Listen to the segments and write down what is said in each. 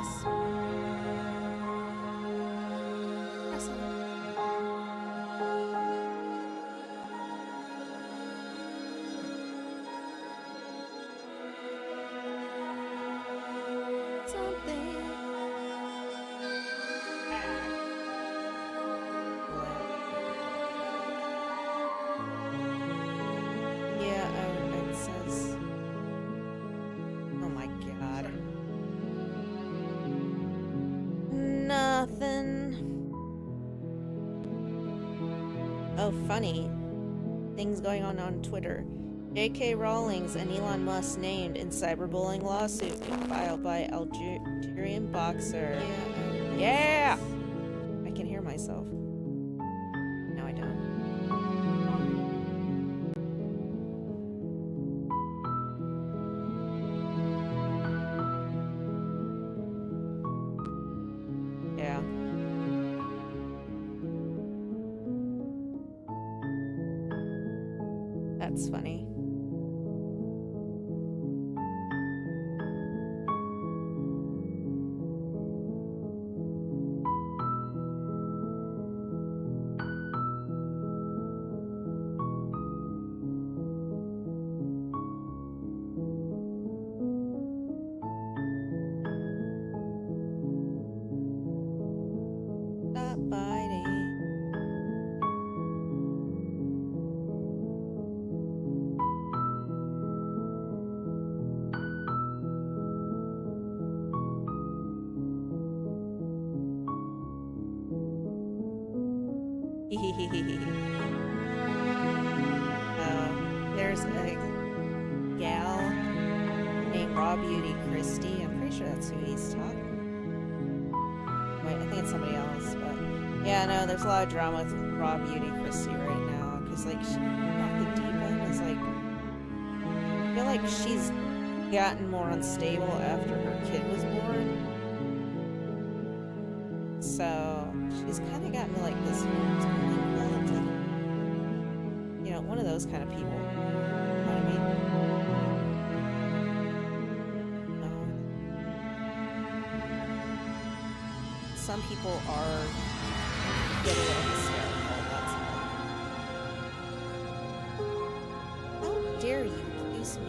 Yes. Something. Yeah, oh, it says. Oh my god. Nothing. Oh, funny. Things going on Twitter. J.K. Rowling's and Elon Musk named in cyberbullying lawsuit filed by Algerian boxer. Yeah! I can hear myself. No, I don't. Yeah. That's funny. Stop biting. There's a gal named Raw Beauty Christie. I'm pretty sure that's who he's talking. Wait, I think it's somebody else, but yeah, no, there's a lot of drama with Raw Beauty Christie right now because, like, she off the deep end is like, I feel like she's gotten more unstable after her kid was born. So she's kind of gotten to like this, you know, one of those kind of people. You know what I mean? Some people are get a little hysterical. That's all. How dare you accuse me?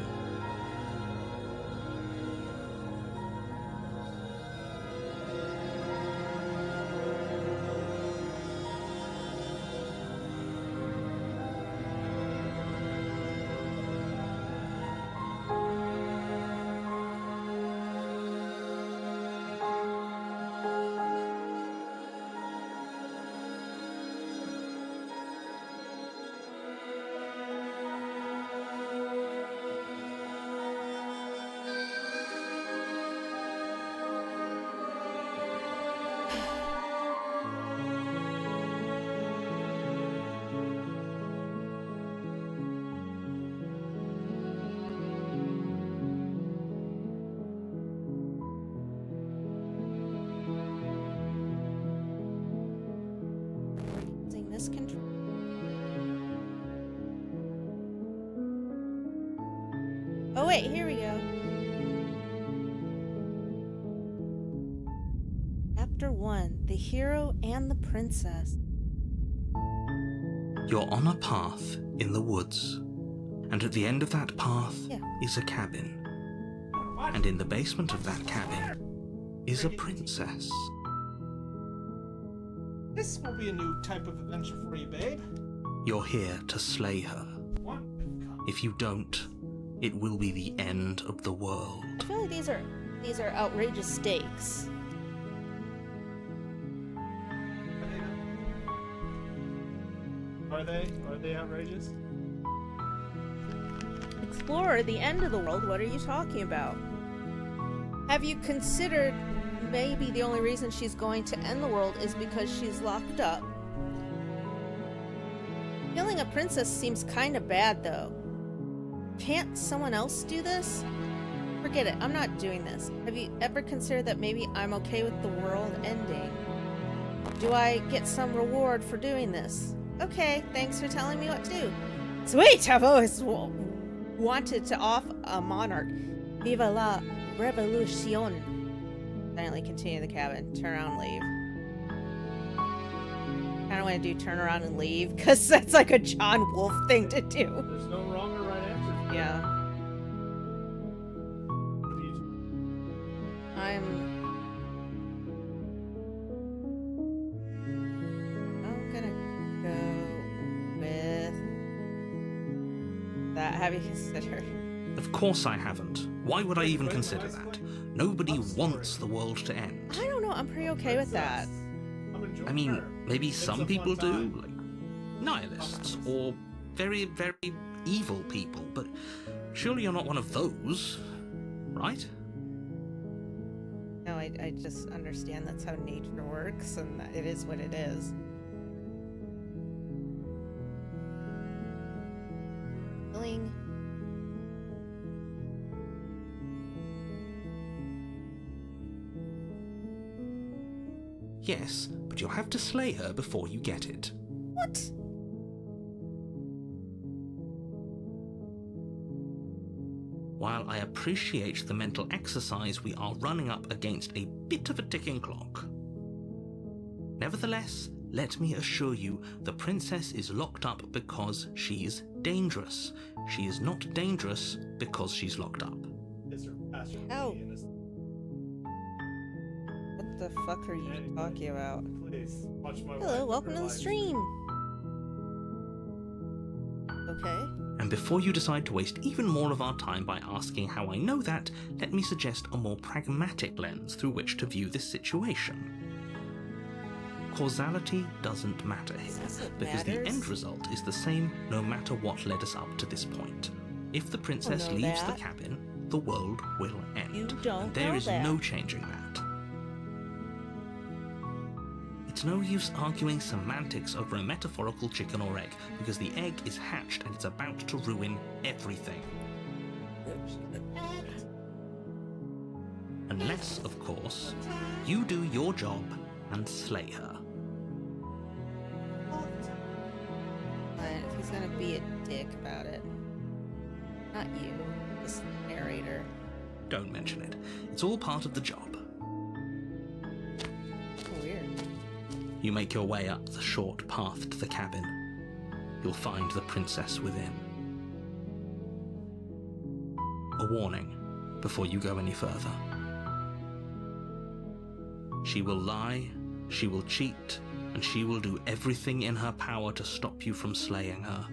This control. Oh wait, here we go. Chapter 1, The Hero and the Princess. You're on a path in the woods, and at the end of that path Yeah. is a cabin. And in the basement of that cabin is a princess. This will be a new type of adventure for you, babe. You're here to slay her. What? If you don't, it will be the end of the world. I feel like these are outrageous stakes. Are they? Are they outrageous? Explorer, the end of the world, what are you talking about? Have you considered maybe the only reason she's going to end the world is because she's locked up? Killing a princess seems kind of bad, though. Can't someone else do this? Forget it, I'm not doing this. Have you ever considered that maybe I'm okay with the world ending? Do I get some reward for doing this? Okay, thanks for telling me what to do. Sweet, I've always wanted to off a monarch. Viva la revolution. Silently continue the cabin. Turn around and leave. I don't want to do turn around and leave because that's like a John Wolfe thing to do. There's no wrong or right answer. Yeah. What do you do? I'm gonna go with that. Have you considered? Of course I haven't. Why would I even consider that? Nobody wants the world to end. I don't know. I'm pretty okay with that. I mean, maybe some people do, like nihilists or very, very evil people, but surely you're not one of those, right? No, I just understand that's how nature works and that it is what it is. Killing. Yes, but you'll have to slay her before you get it. What? While I appreciate the mental exercise, we are running up against a bit of a ticking clock. Nevertheless, let me assure you, the princess is locked up because she's dangerous. She is not dangerous because she's locked up. Ow. What the fuck are you talking about? Please, watch my Hello, wife welcome to the live stream. Okay. And before you decide to waste even more of our time by asking how I know that, let me suggest a more pragmatic lens through which to view this situation. Causality doesn't matter here, because the end result is the same no matter what led us up to this point. If the princess leaves the cabin, the world will end. And there is no changing that. It's no use arguing semantics over a metaphorical chicken or egg, because the egg is hatched and it's about to ruin everything. Unless, of course, you do your job and slay her. But if he's gonna be a dick about it. Not you, this narrator. Don't mention it. It's all part of the job. Weird. You make your way up the short path to the cabin. You'll find the princess within. A warning before you go any further. She will lie, she will cheat, and she will do everything in her power to stop you from slaying her.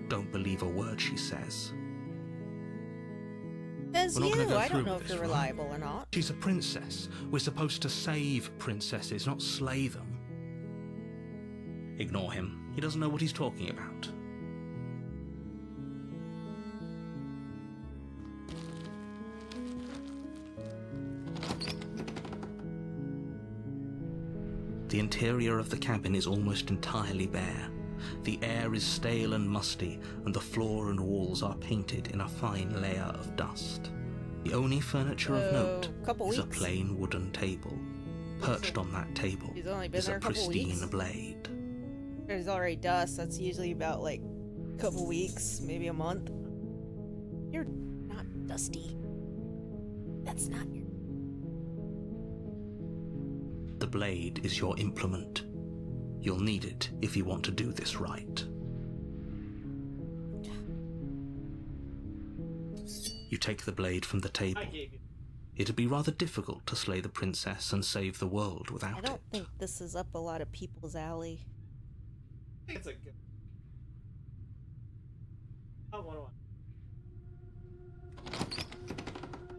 Don't believe a word she says. Says We're not gonna you, go I through don't know with if this, you're right? reliable or not. She's a princess. We're supposed to save princesses, not slay them. Ignore him. He doesn't know what he's talking about. The interior of the cabin is almost entirely bare. The air is stale and musty, and the floor and walls are painted in a fine layer of dust. The only furniture of note is a plain wooden table. Perched on that table is a pristine blade. There's already dust. That's usually about like a couple weeks, maybe a month. You're not dusty. That's not your... The blade is your implement. You'll need it if you want to do this right. You take the blade from the table. It'd be rather difficult to slay the princess and save the world without it. I don't think this is up a lot of people's alley. I think it's a good...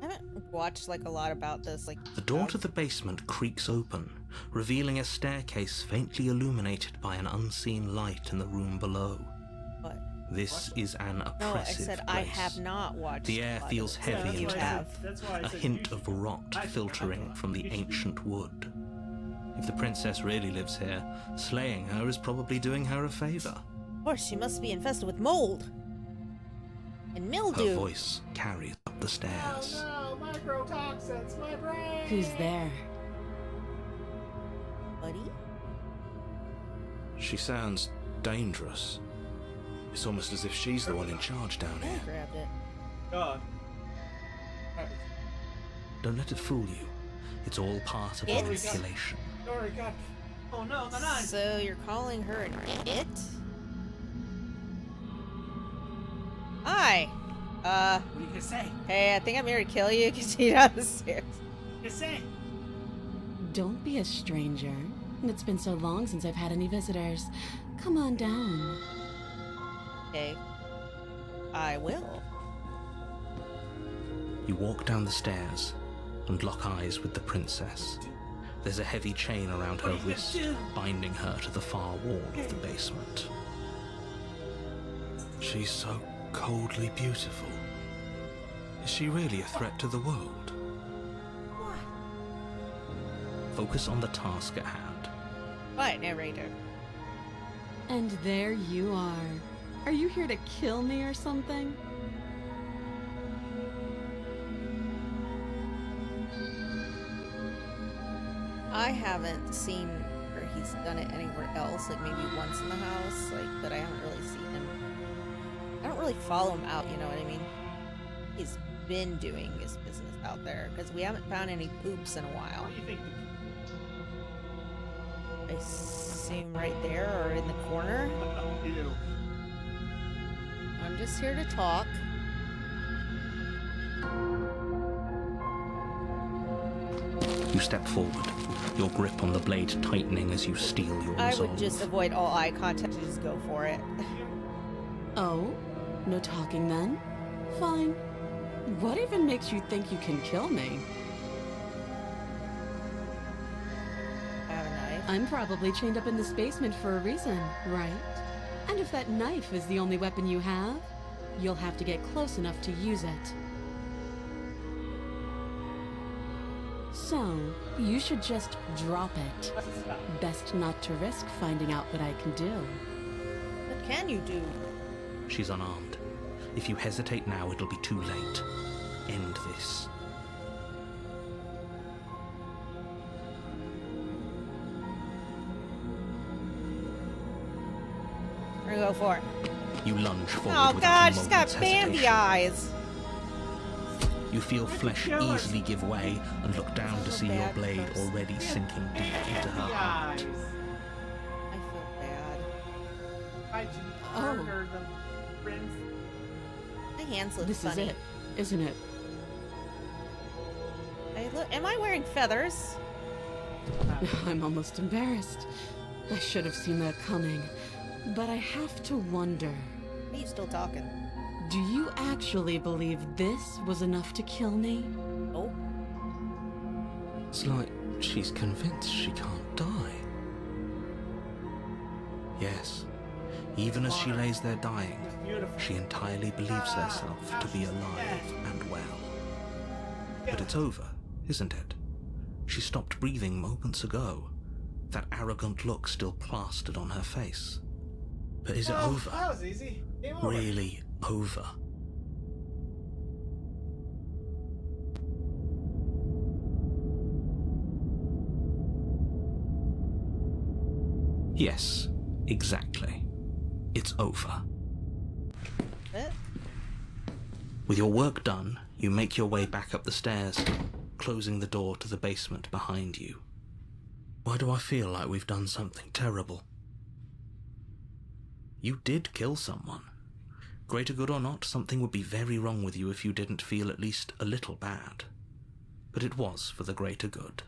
I haven't watched like a lot about this. Like The door to the basement creaks open, revealing a staircase faintly illuminated by an unseen light in the room below. What? This is an oppressive No, I said place. I have not watched. The air feels heavy you and have. damp, a hint of rot filtering from the ancient wood. If the princess really lives here, slaying her is probably doing her a favor. Of course, she must be infested with mold and mildew. Her voice carries up the stairs. Oh no, microtoxins, my brain! Who's there? Buddy? She sounds dangerous. It's almost as if she's the one in charge down I here. grabbed it. God. Don't let it fool you. It's all part of the It? manipulation. Sorry, God. Oh no, the knife! So you're calling her an it? Hi. What are you gonna say? Hey, I think I'm here to kill you. Continue down the stairs. What are you gonna say? Don't be a stranger. It's been so long since I've had any visitors. Come on down. Okay. I will. You walk down the stairs and lock eyes with the princess. There's a heavy chain around her wrist, binding her to the far wall of the basement. She's so coldly beautiful. Is she really a threat to the world? Focus on the task at hand. Right, narrator. And there you are. Are you here to kill me or something? I haven't seen where he's done it anywhere else, like maybe once in the house, like, but I haven't really seen him. I don't really follow him out, you know what I mean? He's been doing his business out there, because we haven't found any poops in a while. What do you think? I assume right there or in the corner. Ew. I'm just here to talk. You step forward, your grip on the blade tightening as you steel your I resolve. would just avoid all eye contact and just go for it. Oh? No talking then? Fine. What even makes you think you can kill me? I have a knife. I'm probably chained up in this basement for a reason, right? And if that knife is the only weapon you have, you'll have to get close enough to use it. So, you should just drop it. Best not to risk finding out what I can do. What can you do? She's unarmed. If you hesitate now, it'll be too late. End this. We're gonna go for it. You lunge forward Oh without god, a she's got moment's Bambi hesitation. eyes. You feel flesh easily give way and look down to see your bad blade person. already sinking deep into her heart. Eyes. I feel bad. Why'd you Oh. murder the prince? My hands look This funny. is it, isn't it? Am I wearing feathers? I'm almost embarrassed. I should have seen that coming. But I have to wonder, Are you still talking? do you actually believe this was enough to kill me? Oh. It's like she's convinced she can't die. Yes, even as she lays there dying, It's beautiful. she entirely believes herself to be alive and well. But it's over, isn't it? She stopped breathing moments ago, that arrogant look still plastered on her face. But is it Oh, over? that was easy. Game over. Really over? Yes, exactly. It's over. What? With your work done, you make your way back up the stairs, closing the door to the basement behind you. Why do I feel like we've done something terrible? You did kill someone. Greater good or not, something would be very wrong with you if you didn't feel at least a little bad. But it was for the greater good.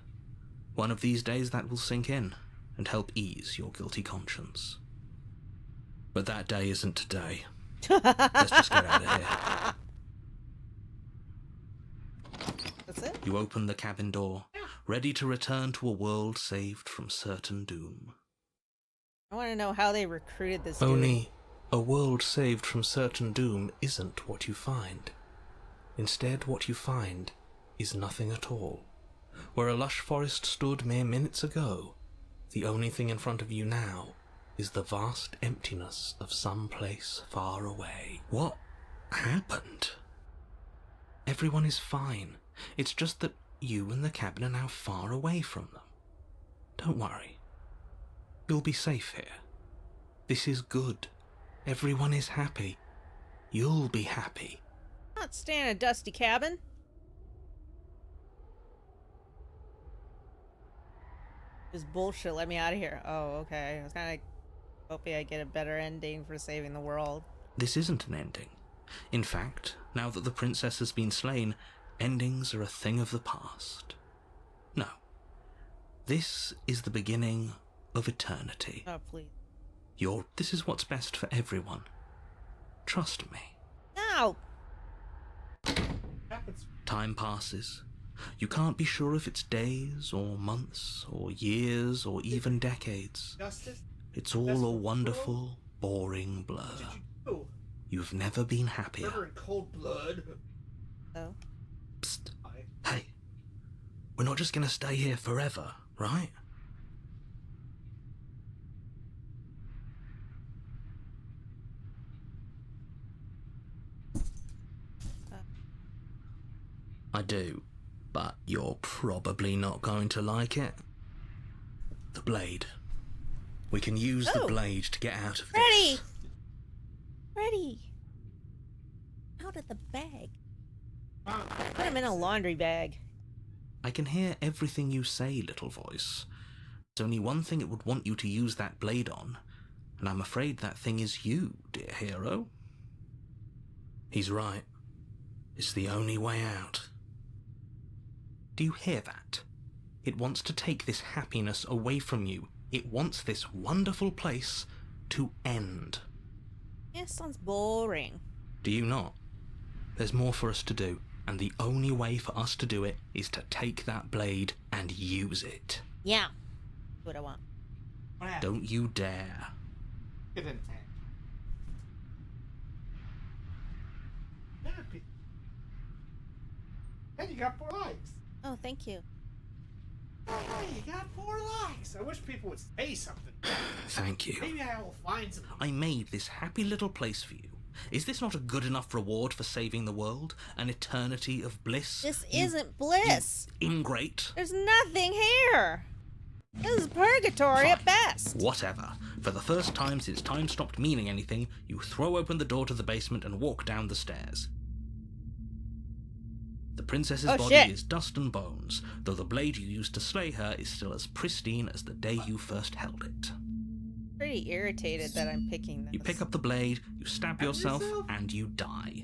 One of these days that will sink in and help ease your guilty conscience. But that day isn't today. Let's just get out of here. That's it? You open the cabin door, ready to return to a world saved from certain doom. I want to know how they recruited this dude. Only a world saved from certain doom isn't what you find. Instead, what you find is nothing at all. Where a lush forest stood mere minutes ago, the only thing in front of you now is the vast emptiness of some place far away. What happened? Everyone is fine. It's just that you and the cabin are now far away from them. Don't worry. You'll be safe here. This is good. Everyone is happy. You'll be happy. Not staying in a dusty cabin. This bullshit, let me out of here. Oh, okay. I was kind of hoping I'd get a better ending for saving the world. This isn't an ending. In fact, now that the princess has been slain, endings are a thing of the past. No. This is the beginning of eternity. Oh, please. This is what's best for everyone. Trust me. No! Time passes. You can't be sure if it's days or months or years or even decades. It's all a wonderful, boring blur. You've never been happier. Murder in cold blood. Oh. Psst. Hey, we're not just gonna stay here forever, right? I do, but you're probably not going to like it. The blade. We can use the blade to get out of this. Ready! Ready! Out of the bag. Put him in a laundry bag. I can hear everything you say, little voice. There's only one thing it would want you to use that blade on, and I'm afraid that thing is you, dear hero. He's right. It's the only way out. Do you hear that? It wants to take this happiness away from you. It wants this wonderful place to end. Yeah, sounds boring. Do you not? There's more for us to do, and the only way for us to do it is to take that blade and use it. Yeah. What I want. Don't you dare. Get in. Hey, you got 4 likes. Oh, thank you. Hey, you got 4 likes. I wish people would say something. Thank you. Maybe I will find something. I made this happy little place for you. Is this not a good enough reward for saving the world? An eternity of bliss? This isn't bliss. You ingrate. There's nothing here. This is purgatory at best. Whatever. For the first time since time stopped meaning anything, you throw open the door to the basement and walk down the stairs. The princess's body is dust and bones, though the blade you used to slay her is still as pristine as the day you first held it. Pretty irritated that I'm picking this. You pick up the blade, you stab yourself, and you die.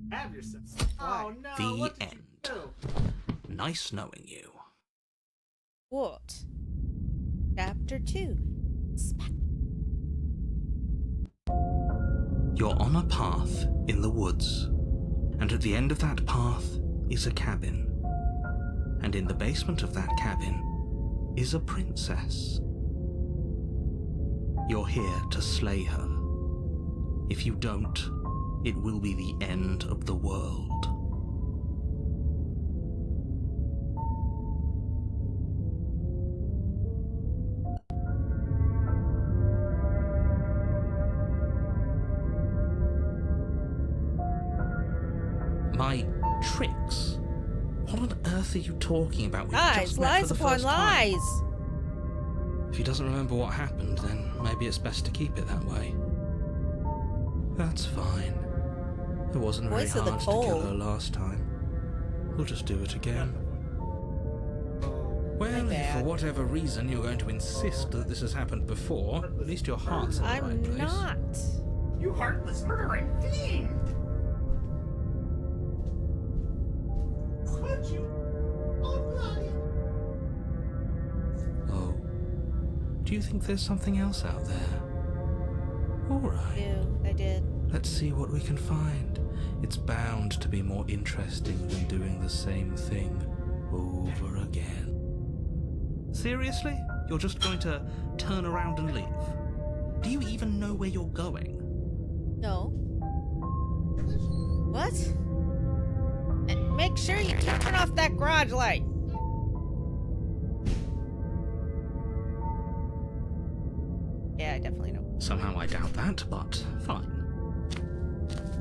Stab yourself? Oh no! The end. Nice knowing you. What? Chapter 2. You're on a path in the woods, and at the end of that path is a cabin. And in the basement of that cabin is a princess. You're here to slay her. If you don't, it will be the end of the world. My tricks? What on earth are you talking about? We've just met Lies for the upon first time. lies. If he doesn't remember what happened, then maybe it's best to keep it that way. That's fine. It wasn't very Voice of the hard to kill cold. her last time. We'll just do it again. Well, if for whatever reason you're going to insist that this has happened before, at least your heart's in the right I'm place. not. You heartless murdering fiend! Would you? Oh, bloody! Oh. Do you think there's something else out there? Alright. I did. Let's see what we can find. It's bound to be more interesting than doing the same thing over again. Seriously? You're just going to turn around and leave? Do you even know where you're going? No. What? Make sure you turn off that garage light. Yeah, I definitely know. Somehow I doubt that, but fine.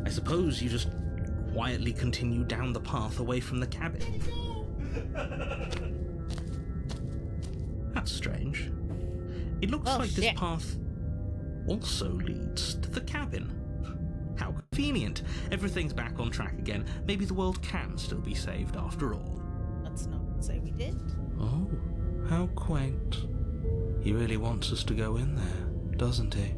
I suppose you just quietly continue down the path away from the cabin. That's strange. It looks like this path also leads to the cabin. How convenient. Everything's back on track again. Maybe the world can still be saved after all. Let's not say we did. Oh, how quaint. He really wants us to go in there, doesn't he?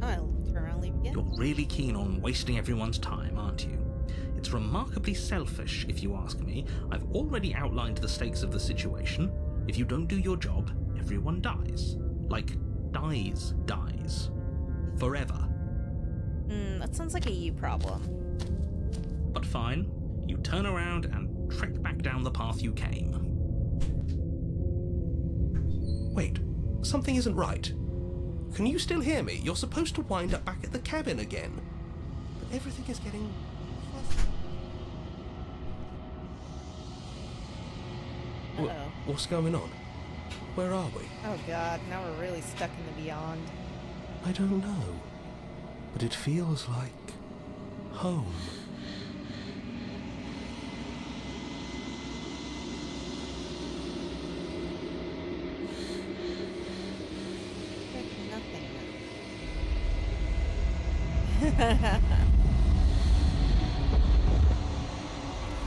I'll turn around and leave again. You're really keen on wasting everyone's time, aren't you? It's remarkably selfish, if you ask me. I've already outlined the stakes of the situation. If you don't do your job, everyone dies. Like, dies. Forever. That sounds like a you problem. But fine, you turn around and trek back down the path you came. Wait, something isn't right. Can you still hear me? You're supposed to wind up back at the cabin again. But everything is getting fuzzy. Uh-oh. What's going on? Where are we? Oh god, now we're really stuck in the beyond. I don't know. But it feels like home.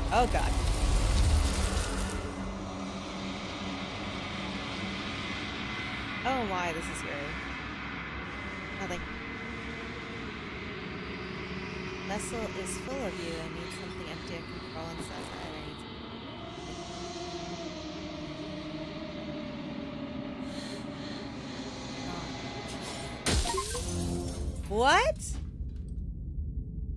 Oh god. Oh my, this is scary. Nothing. Vessel is full of you. I need something empty I can crawl inside. What?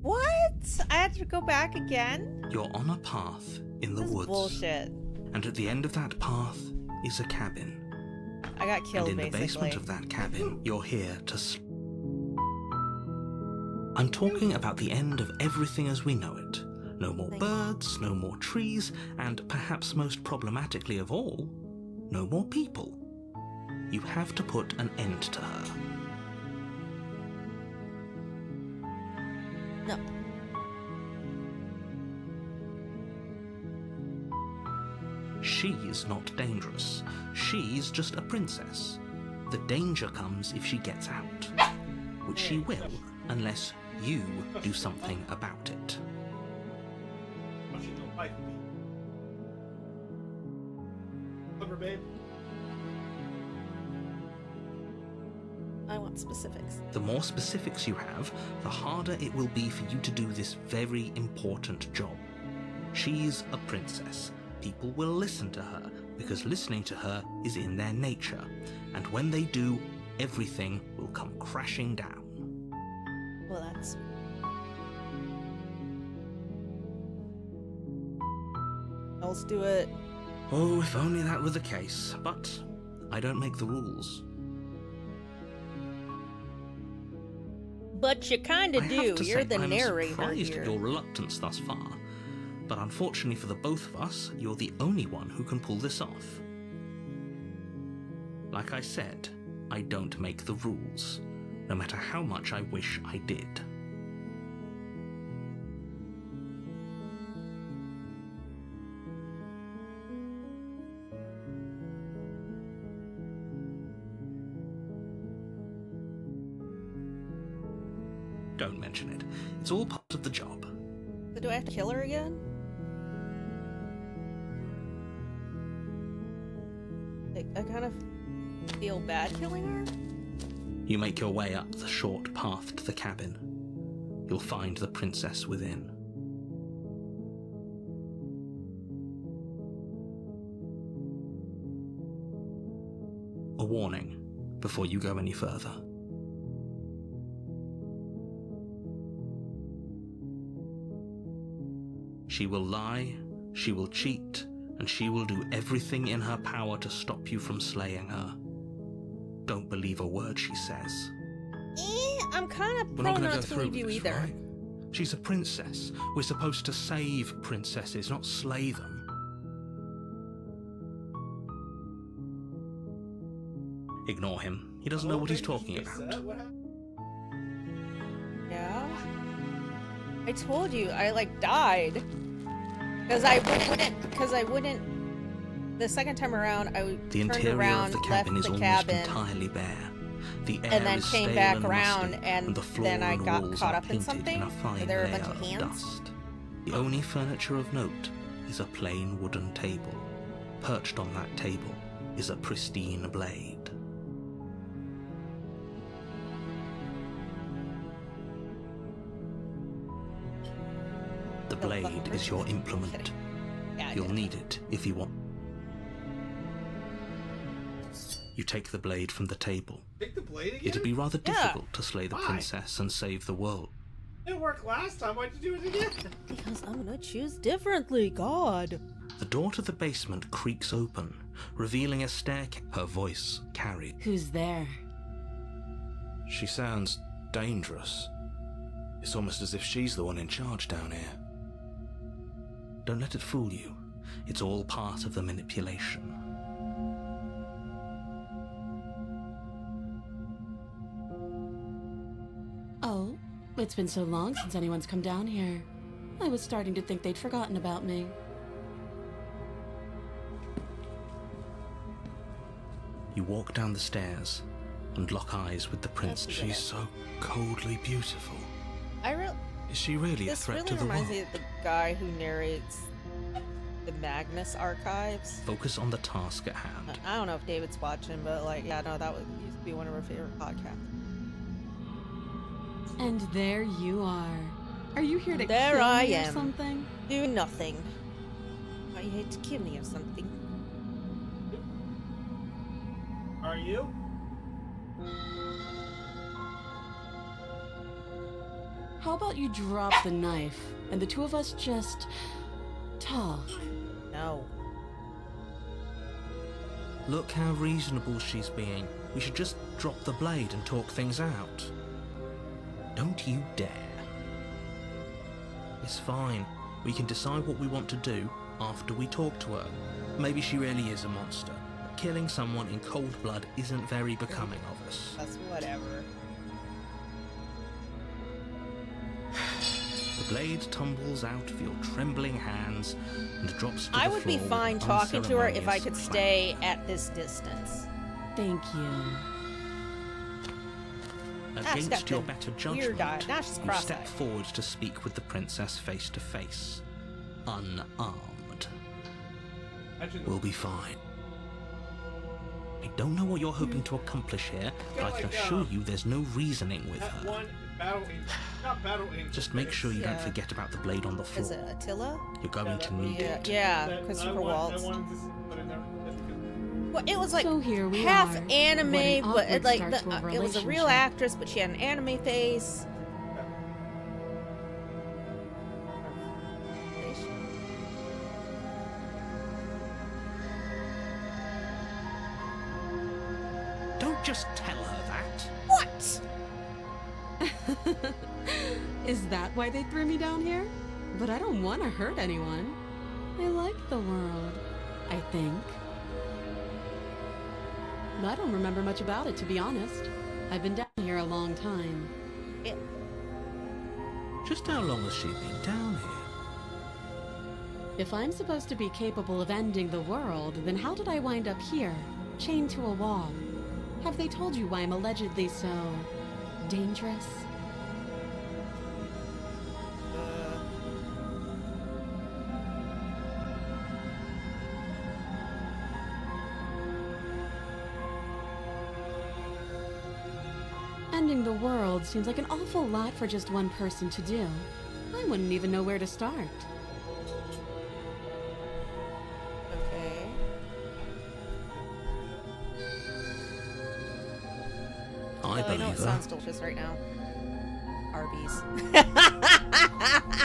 What? I had to go back again? You're on a path in the This is woods. bullshit. And at the end of that path is a cabin. I got killed, And in the basically. basement of that cabin, you're here to I'm talking about the end of everything as we know it. No more birds, no more trees, and perhaps most problematically of all, no more people. You have to put an end to her. No. She's not dangerous. She's just a princess. The danger comes if she gets out. Which she will, unless you do something about it. But you don't like me. Clever, babe. I want specifics. The more specifics you have, the harder it will be for you to do this very important job. She's a princess. People will listen to her, because listening to her is in their nature. And when they do, everything will come crashing down. Well, that's... Let's do it. Oh, if only that were the case. But I don't make the rules. But you kinda I do. have to You're say, the I'm narrator surprised here. at your reluctance thus far. But unfortunately for the both of us, you're the only one who can pull this off. Like I said, I don't make the rules, no matter how much I wish I did. Don't mention it. It's all part of the job. So do I have to kill her again? I kind of feel bad killing her. You make your way up the short path to the cabin. You'll find the princess within. A warning before you go any further. She will lie, she will cheat, and she will do everything in her power to stop you from slaying her. Don't believe a word she says. I'm kind of We're not prone going to not go to through believe with you this, either. right? She's a princess. We're supposed to save princesses, not slay them. Ignore him. He doesn't know what he's talking about. Yeah. I told you, I like died. Because I wouldn't. The second time around, I The turned interior around, of the left cabin is the almost cabin, entirely bare. The air and then is came stale back and around, musty, and the floor then I and got walls caught are up in painted something? in a fine Were there a layer bunch of hands? dust. The only furniture of note is a plain wooden table. Perched on that table is a pristine blade. The blade is your implement. Yeah, You'll need it if you want. You take the blade from the table. Take the blade again? It'd be rather difficult to slay the Why? princess and save the world. It worked last time. Why'd you do it again? Because I'm gonna choose differently, God. The door to the basement creaks open, revealing a staircase. Her voice carried. Who's there? She sounds dangerous. It's almost as if she's the one in charge down here. Don't let it fool you. It's all part of the manipulation. Oh, it's been so long since anyone's come down here. I was starting to think they'd forgotten about me. You walk down the stairs and lock eyes with the prince. That's She's so coldly beautiful. Is she really a This threat really to the world? reminds me of the guy who narrates the Magnus archives. Focus on the task at hand. I don't know if David's watching, but like, yeah, no, that used to be one of our favorite podcasts. And there you are. Are you here to There kill I me or am. something? Do nothing. I hate to kill me or something. Are you? How about you drop the knife and the two of us just talk? No. Look how reasonable she's being. We should just drop the blade and talk things out. Don't you dare. It's fine. We can decide what we want to do after we talk to her. Maybe she really is a monster. But killing someone in cold blood isn't very becoming of us. That's whatever. The blade tumbles out of your trembling hands and drops to the I would be floor with fine talking to her if I could unceremonious stay at this distance. Thank you. Now she's Against got your the better weird judgment, eye. Now she's you cross-eyed. step forward to speak with the princess face to face. Unarmed. We'll be fine. I don't know what you're hoping to accomplish here, but I can assure you there's no reasoning with That her. one battle angel. Not battle angel. Just make sure you Yeah. don't forget about the blade on the floor. Is it Attila? You're going to need Yeah, it. yeah, That- Christopher I Waltz. wanted to put in there. That's good. Well, it was like So here we half are. anime, What an but awkward like start to a it was a real relationship. actress, but she had an anime face. Don't just tell her that. What? Is that why they threw me down here? But I don't want to hurt anyone. I like the world, I think. I don't remember much about it, to be honest. I've been down here a long time. Just how long has she been down here? If I'm supposed to be capable of ending the world, then how did I wind up here, chained to a wall? Have they told you why I'm allegedly so dangerous? Ending the world seems like an awful lot for just one person to do. I wouldn't even know where to start. Okay. I I know believe it her. sounds delicious right now. Arby's.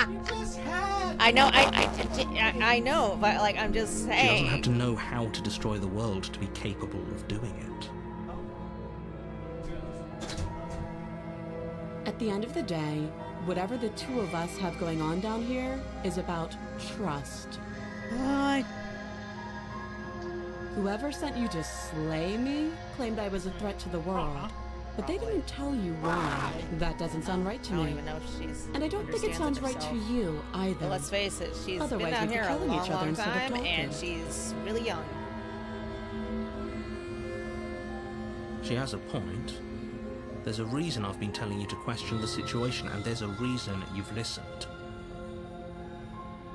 You just had. I know, I know, but like I'm just She doesn't have saying. to know how to destroy the world to be capable of doing it. At the end of the day, whatever the two of us have going on down here is about trust. Whoever sent you to slay me claimed I was a threat to the world. But they didn't tell you why. That doesn't sound right to I don't me. even know if she's. And I don't think it understands sounds right to herself. you either. But let's face it, she's Otherwise, been down we'd be here a killing each other long instead of time, talking. and she's really young. She has a point. There's a reason I've been telling you to question the situation, and there's a reason you've listened.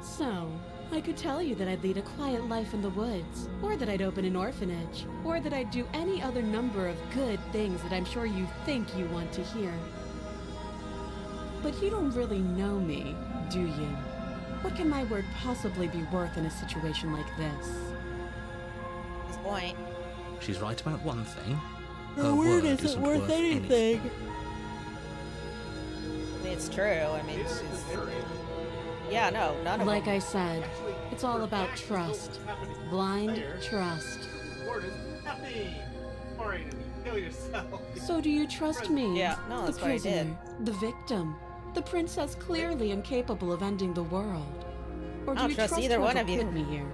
So, I could tell you that I'd lead a quiet life in the woods, or that I'd open an orphanage, or that I'd do any other number of good things that I'm sure you think you want to hear. But you don't really know me, do you? What can my word possibly be worth in a situation like this? His point. She's right about one thing. Her Her word isn't worth anything. I mean, it's true. I mean, she's... Yeah, no, none of Like them. I said, it's all about trust. Blind trust. Word is nothing. Alright, kill yourself. So do you trust me? Yeah, no, that's the what I prisoner, did. the victim, the princess clearly incapable of ending the world? Or do I don't you trust either whoever one of you. put me here?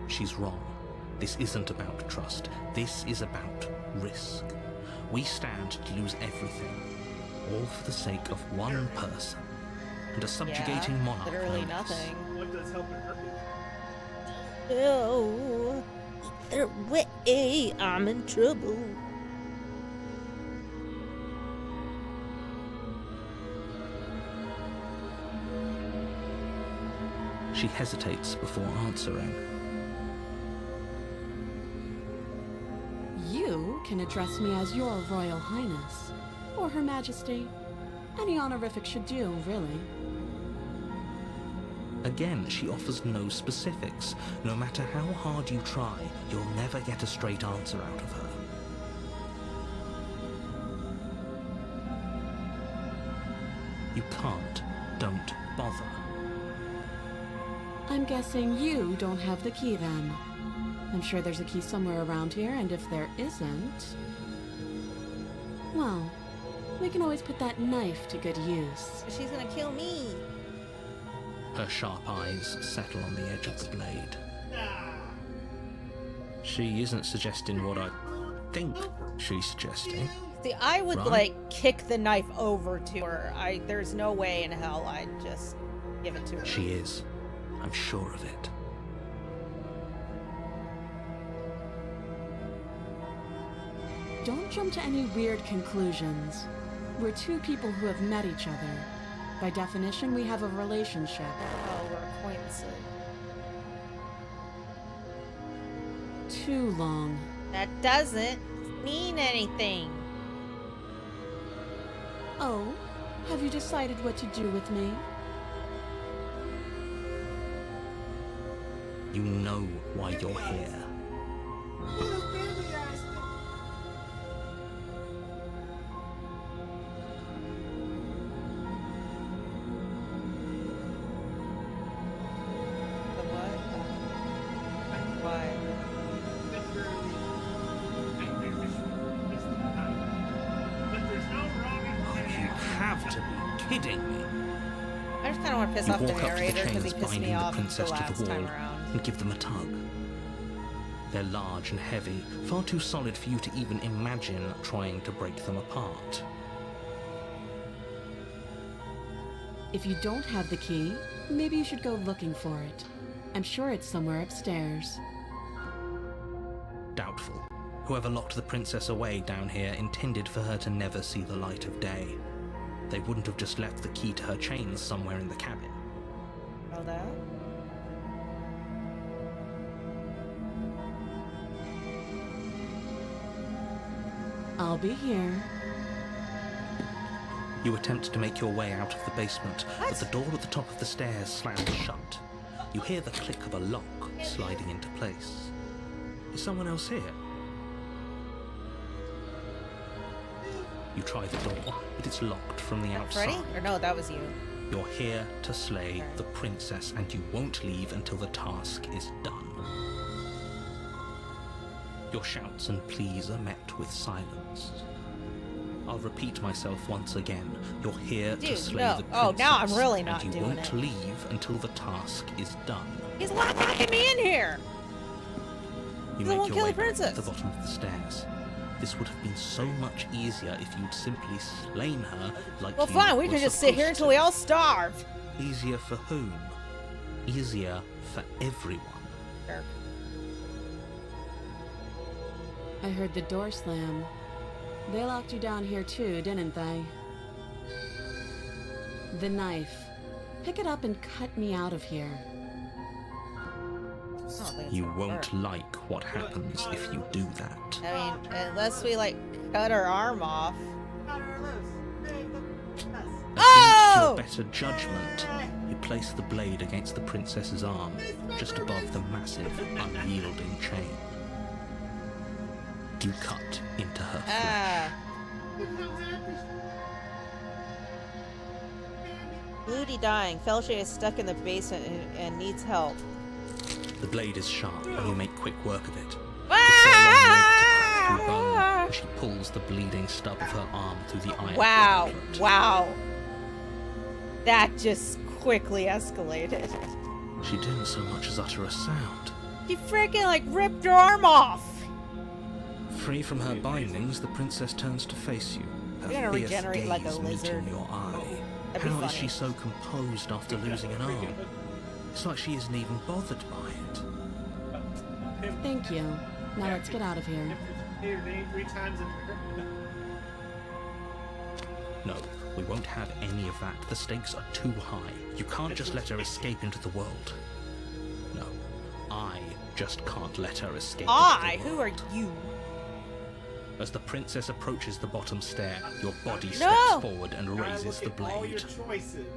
She's wrong. This isn't about trust. This is about risk. We stand to lose everything, all for the sake of one person and a subjugating Yeah, monarch. literally known as- nothing. What does help and hurt you? Oh, either way, I'm in trouble. She hesitates before answering. You can address me as your Royal Highness, or Her Majesty. Any honorific should do, really. Again, she offers no specifics. No matter how hard you try, you'll never get a straight answer out of her. You can't. Don't bother. I'm guessing you don't have the key then. I'm sure there's a key somewhere around here, and if there isn't... well, we can always put that knife to good use. She's gonna kill me. Her sharp eyes settle on the edge of the blade. She isn't suggesting what I think she's suggesting. See, I would Right. like kick the knife over to her. There's no way in hell I'd just give it to her. She is. I'm sure of it. Don't jump to any weird conclusions. We're two people who have met each other. By definition, we have a relationship. Oh, we're acquaintances. Too long. That doesn't mean anything. Oh, have you decided what to do with me? You know why you're here. The what? Why? You have to be kidding me. I just kind of want to piss You off the walk up to the narrator because he chains pissed me binding the off the princess to last the time wall around. and give them a tug. They're large and heavy, far too solid for you to even imagine trying to break them apart. If you don't have the key, maybe you should go looking for it. I'm sure it's somewhere upstairs. Doubtful. Whoever locked the princess away down here intended for her to never see the light of day. They wouldn't have just left the key to her chains somewhere in the cabin. Know that? I'll be here. You attempt to make your way out of the basement, but the door at the top of the stairs slams shut. You hear the click of a lock sliding into place. Is someone else here? You try the door, but it's locked from the outside. Ready? Or no, that was you. You're here to slay the princess, and you won't leave until the task is done. Your shouts and pleas are met with silence. I'll repeat myself once again. You're here to Dude, slay no. the princess. Oh, now I'm really not and you doing won't it. leave until the task is done. He's locking me in here! You He make won't your kill way the back to princess. the bottom of the stairs. This would have been so much easier if you'd simply slain her like Well, you fine, we were can just sit here supposed until to. we all starve. Easier for whom? Easier for everyone. Jerk. I heard the door slam. They locked you down here too, didn't they? The knife. Pick it up and cut me out of here. I don't think it's You gonna won't work. like what happens if you do that. I mean, unless we like cut her arm off. Cut her loose. Save the princess. Against Oh! your better judgment, you place the blade against the princess's arm, just above the massive, unyielding chain. You cut into her flesh. Ah. Look how happy Ludi dying. Felshey is stuck in the basement and needs help. The blade is sharp, and you make quick work of it. Ah! Through bone, as she pulls the bleeding stub of her arm through the iron Wow. gauntlet. Wow. That just quickly escalated. She didn't so much as utter a sound. She freaking like ripped her arm off. Free from her bindings, the princess turns to face you. Her You're gonna fierce regenerate like a gaze meeting lizard. your eye. That'd be How is funny. she so composed after losing an arm? It's like she isn't even bothered by it. Thank you. Now let's get out of here. Say your name 3 times in No, we won't have any of that. The stakes are too high. You can't just let her escape into the world. No, I just can't let her escape I? into the Who world. are you? As the princess approaches the bottom stair, your body No! steps forward and Gotta raises look the at all your blade. choices.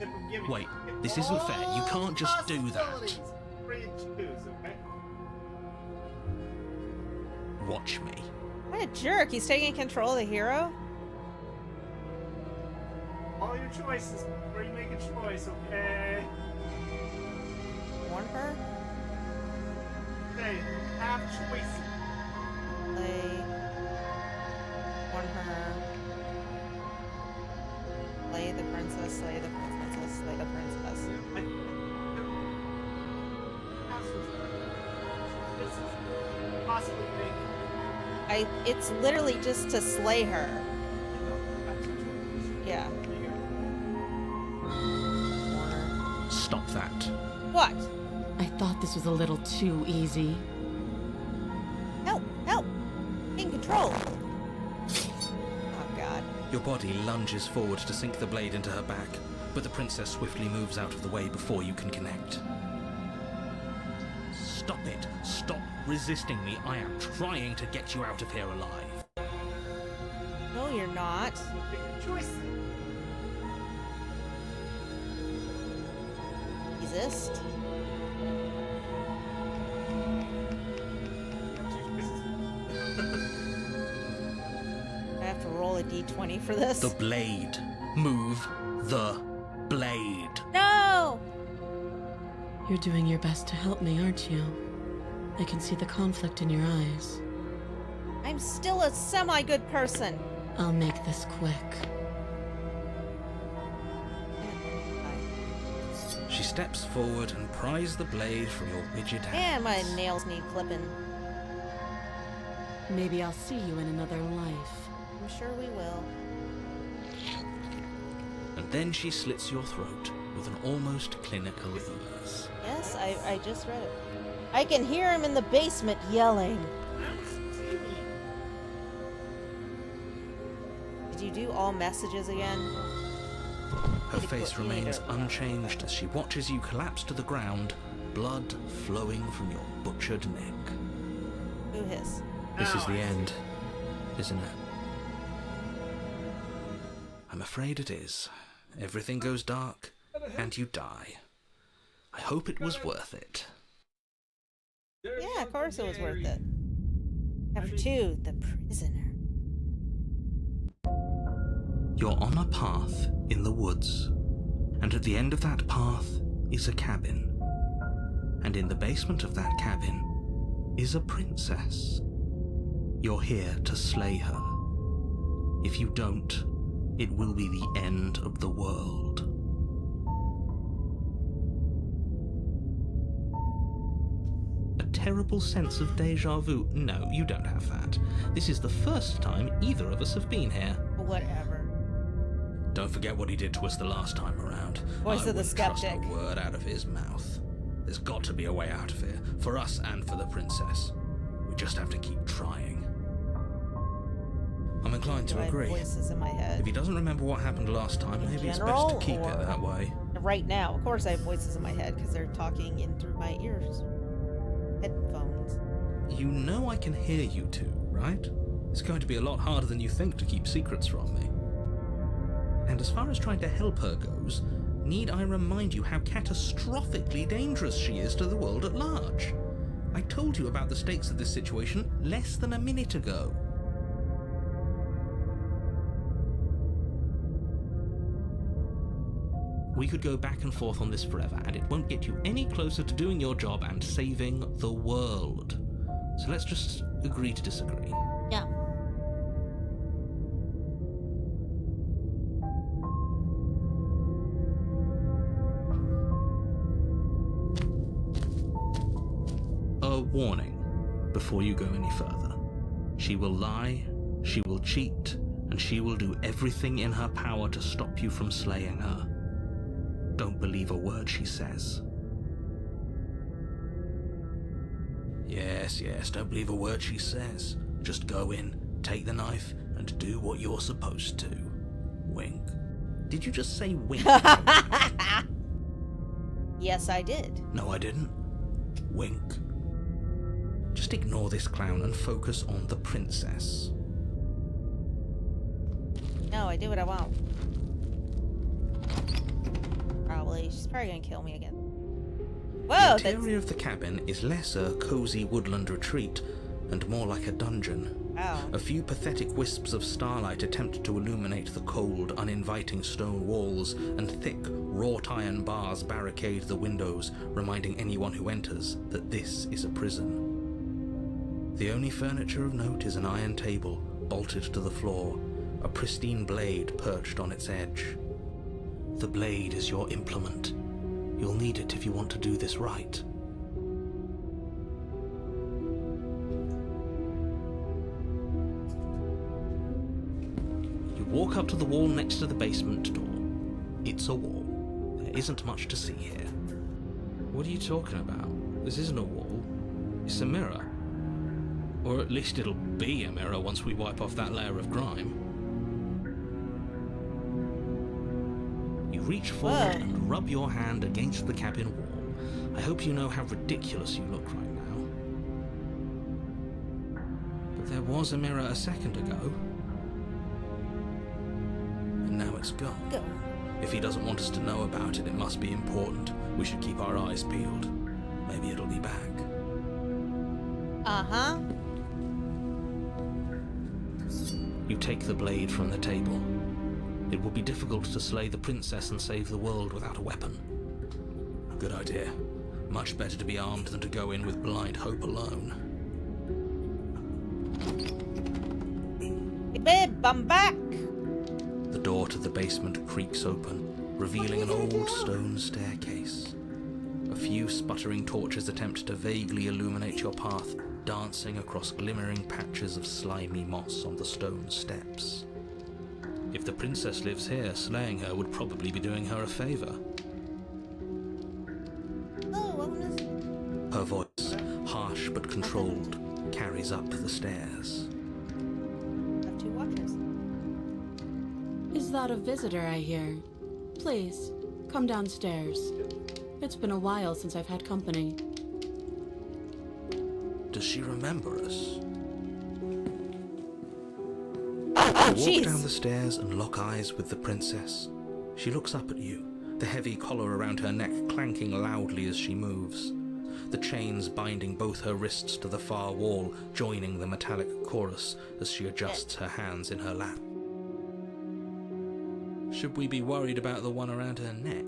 If I'm giving Wait, you this isn't fair. You all can't just do that. possibilities. Free to choose, okay? Watch me. What a jerk. He's taking control of the hero? All your choices before you make a choice, okay? Warn her? Okay, have choices. Play. Warn her. Slay the princess, slay the princess, slay the princess. Possibly make It's literally just to slay her. Yeah. Warn her. Stop that. What? I thought this was a little too easy. Help! Help! In control! Oh god. Your body lunges forward to sink the blade into her back, but the princess swiftly moves out of the way before you can connect. Stop it! Stop resisting me! I am trying to get you out of here alive. No, you're not. Make your choice. Resist. I have to roll a d20 for this. The blade. Move the blade. No! You're doing your best to help me, aren't you? I can see the conflict in your eyes. I'm still a semi-good person. I'll make this quick. She steps forward and pries the blade from your rigid And hands. my nails need clipping. Maybe I'll see you in another life. I'm sure we will. And then she slits your throat with an almost clinical ease. Yes, I just read it. I can hear him in the basement yelling. Did you do all messages again? Her face remains unchanged as she watches you collapse to the ground, blood flowing from your butchered neck. Who hiss? This is the end, isn't it? I'm afraid it is. Everything goes dark, and you die. I hope it was worth it. Yeah, of course it was worth it. Chapter 2, The Prisoner. You're on a path in the woods, and at the end of that path is a cabin. And in the basement of that cabin is a princess. You're here to slay her. If you don't, it will be the end of the world. A terrible sense of deja vu. No, you don't have that. This is the first time either of us have been here. Whatever. Don't forget what he did to us the last time around. Voice I of the wouldn't trust skeptic. a word out of his mouth. There's got to be a way out of here, for us and for the princess. We just have to keep trying. I'm inclined to Do I have agree. voices in my head? If he doesn't remember what happened last time, In maybe it's general, best to keep it or- that way. Right now, of course I have voices in my head because they're talking in through my ears. Headphones. You know I can hear you two, right? It's going to be a lot harder than you think to keep secrets from me. And as far as trying to help her goes, need I remind you how catastrophically dangerous she is to the world at large? I told you about the stakes of this situation less than a minute ago. We could go back and forth on this forever, and it won't get you any closer to doing your job and saving the world. So let's just agree to disagree. Yeah. A warning before you go any further. She will lie, she will cheat, and she will do everything in her power to stop you from slaying her. Don't believe a word she says. Yes, don't believe a word she says. Just go in, take the knife, and do what you're supposed to. Wink. Did you just say wink? Yes, I did. No, I didn't. Wink. Just ignore this clown and focus on the princess. No, I do what I want. Probably. She's probably gonna kill me again. Whoa, The interior of the cabin is less a cozy woodland retreat and more like a dungeon. Wow. A few pathetic wisps of starlight attempt to illuminate the cold, uninviting stone walls, and thick, wrought iron bars barricade the windows, reminding anyone who enters that this is a prison. The only furniture of note is an iron table, bolted to the floor, a pristine blade perched on its edge. The blade is your implement. You'll need it if you want to do this right. You walk up to the wall next to the basement door. It's a wall. There isn't much to see here. What are you talking about? This isn't a wall. It's a mirror. Or at least it'll be a mirror once we wipe off that layer of grime. You reach forward and rub your hand against the cabin wall. I hope you know how ridiculous you look right now. But there was a mirror a second ago. And now it's gone. Go. If he doesn't want us to know about it, it must be important. We should keep our eyes peeled. Maybe it'll be back. Uh-huh. You take the blade from the table. It will be difficult to slay the princess and save the world without a weapon. A good idea. Much better to be armed than to go in with blind hope alone. Hey, babe, I'm back. The door to the basement creaks open, revealing an old stone staircase. A few sputtering torches attempt to vaguely illuminate your path, dancing across glimmering patches of slimy moss on the stone steps. If the princess lives here, slaying her would probably be doing her a favor. Oh, what was... Her voice, harsh but controlled, carries up the stairs. I have 2 watches. Is that a visitor I hear? Please, come downstairs. It's been a while since I've had company. Does she remember us? Oh, You walk jeez. down the stairs and lock eyes with the princess. She looks up at you, the heavy collar around her neck clanking loudly as she moves. The chains binding both her wrists to the far wall, joining the metallic chorus as she adjusts her hands in her lap. Should we be worried about the one around her neck?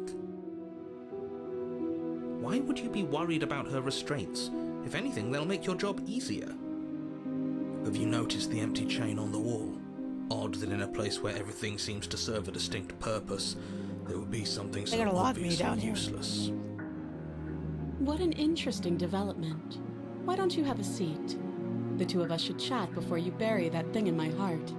Why would you be worried about her restraints? If anything, they'll make your job easier. Have you noticed the empty chain on the wall? Odd that in a place where everything seems to serve a distinct purpose, there would be something so They're gonna lock me obviously down here. useless. What an interesting development. Why don't you have a seat? The two of us should chat before you bury that thing in my heart.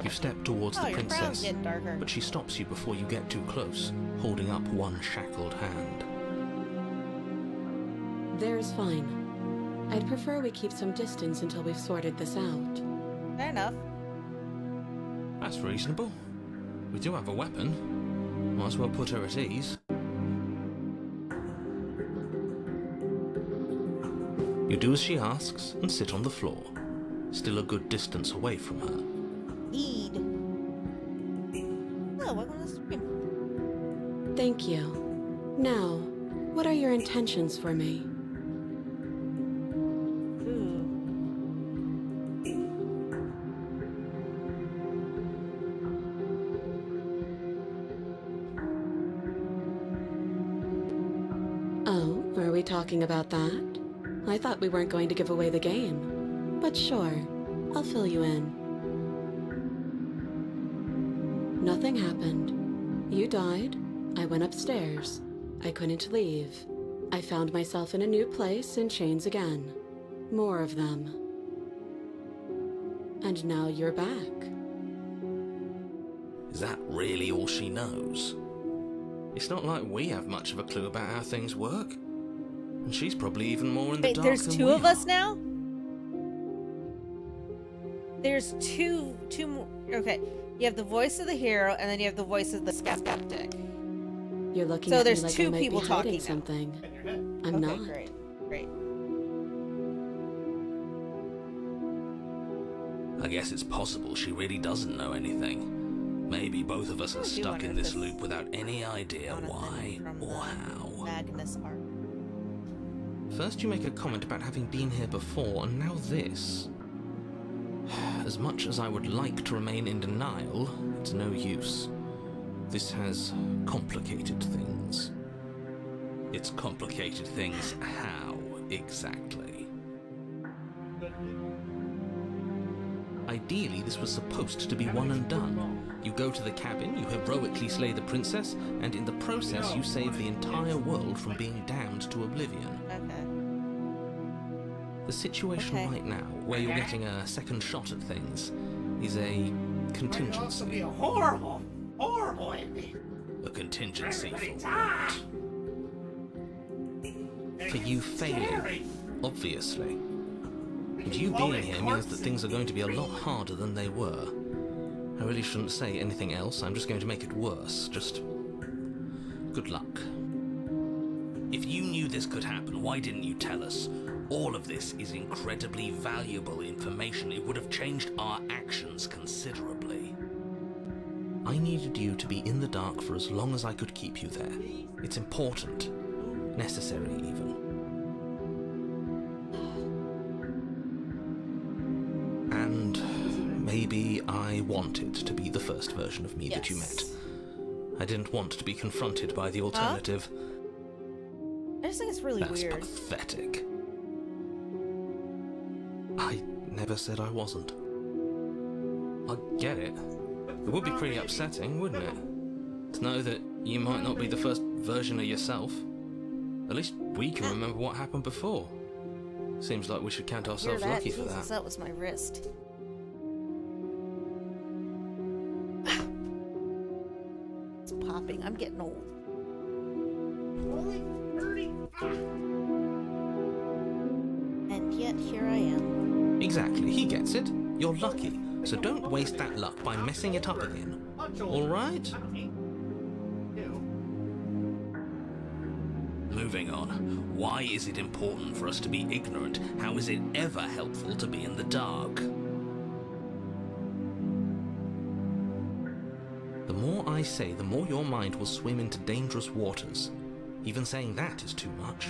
You step towards Oh, the your brown's princess, getting darker. but she stops you before you get too close, holding up one shackled hand. There's fine. I'd prefer we keep some distance until we've sorted this out. Fair enough. That's reasonable. We do have a weapon. Might as well put her at ease. You do as she asks and sit on the floor, still a good distance away from her. Eid. Oh, welcome to the stream. Thank you. Now, what are your intentions for me? Ooh. Oh, are we talking about that? I thought we weren't going to give away the game. But sure, I'll fill you in. Nothing happened. You died. I went upstairs. I couldn't leave. I found myself in a new place in chains again. More of them. And now you're back. Is that really all she knows? It's not like we have much of a clue about how things work. And she's probably even more in the Wait, dark there's than two we of are. us now? There's two more. Okay, you have the voice of the hero, and then you have the voice of the skeptic. You're looking So at there's me like two I might people be talking hiding now. something. In your head. I'm Okay, not. great. I guess it's possible she really doesn't know anything. Maybe both of us I are do stuck wonder in if this this loop without any idea Jonathan why from or the how. Magnus arc. First you make a comment about having been here before, and now this. As much as I would like to remain in denial, it's no use. This has complicated things. It's complicated things how, exactly? Ideally, this was supposed to be one and done. You go to the cabin, you heroically slay the princess, and in the process you save the entire world from being damned to oblivion. Okay. The situation Okay. right now, where you're getting a second shot at things, is a Might also be contingency. a horrible, horrible ending. A contingency Everybody for die. For you failing, obviously. And you Floating being here means that corpses. things are going to be a lot harder than they were. I really shouldn't say anything else, I'm just going to make it worse. Just good luck. If you knew this could happen, why didn't you tell us? All of this is incredibly valuable information. It would have changed our actions considerably. I needed you to be in the dark for as long as I could keep you there. It's important. Necessary, even. And maybe I wanted to be the first version of me that you met. Yes. I didn't want to be confronted by the alternative. I just think it's really That's weird. pathetic. I never said I wasn't. I get it. It would be pretty upsetting, wouldn't it? To know that you might not be the first version of yourself. At least we can remember what happened before. Seems like we should count Hear ourselves that? lucky for Jesus, that. that was my wrist. It's popping. I'm getting old. Only 35. And yet here I am. Exactly, he gets it. You're lucky. So don't waste that luck by messing it up again. Alright? Moving on. Why is it important for us to be ignorant? How is it ever helpful to be in the dark? The more I say, the more your mind will swim into dangerous waters. Even saying that is too much.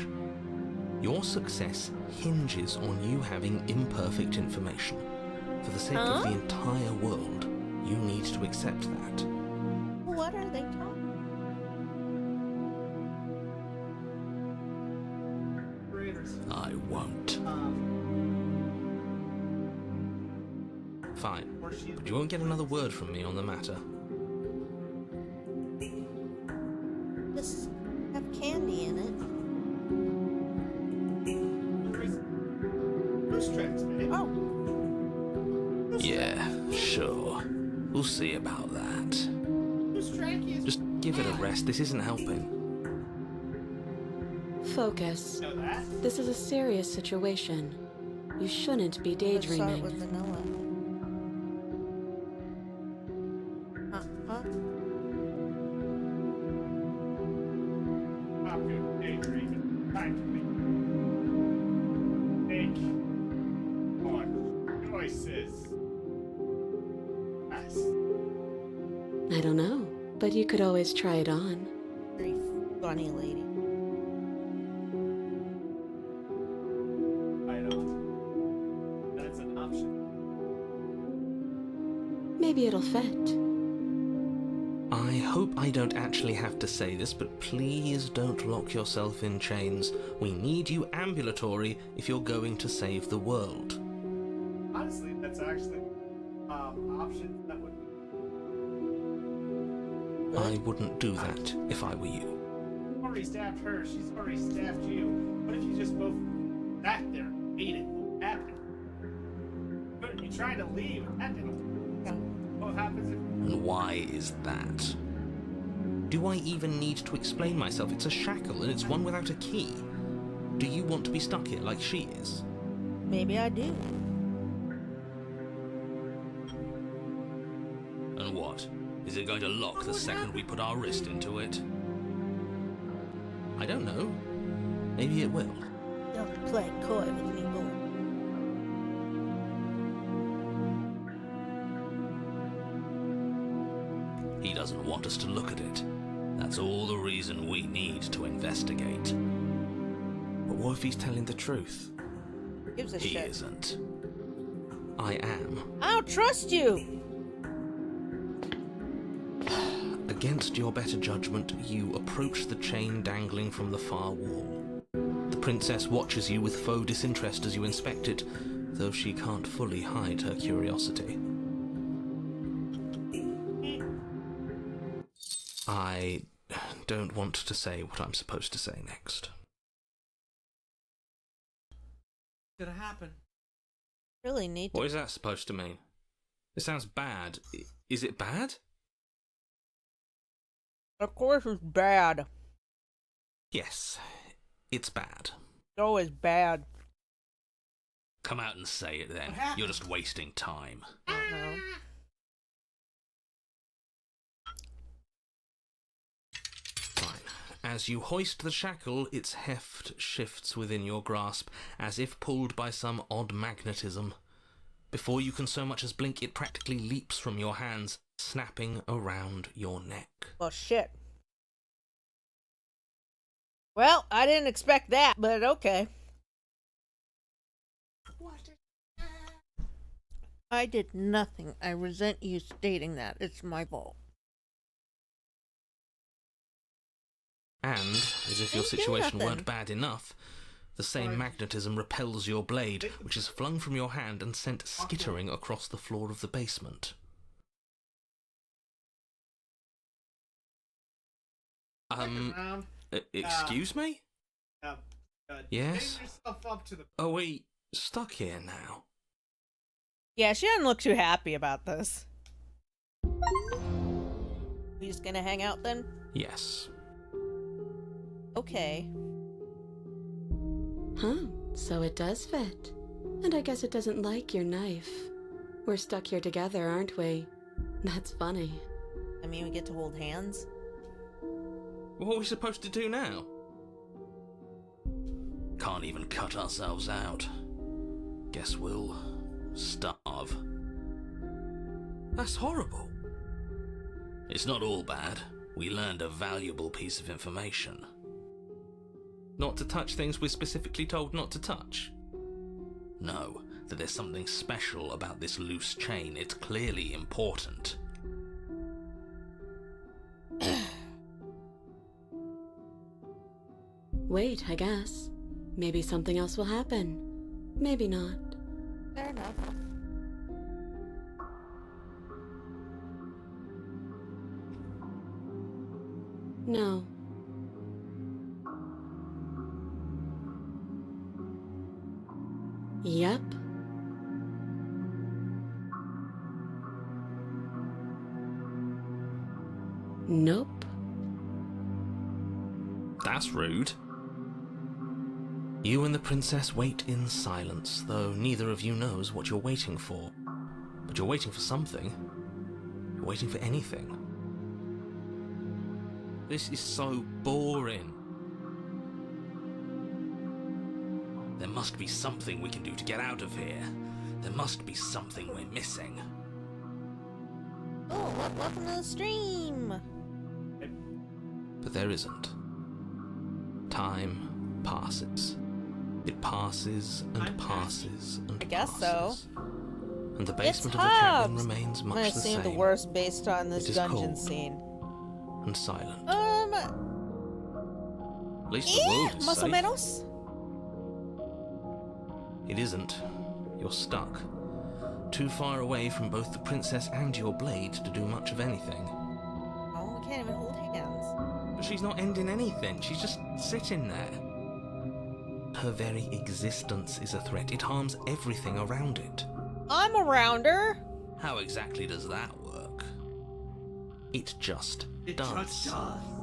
Your success hinges on you having imperfect information. For the sake of the entire world, you need to accept that. What are they talking? I won't. Fine, but you won't get another word from me on the matter. Just have candy in it. Who's tracks, man? Oh, Yeah, sure. We'll see about that. Who's track is? Just give it a rest, this isn't helping. Focus. You know that? This is a serious situation. You shouldn't be Let's start with daydreaming. vanilla. Huh? Not good daydreaming. Time to make one choices. Yes. I don't know, but you could always try it on. Very funny lady. I don't. That's an option. Maybe it'll fit. I hope I don't actually have to say this, but please don't lock yourself in chains. We need you ambulatory if you're going to save the world. Honestly, that's actually option that would. I wouldn't do that if I were you. Already stabbed her. She's already stabbed you. What if you just both sat there and ate it? What happened? But you tried to leave. That didn't work. What happens if? And why is that? Do I even need to explain myself? It's a shackle and it's one without a key. Do you want to be stuck here like she is? Maybe I do. And what? Is it going to lock the second we put our wrist into it? I don't know. Maybe it will. Don't play coy with me, boy. He doesn't want us to look at it. That's all the reason we need to investigate. But what if he's telling the truth? Gives a He shit. isn't. I am. I don't trust you. Against your better judgment, you approach the chain dangling from the far wall. The princess watches you with faux disinterest as you inspect it, though she can't fully hide her curiosity. I don't want to say what I'm supposed to say next. What's gonna happen? Really need to. What is that supposed to mean? It sounds bad. Is it bad? Of course it's bad. Yes, it's bad. It's always bad. Come out and say it then. What happened? You're just wasting time. I don't know. Fine. As you hoist the shackle, its heft shifts within your grasp, as if pulled by some odd magnetism. Before you can so much as blink, it practically leaps from your hands, snapping around your neck. Well, shit. Well, I didn't expect that, but okay. I did nothing. I resent you stating that. It's my fault. And, as if your Didn't do situation nothing. weren't bad enough, the same Sorry. magnetism repels your blade, which is flung from your hand and sent skittering across the floor of the basement. Second round. Excuse me? Uh, Yes? Getting yourself up to the. Are we stuck here now? Yeah, she doesn't look too happy about this. We just gonna hang out then? Yes. Okay. Huh, so it does fit. And I guess it doesn't like your knife. We're stuck here together, aren't we? That's funny. I mean, we get to hold hands. What are we supposed to do now? Can't even cut ourselves out. Guess we'll starve. That's horrible. It's not all bad. We learned a valuable piece of information. Not to touch things we're specifically told not to touch? No, that there's something special about this loose chain. It's clearly important. Wait, I guess. Maybe something else will happen. Maybe not. Fair enough. No. Yep. Nope. That's rude. You and the princess wait in silence, though neither of you knows what you're waiting for. But you're waiting for something. You're waiting for anything. This is so boring. There must be something we can do to get out of here. There must be something we're missing. Oh, welcome to the stream. But there isn't. Time passes. It passes and passes and I guess passes. so. And the basement of It's the cabin Hobbs. remains I'm much gonna the assume same. the worst based on this It is dungeon cold. scene. And silent. At least the world is Más o safe. menos. It isn't. You're stuck. Too far away from both the princess and your blade to do much of anything. Oh, we can't even hold hands. But she's not ending anything. She's just sitting there. Her very existence is a threat. It harms everything around it. I'm around her. How exactly does that work? It just does.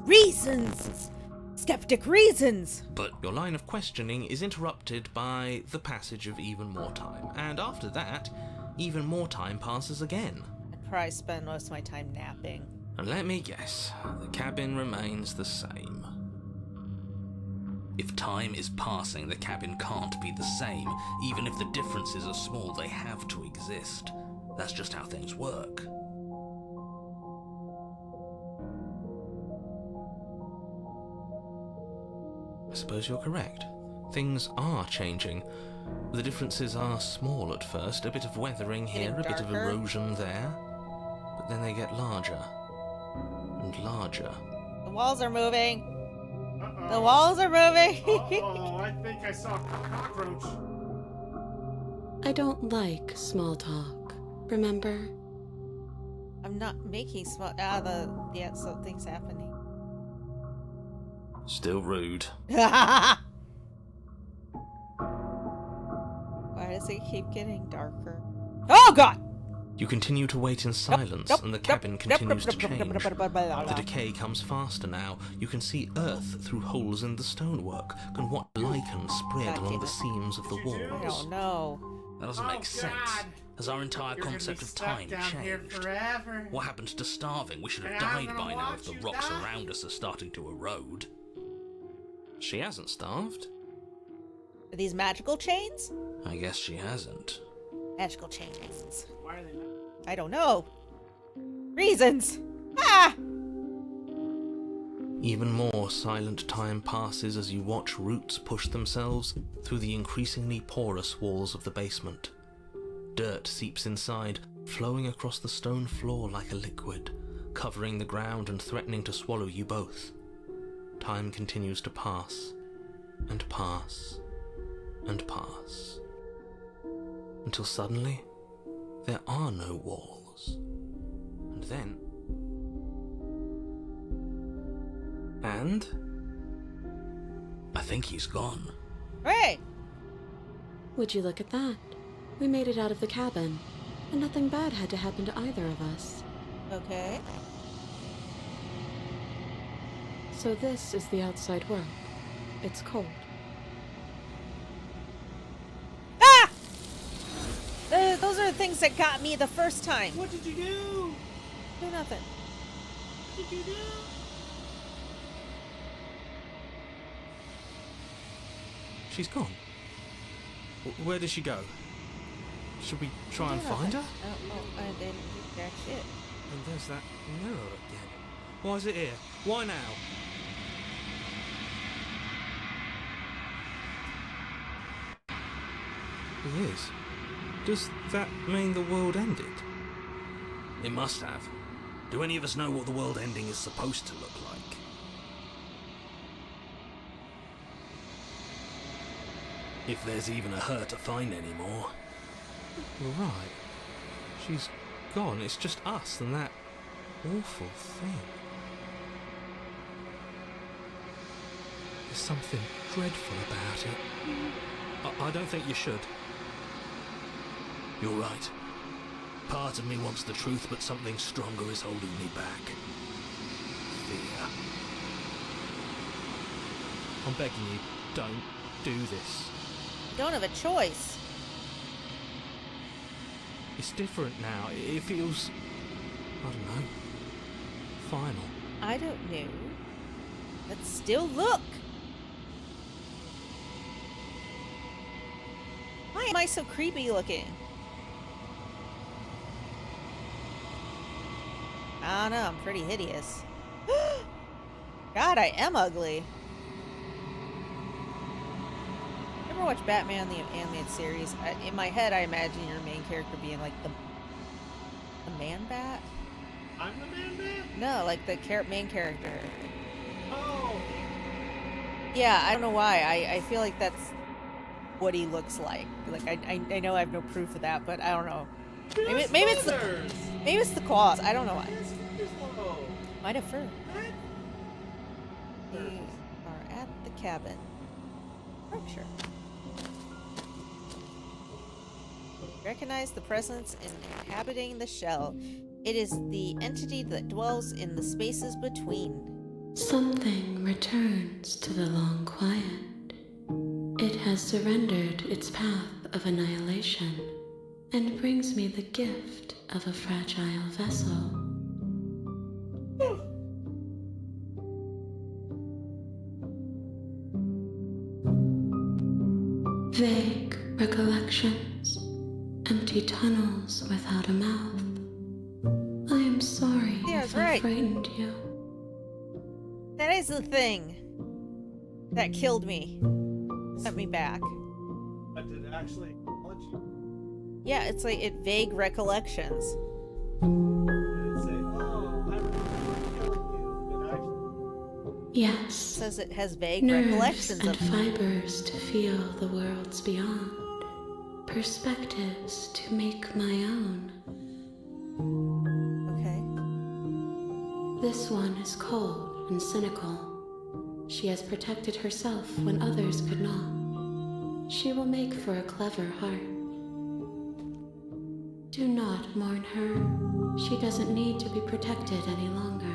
Reasons. Skeptic reasons. But your line of questioning is interrupted by the passage of even more time. And after that, even more time passes again. I'd probably spend most of my time napping. And let me guess, the cabin remains the same. If time is passing, the cabin can't be the same. Even if the differences are small, they have to exist. That's just how things work. I suppose you're correct. Things are changing. The differences are small at first, a bit of weathering here, a bit of darker. erosion there. But then they get larger and larger. The walls are moving. Uh-oh. The walls are moving. Uh-oh, I think I saw a cockroach. I don't like small talk, remember? I'm not making small. Yeah, something's happening. Still rude. Why does it keep getting darker? Oh God! You continue to wait in silence, and the cabin continues to change. The decay comes faster now. You can see earth through holes in the stonework, and what lichen spread along the seams of the I walls. don't know. That doesn't Oh, make sense. God. Has our entire You're gonna concept be of stuck time down here changed? forever. What happens to starving? We should have And I'm died gonna by now if watch the you rocks die. around us are starting to erode. She hasn't starved. Are these magical chains? I guess she hasn't. Magical chains. Why are they not? I don't know. Reasons. Ah! Even more silent time passes as you watch roots push themselves through the increasingly porous walls of the basement. Dirt seeps inside, flowing across the stone floor like a liquid, covering the ground and threatening to swallow you both. Time continues to pass, and pass, and pass, until suddenly there are no walls. And then... And... I think he's gone. Right. Would you look at that? We made it out of the cabin, and nothing bad had to happen to either of us. Okay. So this is the outside world. It's cold. Ah! Those are the things that got me the first time. What did you do? Do nothing. What did you do? She's gone. Where did she go? Should we try and find her? Oh, I didn't do jack shit. And there's that mirror again. Why is it here? Why now? It is. Does that mean the world ended? It must have. Do any of us know what the world ending is supposed to look like? If there's even a her to find anymore. Right. She's gone. It's just us and that awful thing. There's something dreadful about it. I don't think you should. You're right. Part of me wants the truth, but something stronger is holding me back. Fear. I'm begging you, don't. do this. You don't have a choice. It's different now. It feels, I don't know, final. I don't know. But still look. Why am I so creepy looking? I don't know, I'm pretty hideous. God, I am ugly. You ever watch Batman the animated series? In my head, I imagine your main character being like the Man-Bat? I'm the Man-Bat? No, like the main character. Oh! Yeah, I don't know why. I feel like that's what he looks like. Like I know I have no proof of that, but I don't know. Maybe it's the claws. I don't know why. Might have fur. We are at the cabin. Oh, sure. Recognize the presence inhabiting the shell. It is the entity that dwells in the spaces between. Something returns to the long quiet. It has surrendered its path of annihilation and brings me the gift of a fragile vessel. Vague recollections, empty tunnels without a mouth. I am sorry if I frightened you. That is the thing that killed me. Sent me back. But did it actually acknowledge you? Yeah, it's like vague recollections. Did it say, oh, I remember killing you? Did it actually? It Yes. says it has vague Nerves recollections and of fibers to feel the worlds beyond. Perspectives to make my own. Okay. This one is cold and cynical. She has protected herself when others could not. She will make for a clever heart. Do not mourn her. She doesn't need to be protected any longer.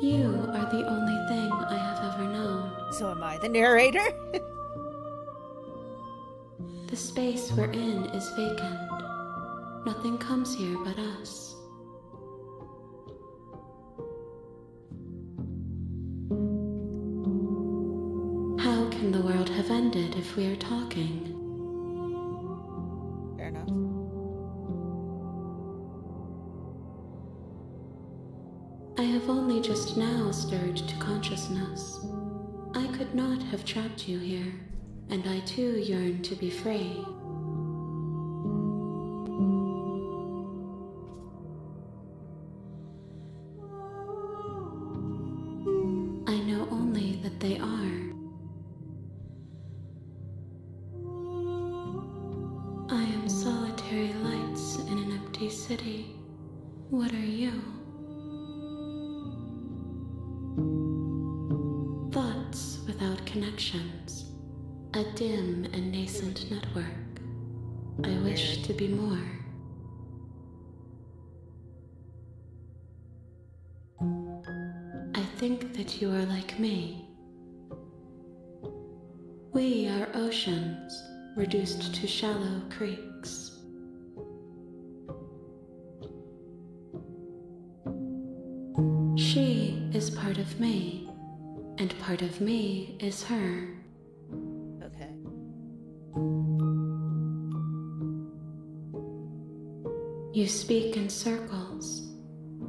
You are the only thing I have ever known. So am I the narrator? The space we're in is vacant. Nothing comes here but us. How can the world have ended if we are talking? Fair enough. I have only just now stirred to consciousness. I could not have trapped you here, and I too yearn to be free. I know only that they are. I am solitary lights in an empty city. What are you? Thoughts without connections. A dim and nascent network. I wish to be more. I think that you are like me. We are oceans, reduced to shallow creeks. She is part of me, and part of me is her. Okay. You speak in circles.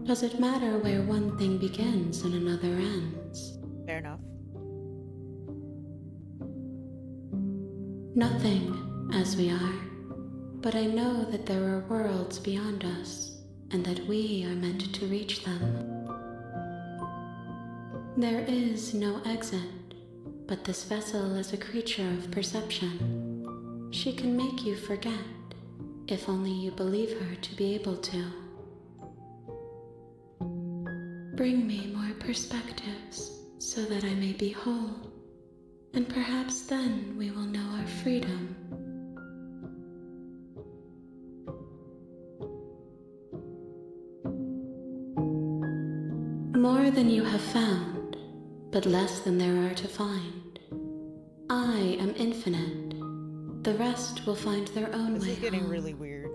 Does it matter where one thing begins and another ends? Fair enough. Nothing, as we are. But I know that there are worlds beyond us, and that we are meant to reach them. There is no exit, but this vessel is a creature of perception. She can make you forget, if only you believe her to be able to. Bring me more perspectives, so that I may be whole, and perhaps then we will know our freedom. More than you have found, but less than there are to find. I am infinite. The rest will find their own way This is getting home. really weird.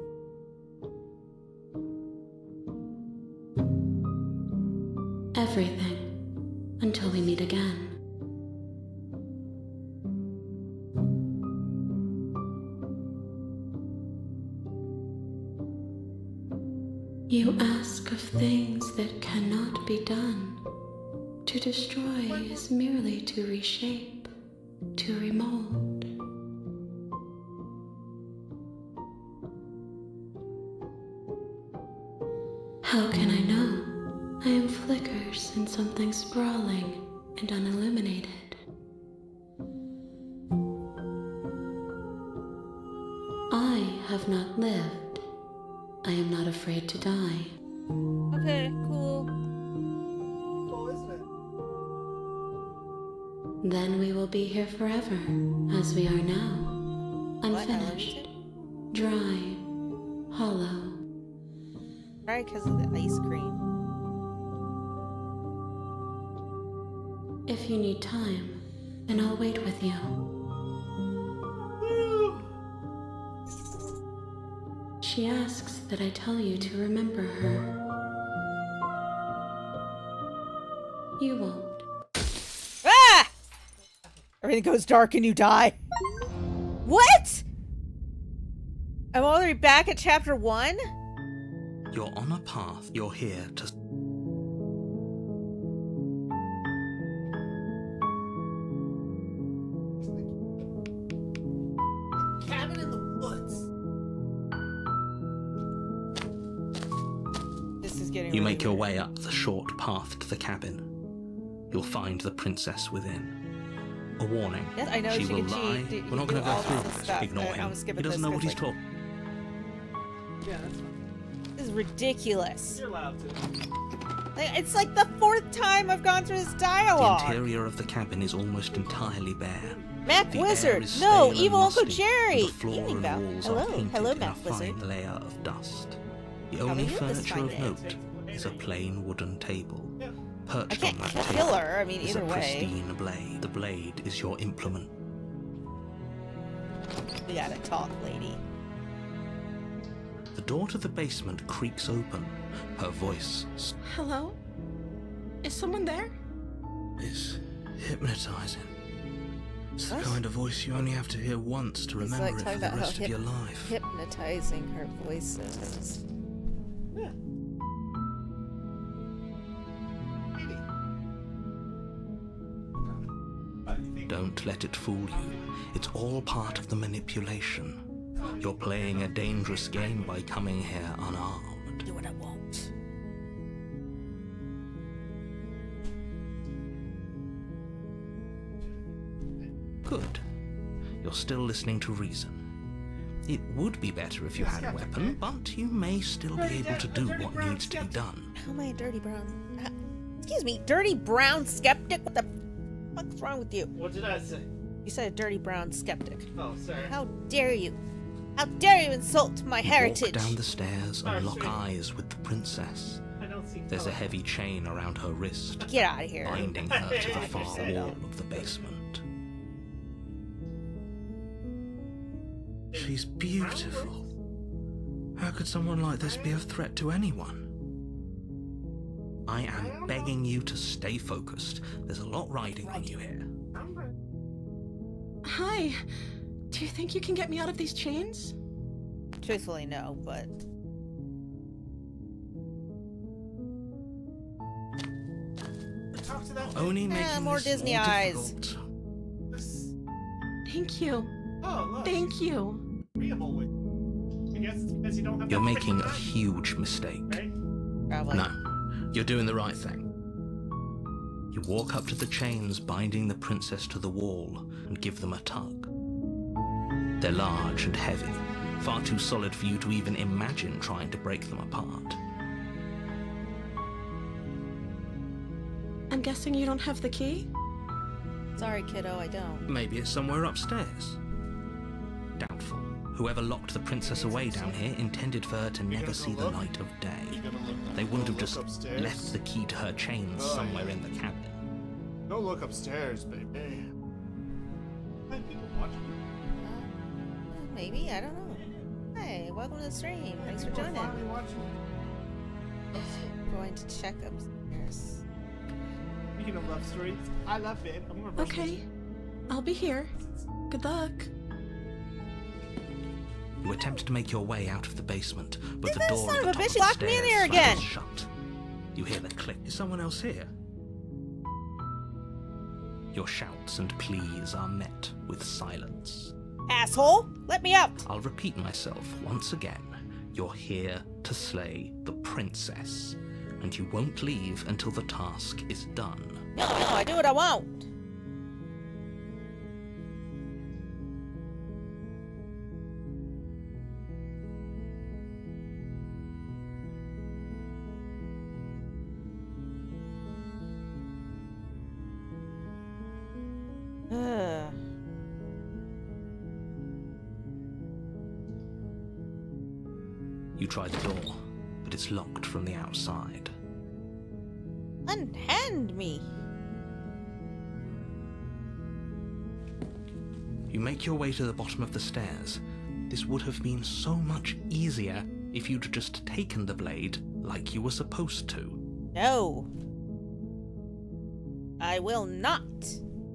Everything, until we meet again. You ask of things that cannot be done. To destroy is merely to reshape, to remold. How can I know? I am flickers in something sprawling and unilluminated. I have not lived. I am not afraid to die. Okay, cool. Cool, isn't it? Then we will be here forever, as we are now. What? Unfinished, dry, hollow. Right, because of the ice cream. If you need time, then I'll wait with you. Woo! She asks that I tell you to remember her. You won't. Ah! Everything goes dark and you die. What? I'm already back at chapter 1? You're on a path. You're here to... Cabin in the woods. This is getting You really make your weird. way up the short path to the cabin. You'll find the princess within. A warning. Yes, I know she will can lie. cheat. We're not do going to go all through this that. stuff. Ignore I'm him. gonna skip He it doesn't this know what 'cause, he's like, talking. Yeah, that's fine. This is ridiculous. You're allowed to. It's like the 4th time I've gone through this The dialogue. interior of the cabin is almost entirely bare. Mac The air Wizard. is No, stale and evil Uncle musty, Jerry. and the floor Evening, and Val. walls Hello. are painted Hello, in a Mac fine Wizard. layer of dust. The How only are you this furniture fine of day? note is a plain wooden table. Yeah. I Perched can't on that kill table her. I mean, is either a way. pristine blade. The blade is your implement. We gotta talk, lady. The door to the basement creaks open. Her voice Hello? Is someone there? is hypnotizing. It's the What? kind of voice you only have to hear once to It's remember like it talking for the about how rest of your life. hypnotizing her voices. Yeah. Maybe. You think Don't let it fool you. It's all part of the manipulation. You're playing a dangerous game by coming here unarmed. Do what I want. Good. You're still listening to reason. It would be better if you had a weapon, but you may still be able to do what needs to be done. How am I a dirty brown? Excuse me, dirty brown skeptic? What the fuck's wrong with you? What did I say? You said a dirty brown skeptic. Oh, sorry. How dare you? How dare you insult my You heritage? walk down the stairs and Oh, lock sweet. eyes with the princess. I don't see There's a color. heavy chain around her wrist, Get out of here. binding her to the far Yourself. wall of the basement. She's beautiful. How could someone like this be a threat to anyone? I am begging you to stay focused. There's a lot riding on you here. Hi. Do you think you can get me out of these chains? Truthfully, no, but Talk to that Only thing. making more this Disney more eyes. difficult. This- Thank you. Oh, look. Thank you. Agreeable with. I guess it's because you don't have You're that making a freaking huge mistake. eye, right? probably. No, you're doing the right thing. You walk up to the chains binding the princess to the wall and give them a tug. They're large and heavy, far too solid for you to even imagine trying to break them apart. I'm guessing you don't have the key? Sorry, kiddo, I don't. Maybe it's somewhere upstairs. Doubtful. Whoever locked the princess away down here intended for her to never see the light of day. They wouldn't have just left the key to her chains somewhere in the cabin. Go look upstairs, baby. Hey, people watching. Maybe, I don't know. Hey, welcome to the stream. Thanks for People are joining. finally watching. I'm going to check upstairs. Speaking of love stories, I love it. I'm gonna brush my Okay. teeth. I'll be here. Good luck. You attempt to make your way out of the basement, but the That door son at of the a top bitch of the locked me in stairs here again. slams shut. You hear the click. Is someone else here? Your shouts and pleas are met with silence. Asshole! Let me out! I'll repeat myself once again. You're here to slay the princess, and you won't leave until the task is done. No, I do what I want. You try the door, but it's locked from the outside. Unhand me. You make your way to the bottom of the stairs. This would have been so much easier if you'd just taken the blade like you were supposed to. No. I will not.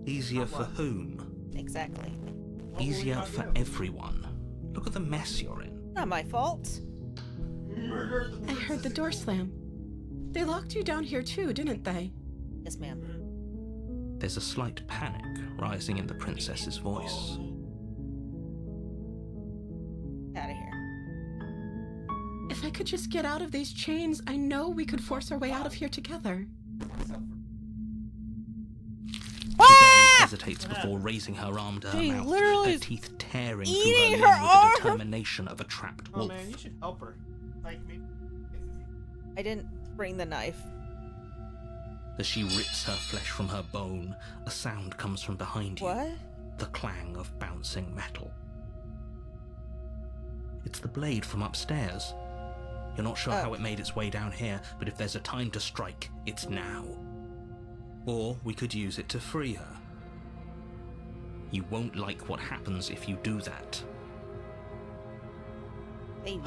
Easier for whom? Exactly. Easier for everyone. Look at the mess you're in. Not my fault. I heard the door slam. They locked you down here too, didn't they? Yes, ma'am. There's a slight panic rising in the princess's voice. Out of here. If I could just get out of these chains, I know we could force our way out of here together. She barely hesitates before raising her arm to her She mouth, literally her is teeth tearing through eating her her limb with arm. the determination of a trapped Oh wolf. man, you should help her. Like me. I didn't bring the knife. As she rips her flesh from her bone, a sound comes from behind you. What? The clang of bouncing metal. It's the blade from upstairs. You're not sure how it made its way down here, but if there's a time to strike, it's now. Or we could use it to free her. You won't like what happens if you do that. Baby.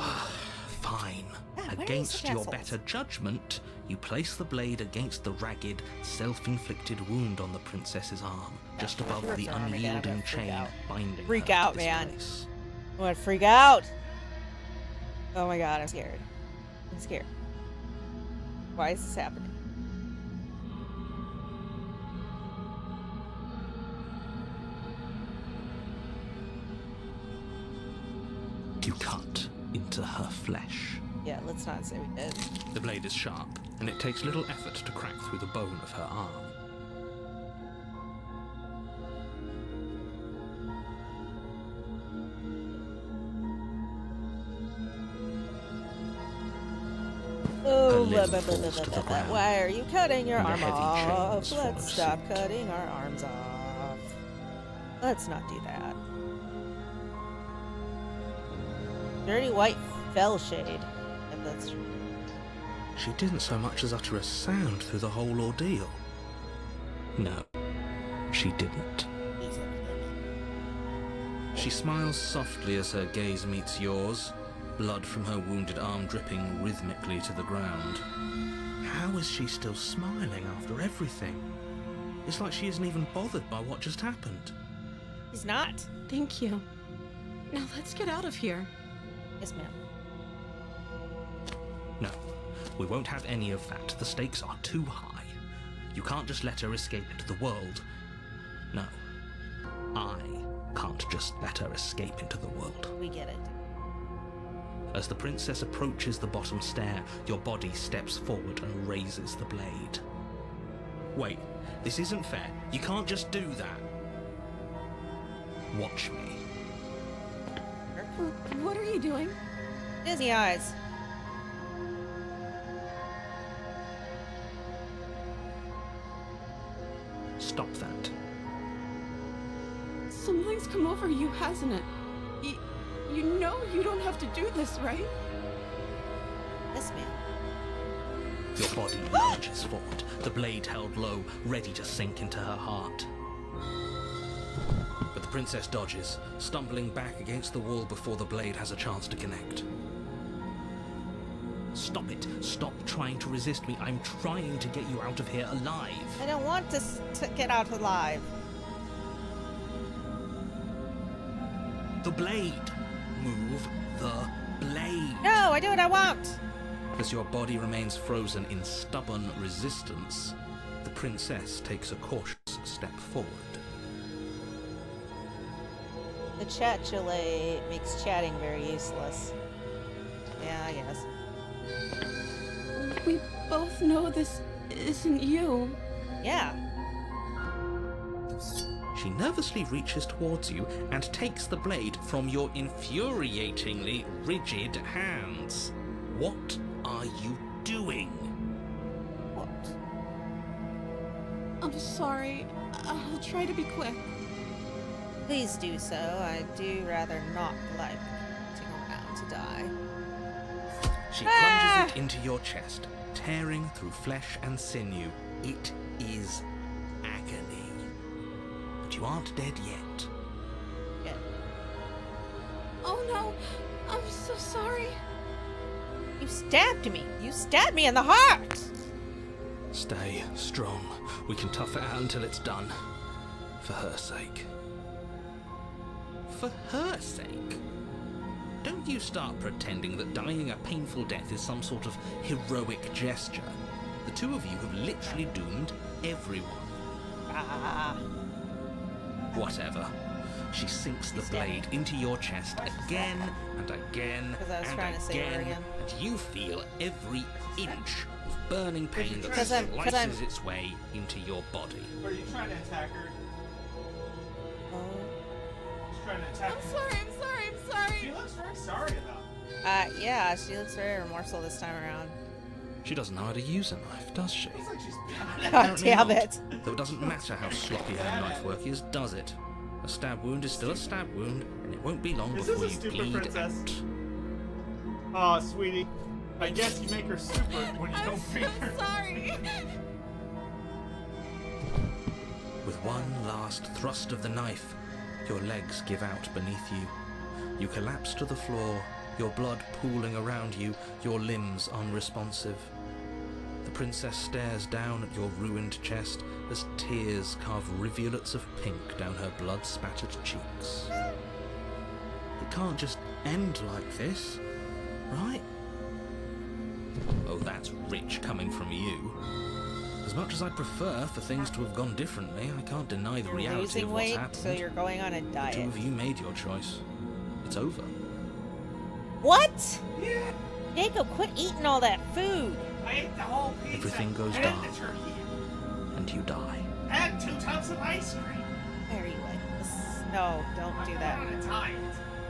Fine. Yeah, where are these Against your assholes? better judgment, you place the blade against the ragged, self-inflicted wound on the princess's arm, just above Rip the her arm again, I'm unyielding gonna freak chain out. binding Freak her to out, this man. place. I'm gonna freak out. Oh my god, I'm scared. I'm scared. Why is this happening? You cut into her flesh. Yeah, let's not say we did. The blade is sharp, and it takes little effort to crack through the bone of her arm. Oh, limb falls to the ground, why are you cutting your and the arm heavy off? chains follow Let's stop suit. cutting our arms off. Let's not do that. Dirty white fell shade. If that's true. She didn't so much as utter a sound through the whole ordeal. No, she didn't. She smiles softly as her gaze meets yours, blood from her wounded arm dripping rhythmically to the ground. How is she still smiling after everything? It's like she isn't even bothered by what just happened. He's not. Thank you. Now let's get out of here. Yes, ma'am. No, we won't have any of that. The stakes are too high. You can't just let her escape into the world. No, I can't just let her escape into the world. We get it. As the princess approaches the bottom stair, your body steps forward and raises the blade. Wait, this isn't fair. You can't just do that. Watch me. What are you doing? Disney eyes. Stop that. Something's come over you, hasn't it? You know you don't have to do this, right? This man. Your body lunges forward, the blade held low, ready to sink into her heart. But the princess dodges, stumbling back against the wall before the blade has a chance to connect. Stop it. Stop trying to resist me. I'm trying to get you out of here alive. I don't want to get out alive. The blade. Move the blade. No, I do what I want. As your body remains frozen in stubborn resistance, the princess takes a cautious step forward. The chatulate makes chatting very useless. Yeah, I guess. We both know this isn't you. Yeah. She nervously reaches towards you and takes the blade from your infuriatingly rigid hands. What are you doing? What? I'm sorry. I'll try to be quick. Please do so. I do rather not like to go around to die. She plunges it into your chest, tearing through flesh and sinew. It is agony. But you aren't dead yet. Yeah. Oh no, I'm so sorry. You stabbed me. You stabbed me in the heart. Stay strong. We can tough it out until it's done. For her sake. For her sake? Don't you start pretending that dying a painful death is some sort of heroic gesture. The two of you have literally doomed everyone. Ah. Whatever. She sinks the blade into your chest again and again Because I was and trying to save her again. and you feel every inch of burning pain that Because slices its way into your body. Or are you trying to attack her? She's trying to attack I'm her. sorry, I'm sorry, I'm sorry. She looks very sorry about it. Yeah, she looks very remorseful this time around. She doesn't know how to use a knife, does she? Looks like she's bad. God Apparently damn not. it. Though it doesn't matter how sloppy her knife work is, does it? A stab wound is still a stab wound, and it won't be long Is before this a you stupid bleed princess? out. Aw, sweetie. I guess you make her super when you I'm don't beat her. so sorry. With one last thrust of the knife, your legs give out beneath you. You collapse to the floor, your blood pooling around you, your limbs unresponsive. The princess stares down at your ruined chest as tears carve rivulets of pink down her blood-spattered cheeks. It can't just end like this, right? Oh, that's rich coming from you. As much as I'd prefer for things to have gone differently, I can't deny the You're reality losing of what's weight, happened. so you're going on a The two diet. of you made your choice. It's over. What? Yeah. Jacob, quit eating all that food. I ate the whole pizza. Everything goes and dark. the turkey. And you die. And 2 tubs of ice cream. Very like this. No, don't do I'm that. on a diet.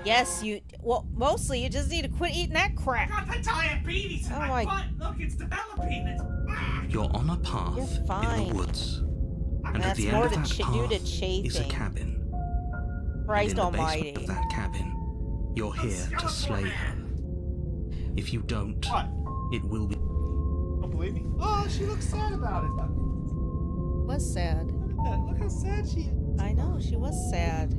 Yes, you. Well, mostly you just need to quit eating that I crap. got the diabetes in Oh my my- butt. Look, it's developing. It's You're on a path You're in fine. the woods. And at That's the more end of to that due to path is a chafing. cabin. Christ and in the Almighty. basement of that cabin, you're here to slay her. If you don't, what? it will be... Don't believe me? Oh, she looks sad about it. Was sad. Look at that. Look how sad she is. I know she was sad.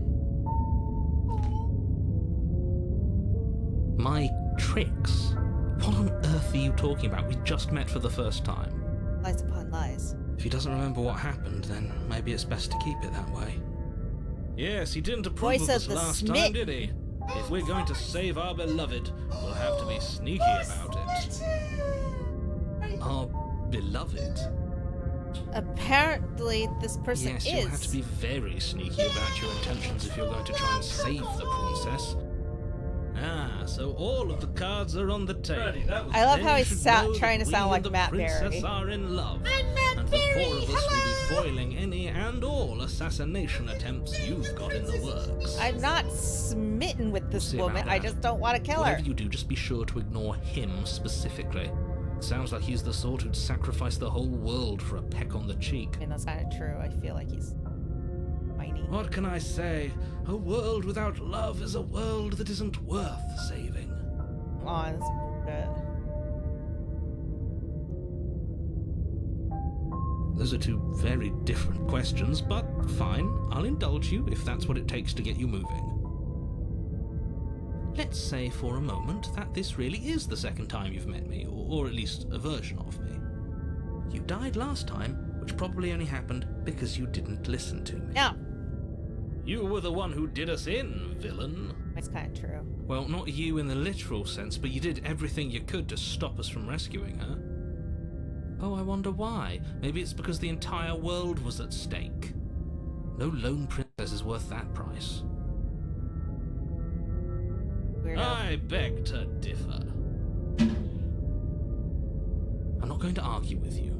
My tricks? What on earth are you talking about? We just met for the first time. Lies upon lies. If he doesn't remember what happened, then maybe it's best to keep it that way. Yes, he didn't approve Voice of of us the last Smith. time, did he? If we're going to save our beloved, we'll have to be sneaky about it. Our beloved? Apparently, this person Yes, is. you'll have to be very sneaky about your intentions if you're going to try and save the princess. Ah, so all of the cards are on the table. I love Then how you he's should know trying to that sound we like and Matt the princess Berry. are in love. I'm Matt And the Berry, four of us hello! will be foiling any and all assassination attempts you've got in the works. I'm not smitten with this See about woman. I that. just don't want to kill her. Whatever you do, just be sure to ignore him specifically. Sounds like he's the sort who'd sacrifice the whole world for a peck on the cheek. I mean, that's kind of true. I feel like he's whiny. What can I say? A world without love is a world that isn't worth saving. Come on, that's bullshit. Those are two very different questions, but fine, I'll indulge you if that's what it takes to get you moving. Let's say for a moment that this really is the second time you've met me, or at least a version of me. You died last time, which probably only happened because you didn't listen to me. No. You were the one who did us in, villain. That's kind of true. Well, not you in the literal sense, but you did everything you could to stop us from rescuing her. Oh, I wonder why. Maybe it's because the entire world was at stake. No lone princess is worth that price. Weirdo. I beg to differ. I'm not going to argue with you.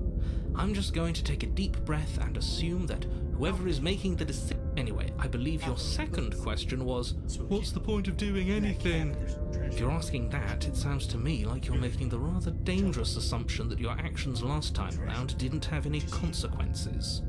I'm just going to take a deep breath and assume that whoever is making the decision... Anyway, I believe your second question was, what's the point of doing anything? If you're asking that, it sounds to me like you're making the rather dangerous assumption that your actions last time around didn't have any consequences.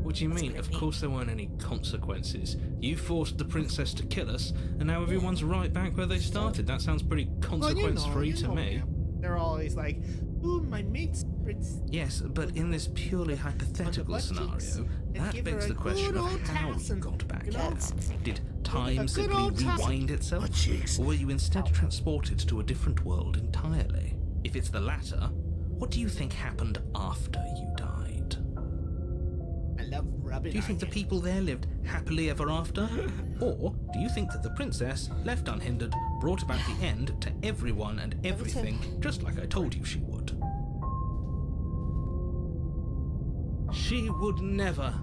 What do you mean? Of course there weren't any consequences. You forced the princess to kill us, and now everyone's right back where they started. That sounds pretty consequence-free to me. They're always like, ooh, my mate's prince. Yes, but in this purely hypothetical scenario, that begs the question of how you got back here. Did time simply rewind itself, or were you instead transported to a different world entirely? If it's the latter, what do you think happened after you died? I love rubbing. Do you think the people there lived happily ever after? Or do you think that the princess, left unhindered, brought about the end to everyone and everything, just like I told you she would? She would never.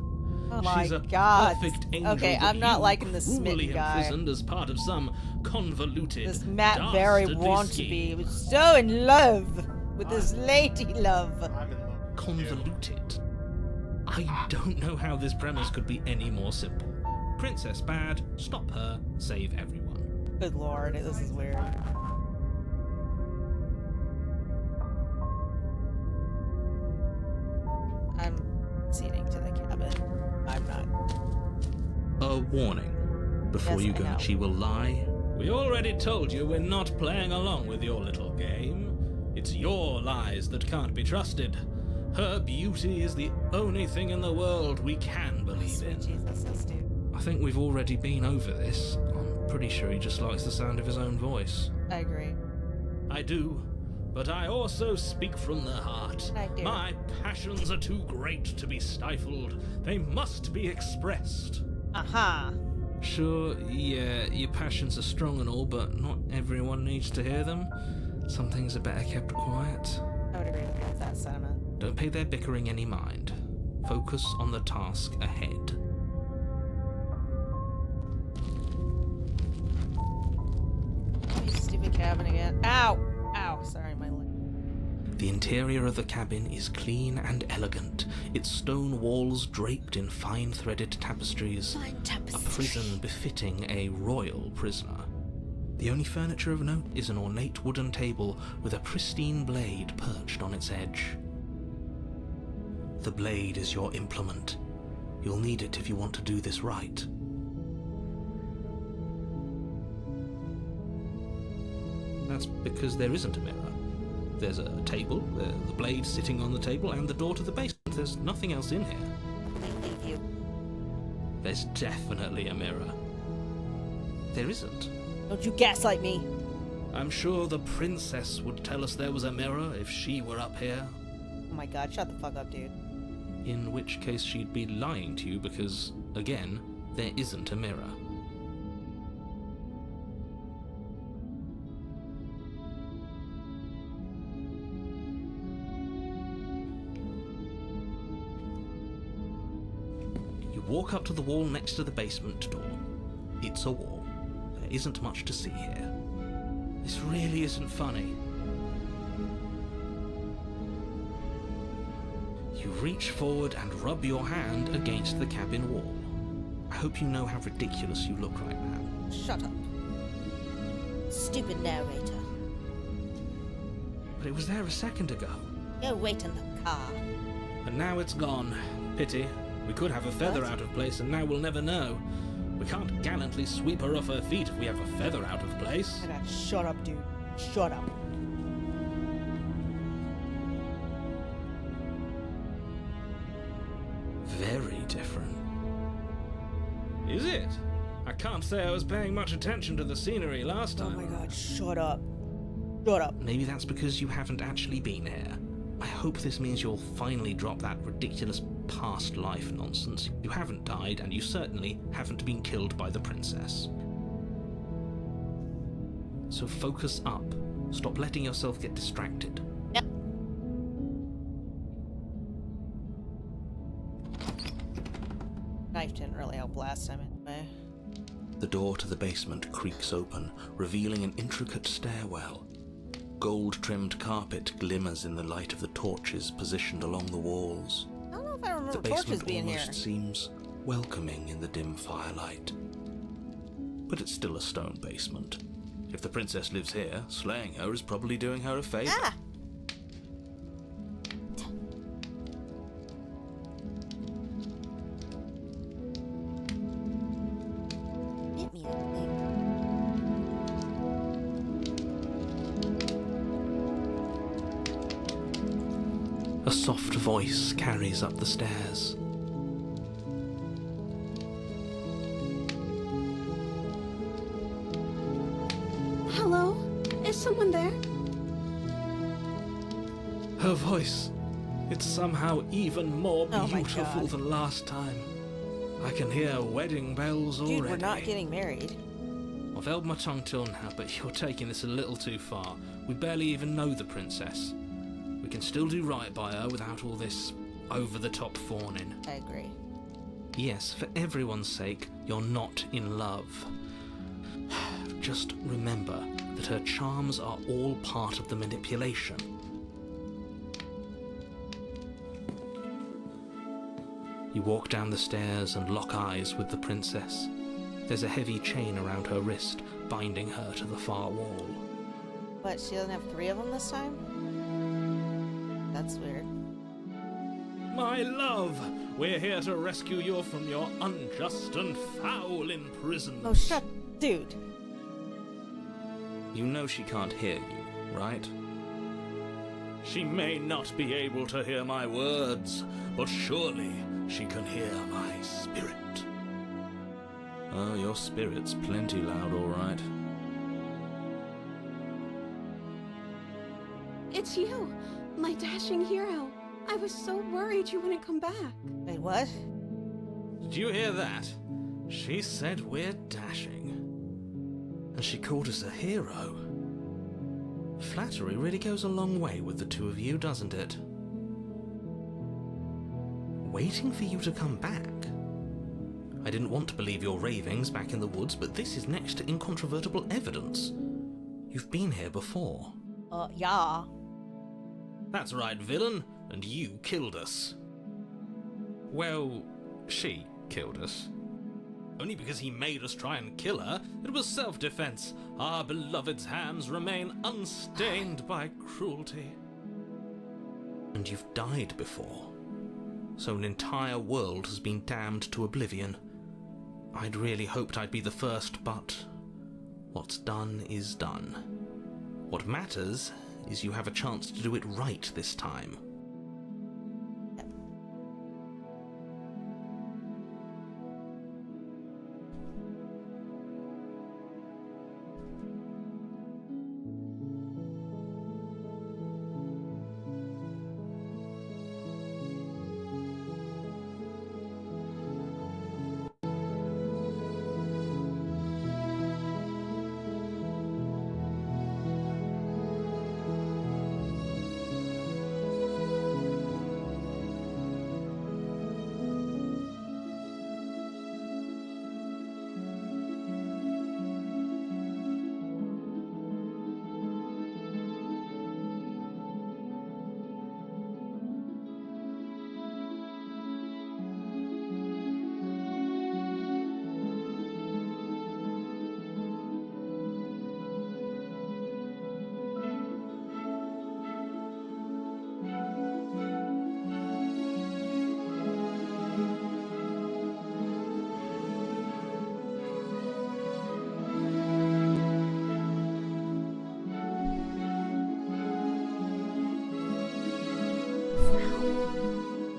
Oh my She's a God. perfect angel. Okay, that I'm not you liking this cruelly smitten guy. imprisoned as part of some convoluted, This Matt Berry dastardly wants to scheme. be. He was so in love with this lady love. I'm in love. Convoluted. I don't know how this premise could be any more simple. Princess bad, stop her, save everyone. Good lord, this is weird. I'm ceding to the cabin. I'm not. A warning. Before Yes, you I go, know. she will lie. We already told you we're not playing along with your little game. It's your lies that can't be trusted. Her beauty is the only thing in the world we can believe Sweet in. Jesus, this dude. I think we've already been over this. I'm pretty sure he just likes the sound of his own voice. I agree. I do, but I also speak from the heart. I do. My passions are too great to be stifled. They must be expressed. Aha. Sure, yeah, your passions are strong and all, but not everyone needs to hear them. Some things are better kept quiet. I would agree with that sentiment. Don't pay their bickering any mind. Focus on the task ahead. You stupid cabin again. Ow! Ow, sorry, my leg. The interior of the cabin is clean and elegant, its stone walls draped in fine threaded tapestries, a prison befitting a royal prisoner. The only furniture of note is an ornate wooden table with a pristine blade perched on its edge. The blade is your implement. You'll need it if you want to do this right. That's because there isn't a mirror. There's a table, the blade sitting on the table, and the door to the basement. There's nothing else in here. I leave you. There's definitely a mirror. There isn't. Don't you gaslight me. I'm sure the princess would tell us there was a mirror if she were up here. Oh my god, shut the fuck up, dude. In which case she'd be lying to you because, again, there isn't a mirror. You walk up to the wall next to the basement door. It's a wall. There isn't much to see here. This really isn't funny. You reach forward and rub your hand against the cabin wall. I hope you know how ridiculous you look right now. Shut up. Stupid narrator. But it was there a second ago. Go wait in the car. And now it's gone. Pity. We could have a feather What? out of place, and now we'll never know. We can't gallantly sweep her off her feet if we have a feather out of place. Oh my god, shut up, dude. Shut up. Very different. Is it? I can't say I was paying much attention to the scenery last Oh time. my god, shut up. Shut up. Maybe that's because you haven't actually been here. I hope this means you'll finally drop that ridiculous past life nonsense. You haven't died, and you certainly haven't been killed by the princess. So focus up. Stop letting yourself get distracted. Yep. Knife didn't really help last time anyway. The door to the basement creaks open, revealing an intricate stairwell. Gold-trimmed carpet glimmers in the light of the torches positioned along the walls. I don't know if I remember The torches basement being here. almost seems welcoming in the dim firelight. But it's still a stone basement. If the princess lives here, slaying her is probably doing her a favor. Ah! Hit me, that thing. A soft voice carries up the stairs. Hello? Is someone there? Her voice, it's somehow even more Oh my beautiful God. than last time. I can hear wedding bells already. Dude, we're not getting married. I've held my tongue till now, but you're taking this a little too far. We barely even know the princess. We can still do right by her without all this over-the-top fawning. I agree. Yes, for everyone's sake, you're not in love. Just remember that her charms are all part of the manipulation. You walk down the stairs and lock eyes with the princess. There's a heavy chain around her wrist, binding her to the far wall. But she doesn't have 3 of them this time? That's weird. My love, we're here to rescue you from your unjust and foul imprisonment. Oh, shut. Dude. You know she can't hear you, right? She may not be able to hear my words, but surely she can hear my spirit. Oh, your spirit's plenty loud, all right. It's you, my dashing hero. I was so worried you wouldn't come back. Wait, what? Did you hear that? She said we're dashing. And she called us a hero. Flattery really goes a long way with the two of you, doesn't it? Waiting for you to come back. I didn't want to believe your ravings back in the woods, but this is next to incontrovertible evidence. You've been here before. Yeah. That's right, villain, and you killed us. Well, she killed us. Only because he made us try and kill her. It was self-defense. Our beloved's hands remain unstained by cruelty. And you've died before. So an entire world has been damned to oblivion. I'd really hoped I'd be the first, but what's done is done. What matters is you have a chance to do it right this time.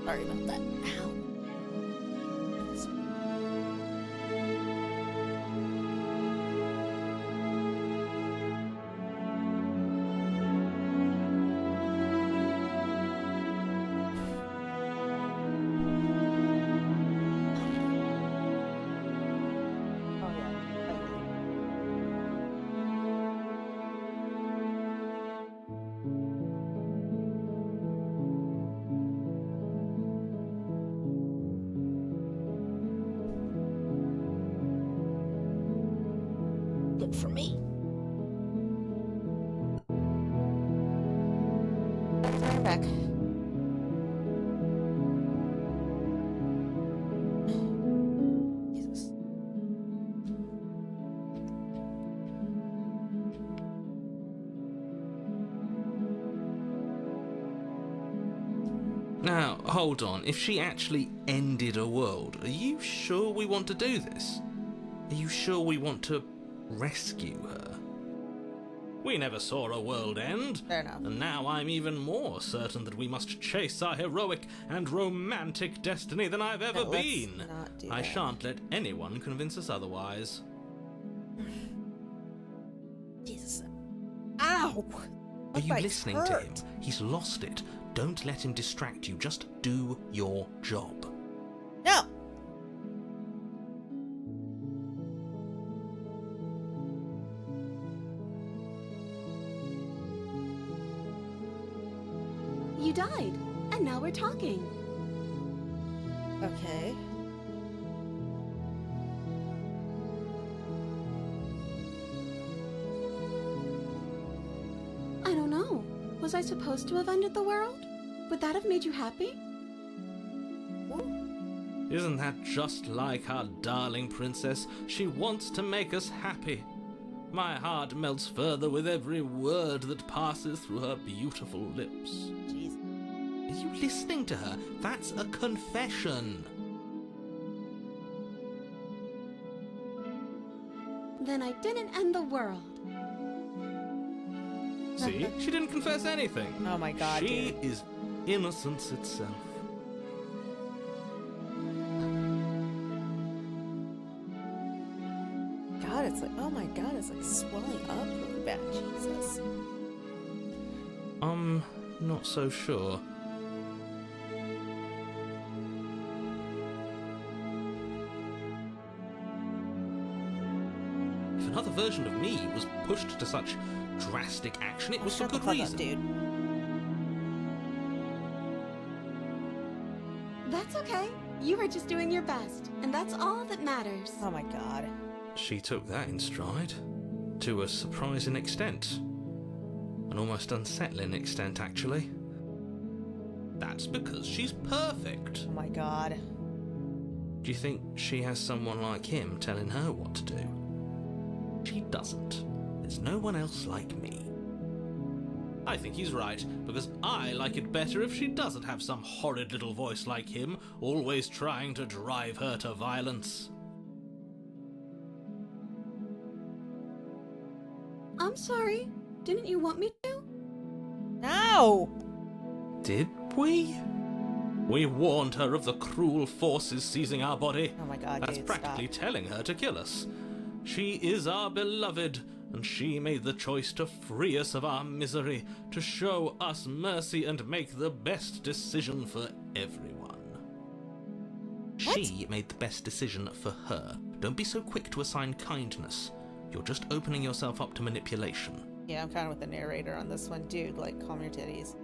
Sorry about that. Ow. Oh yeah. Good for me. I'm back. Jesus. Now, hold on. If she actually ended a world, are you sure we want to do this? Are you sure we want to rescue her? We never saw a world end, Fair enough. and now I'm even more certain that we must chase our heroic and romantic destiny than I've ever No, let's been. not do I that. shan't let anyone convince us otherwise. Jesus. Ow! Are you listening to him? He's lost it. Don't let him distract you. Just do your job. No! You died, and now we're talking. Okay. I don't know. Was I supposed to have ended the world? Would that have made you happy? Isn't that just like our darling princess? She wants to make us happy. My heart melts further with every word that passes through her beautiful lips. Jeez. Are you listening to her? That's a confession. Then I didn't end the world. See? She didn't confess anything. Oh my god, She dude. is innocence itself. God, it's like, oh my god, it's like swelling up really bad. Jesus. I'm not so sure. If another version of me was pushed to such drastic action, it was for Shut the good fuck up, reason. dude. That's okay. You were just doing your best, and that's all that matters. Oh my god. She took that in stride. To a surprising extent. An almost unsettling extent, actually. That's because she's perfect. Oh my god. Do you think she has someone like him telling her what to do? She doesn't. There's no one else like me. I think he's right, because I like it better if she doesn't have some horrid little voice like him, always trying to drive her to violence. I'm sorry. Didn't you want me to? No! Did we? We warned her of the cruel forces seizing our body. Oh my god, That's dude, practically stop. telling her to kill us. She is our beloved, and she made the choice to free us of our misery, to show us mercy and make the best decision for everyone. What? She made the best decision for her. Don't be so quick to assign kindness. You're just opening yourself up to manipulation. Yeah, I'm kind of with the narrator on this one. Dude, like, calm your titties.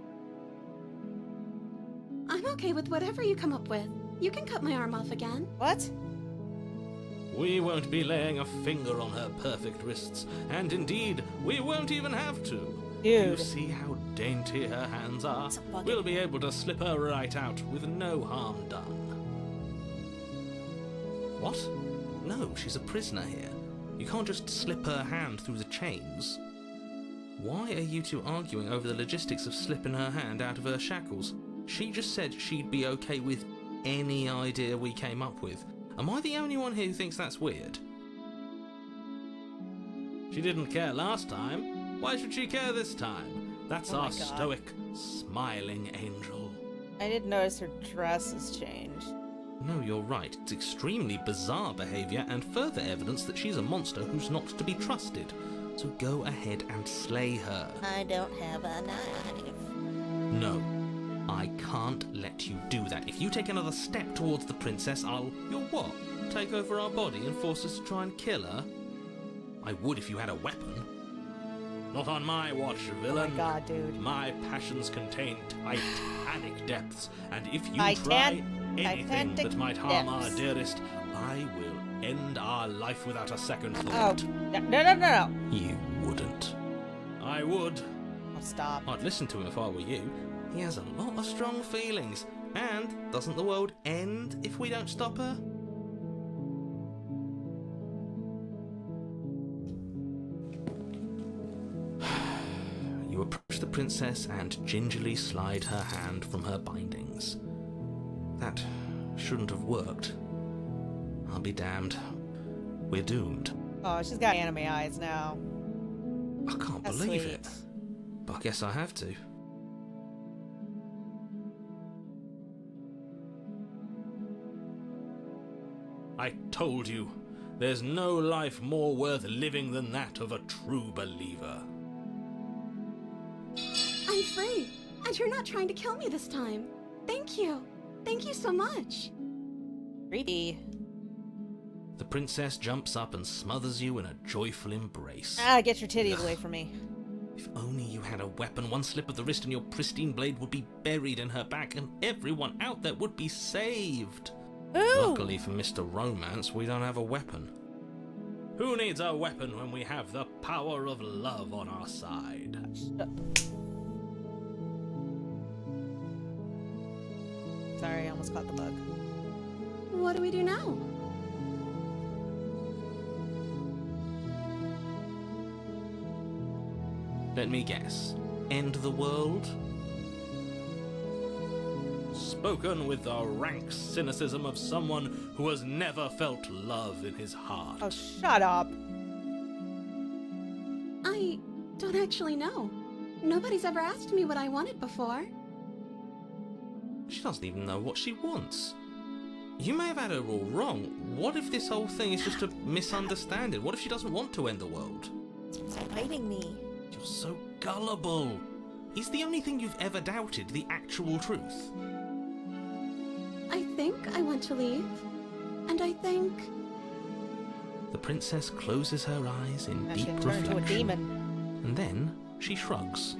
I'm okay with whatever you come up with. You can cut my arm off again. What? We won't be laying a finger on her perfect wrists, and indeed, we won't even have to. Do you Dude. see how dainty her hands are? It's a bucket. We'll be able to slip her right out with no harm done. What? No, she's a prisoner here. You can't just slip her hand through the chains. Why are you two arguing over the logistics of slipping her hand out of her shackles? She just said she'd be okay with any idea we came up with. Am I the only one here who thinks that's weird? She didn't care last time. Why should she care this time? That's Oh my our God. stoic, smiling angel. I did notice her dress has changed. No, you're right. It's extremely bizarre behavior and further evidence that she's a monster who's not to be trusted. So go ahead and slay her. I don't have a knife. No, I can't let you do that. If you take another step towards the princess, You'll what? Take over our body and force us to try and kill her? I would if you had a weapon. Not on my watch, villain. Oh my god, dude. My passions contain titanic depths, and if you Titan- try anything Titanic that might harm our depths. dearest, I will end our life without a second Oh, thought. no. You wouldn't. I would. Oh, stop. I'd listen to him if I were you. He has a lot of strong feelings. And doesn't the world end if we don't stop her? You approach the princess and gingerly slide her hand from her bindings. That shouldn't have worked. I'll be damned. We're doomed. Oh, she's got anime eyes now. I can't That's believe sweet. it. But I guess I have to. I told you, there's no life more worth living than that of a true believer. I'm free, and you're not trying to kill me this time. Thank you. Thank you so much. Creepy. The princess jumps up and smothers you in a joyful embrace. Ah, get your titties away from me. If only you had a weapon, one slip of the wrist and your pristine blade would be buried in her back and everyone out there would be saved. Ooh! Luckily for Mr. Romance, we don't have a weapon. Who needs a weapon when we have the power of love on our side? Sorry, I almost caught the bug. What do we do now? Let me guess. End the world? Spoken with the rank cynicism of someone who has never felt love in his heart. Oh, shut up. I don't actually know. Nobody's ever asked me what I wanted before. She doesn't even know what she wants. You may have had her all wrong. What if this whole thing is just a misunderstanding? What if she doesn't want to end the world? It's biting me. You're so gullible. Is the only thing you've ever doubted the actual truth? I think I want to leave. And I think... The princess closes her eyes in Now deep she can turn into a reflection. demon. And then she shrugs.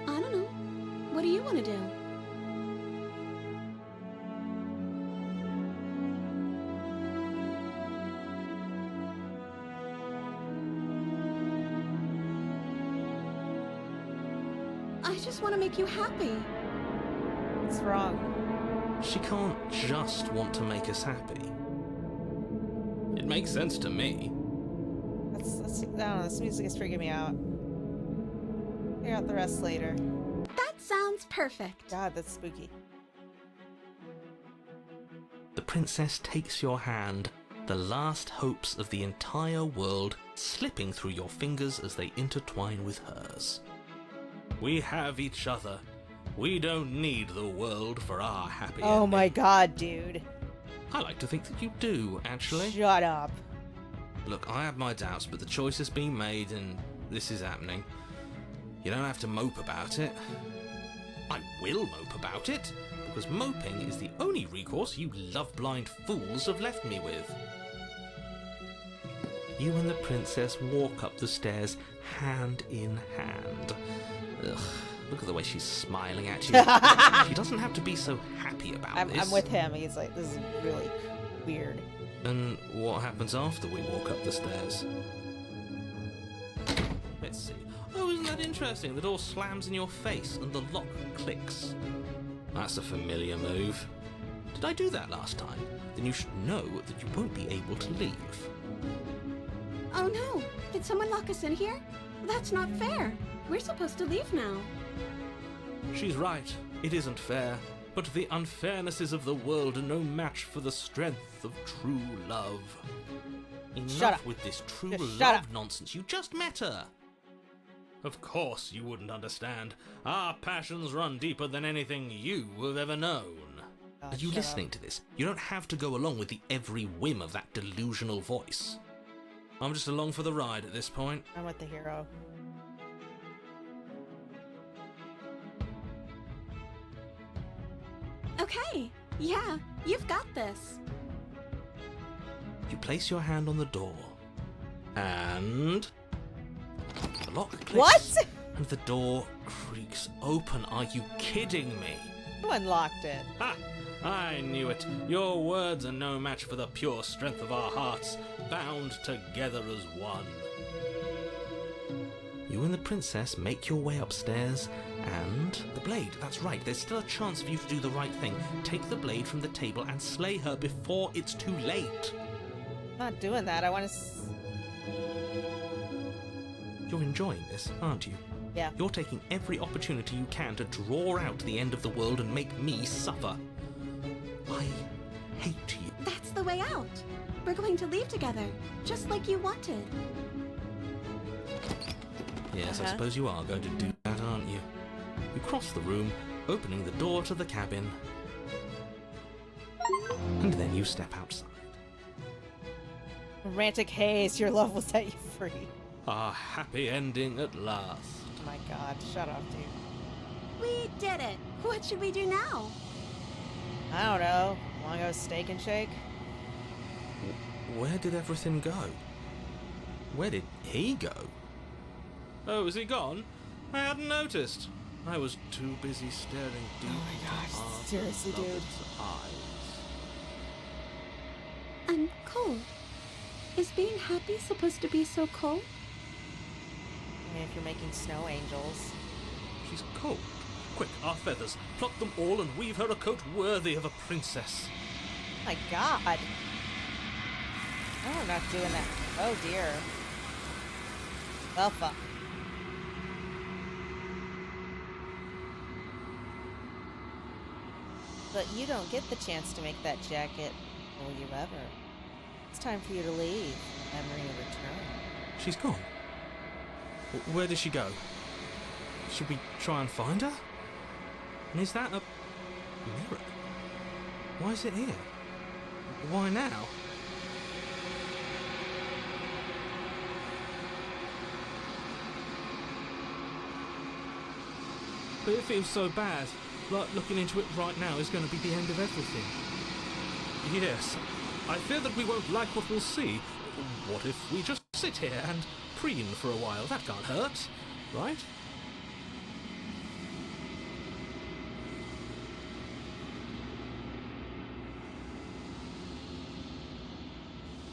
I don't know. What do you want to do? I just want to make you happy. What's wrong? She can't just want to make us happy. It makes sense to me. I don't know, this music is freaking me out. Figure out the rest later. That sounds perfect. God, that's spooky. The princess takes your hand, the last hopes of the entire world slipping through your fingers as they intertwine with hers. We have each other. We don't need the world for our happy Oh ending. my god, dude. I like to think that you do, actually. Shut up. Look, I have my doubts, but the choice has been made and this is happening. You don't have to mope about it. I will mope about it, because moping is the only recourse you love-blind fools have left me with. You and the princess walk up the stairs hand in hand. Ugh, look at the way she's smiling at you. She doesn't have to be so happy about this. I'm with him. He's like, this is really weird. And what happens after we walk up the stairs? Let's see. Oh, isn't that interesting? The door slams in your face and the lock clicks. That's a familiar move. Did I do that last time? Then you should know that you won't be able to leave. Oh no! Did someone lock us in here? That's not fair. We're supposed to leave now. She's right. It isn't fair. but the unfairnesses of the world are no match for the strength of true love. Shut Enough up. with this true Just shut love up. nonsense. You just met her. Of course you wouldn't understand. Our passions run deeper than anything you have ever known. God, Are you shut listening up. to this? You don't have to go along with the every whim of that delusional voice. I'm just along for the ride at this point. I'm with the hero. Okay, yeah, you've got this. You place your hand on the door, and the lock clicks, What? and the door creaks open. Are you kidding me? Who unlocked it? Ha! I knew it. Your words are no match for the pure strength of our hearts, bound together as one. You and the princess make your way upstairs, and the blade. That's right, there's still a chance for you to do the right thing. Take the blade from the table and slay her before it's too late. I'm not doing that. I want to. You're enjoying this, aren't you? Yeah. You're taking every opportunity you can to draw out the end of the world and make me suffer. I hate you. That's the way out. We're going to leave together, just like you wanted. Yes, I Uh-huh. suppose you are going to do that, aren't you? You cross the room, opening the door to the cabin. And then you step outside. Romantic haze, your love will set you free. A happy ending at last. Oh my god, shut up, dude. We did it. What should we do now? I don't know. Wanna go steak and shake? Where did everything go? Where did he go? Oh, is he gone? I hadn't noticed. I was too busy staring deep Oh my into gosh, Arthur's seriously, dude. lover's eyes. I'm cold. Is being happy supposed to be so cold? I mean, if you're making snow angels. She's cold. Quick, our feathers. Pluck them all and weave her a coat worthy of a princess. Oh my god. Oh, I'm not doing that. Oh dear. Well, fuck. But you don't get the chance to make that jacket, will you ever? It's time for you to leave. Memory of return. She's gone. Where did she go? Should we try and find her? And is that a mirror? Why is it here? Why now? But it feels so bad. Like looking into it right now is going to be the end of everything. Yes, I fear that we won't like what we'll see. What if we just sit here and preen for a while? That can't hurt, right?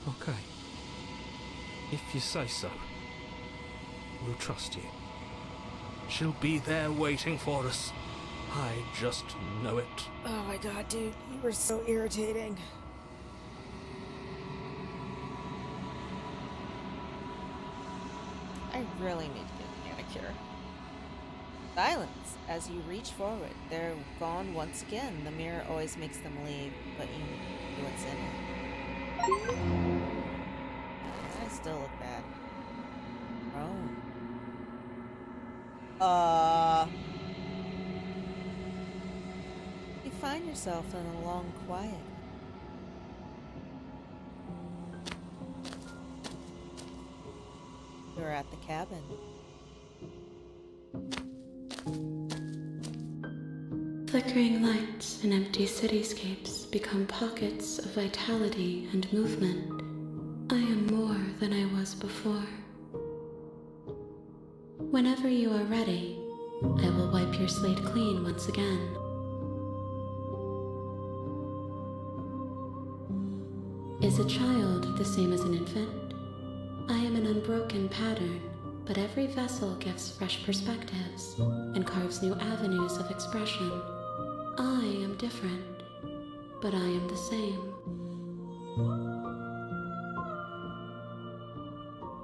Okay. If you say so, we'll trust you. She'll be there waiting for us. I just know it. Oh my god, dude. You were so irritating. I really need to get a manicure. Silence. As you reach forward, they're gone once again. The mirror always makes them leave, but you know what's in it. I still look bad. Oh. You find yourself in a long quiet. You're at the cabin. Flickering lights and empty cityscapes become pockets of vitality and movement. I am more than I was before. Whenever you are ready, I will wipe your slate clean once again. Is a child the same as an infant? I am an unbroken pattern, but every vessel gives fresh perspectives and carves new avenues of expression. I am different, but I am the same.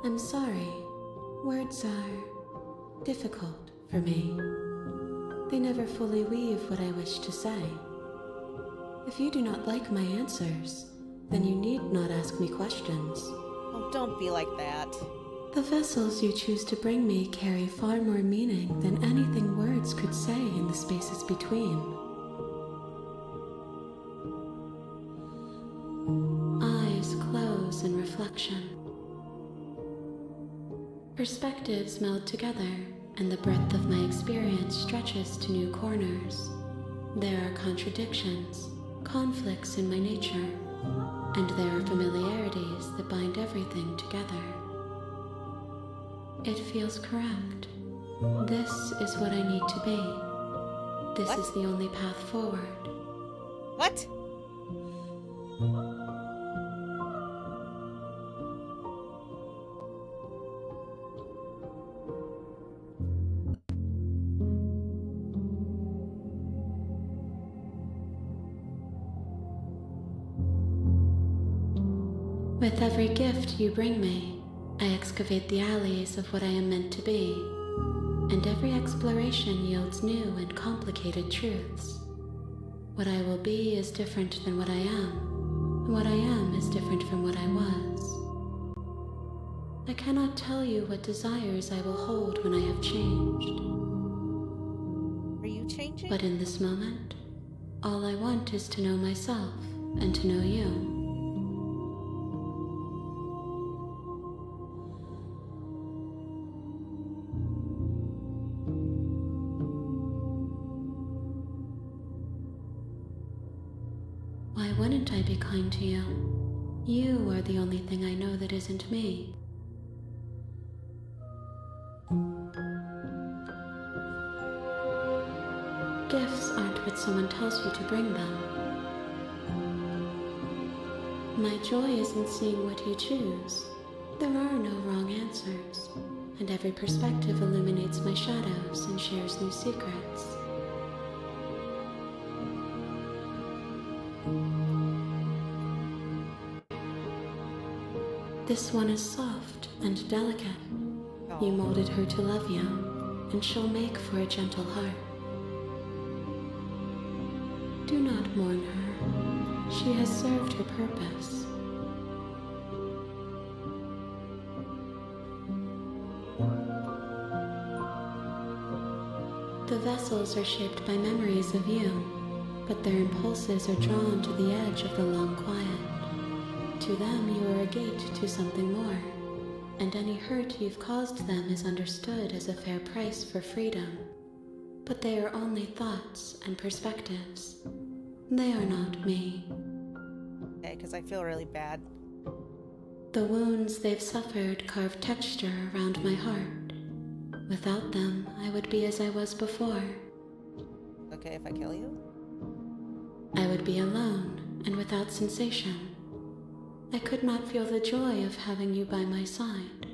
I'm sorry. Words are difficult for me. They never fully weave what I wish to say. If you do not like my answers, then you need not ask me questions. Oh, don't be like that. The vessels you choose to bring me carry far more meaning than anything words could say in the spaces between. Eyes close in reflection. Perspectives meld together, and the breadth of my experience stretches to new corners. There are contradictions, conflicts in my nature, and there are familiarities that bind everything together. It feels correct. This is what I need to be. This is the only path forward. What? With every gift you bring me, I excavate the alleys of what I am meant to be, and every exploration yields new and complicated truths. What I will be is different than what I am, and what I am is different from what I was. I cannot tell you what desires I will hold when I have changed. Are you changing? But in this moment, all I want is to know myself and to know you. Why wouldn't I be kind to you? You are the only thing I know that isn't me. Gifts aren't what someone tells you to bring them. My joy is in seeing what you choose. There are no wrong answers, and every perspective illuminates my shadows and shares new secrets. This one is soft and delicate. You molded her to love you, and she'll make for a gentle heart. Do not mourn her. She has served her purpose. The vessels are shaped by memories of you, but their impulses are drawn to the edge of the long quiet. To them, you are a gate to something more, and any hurt you've caused them is understood as a fair price for freedom. But they are only thoughts and perspectives. They are not me. Okay, because I feel really bad. The wounds they've suffered carve texture around my heart. Without them, I would be as I was before. Okay, if I kill you? I would be alone and without sensation. I could not feel the joy of having you by my side,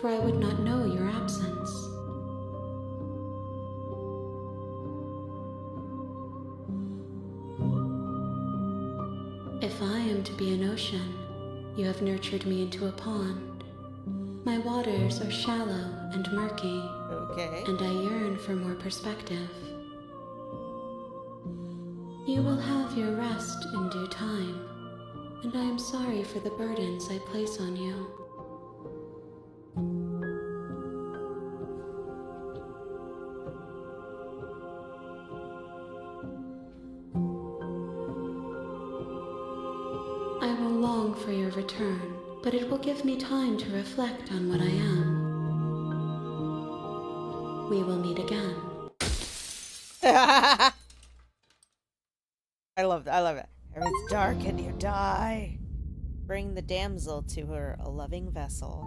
for I would not know your absence. If I am to be an ocean, you have nurtured me into a pond. My waters are shallow and murky, Okay. and I yearn for more perspective. You will have your rest in due time, and I am sorry for the burdens I place on you. I will long for your return, but it will give me time to reflect on what I am. We will meet again. I love it. It's dark and you die. Bring the damsel to her a loving vessel.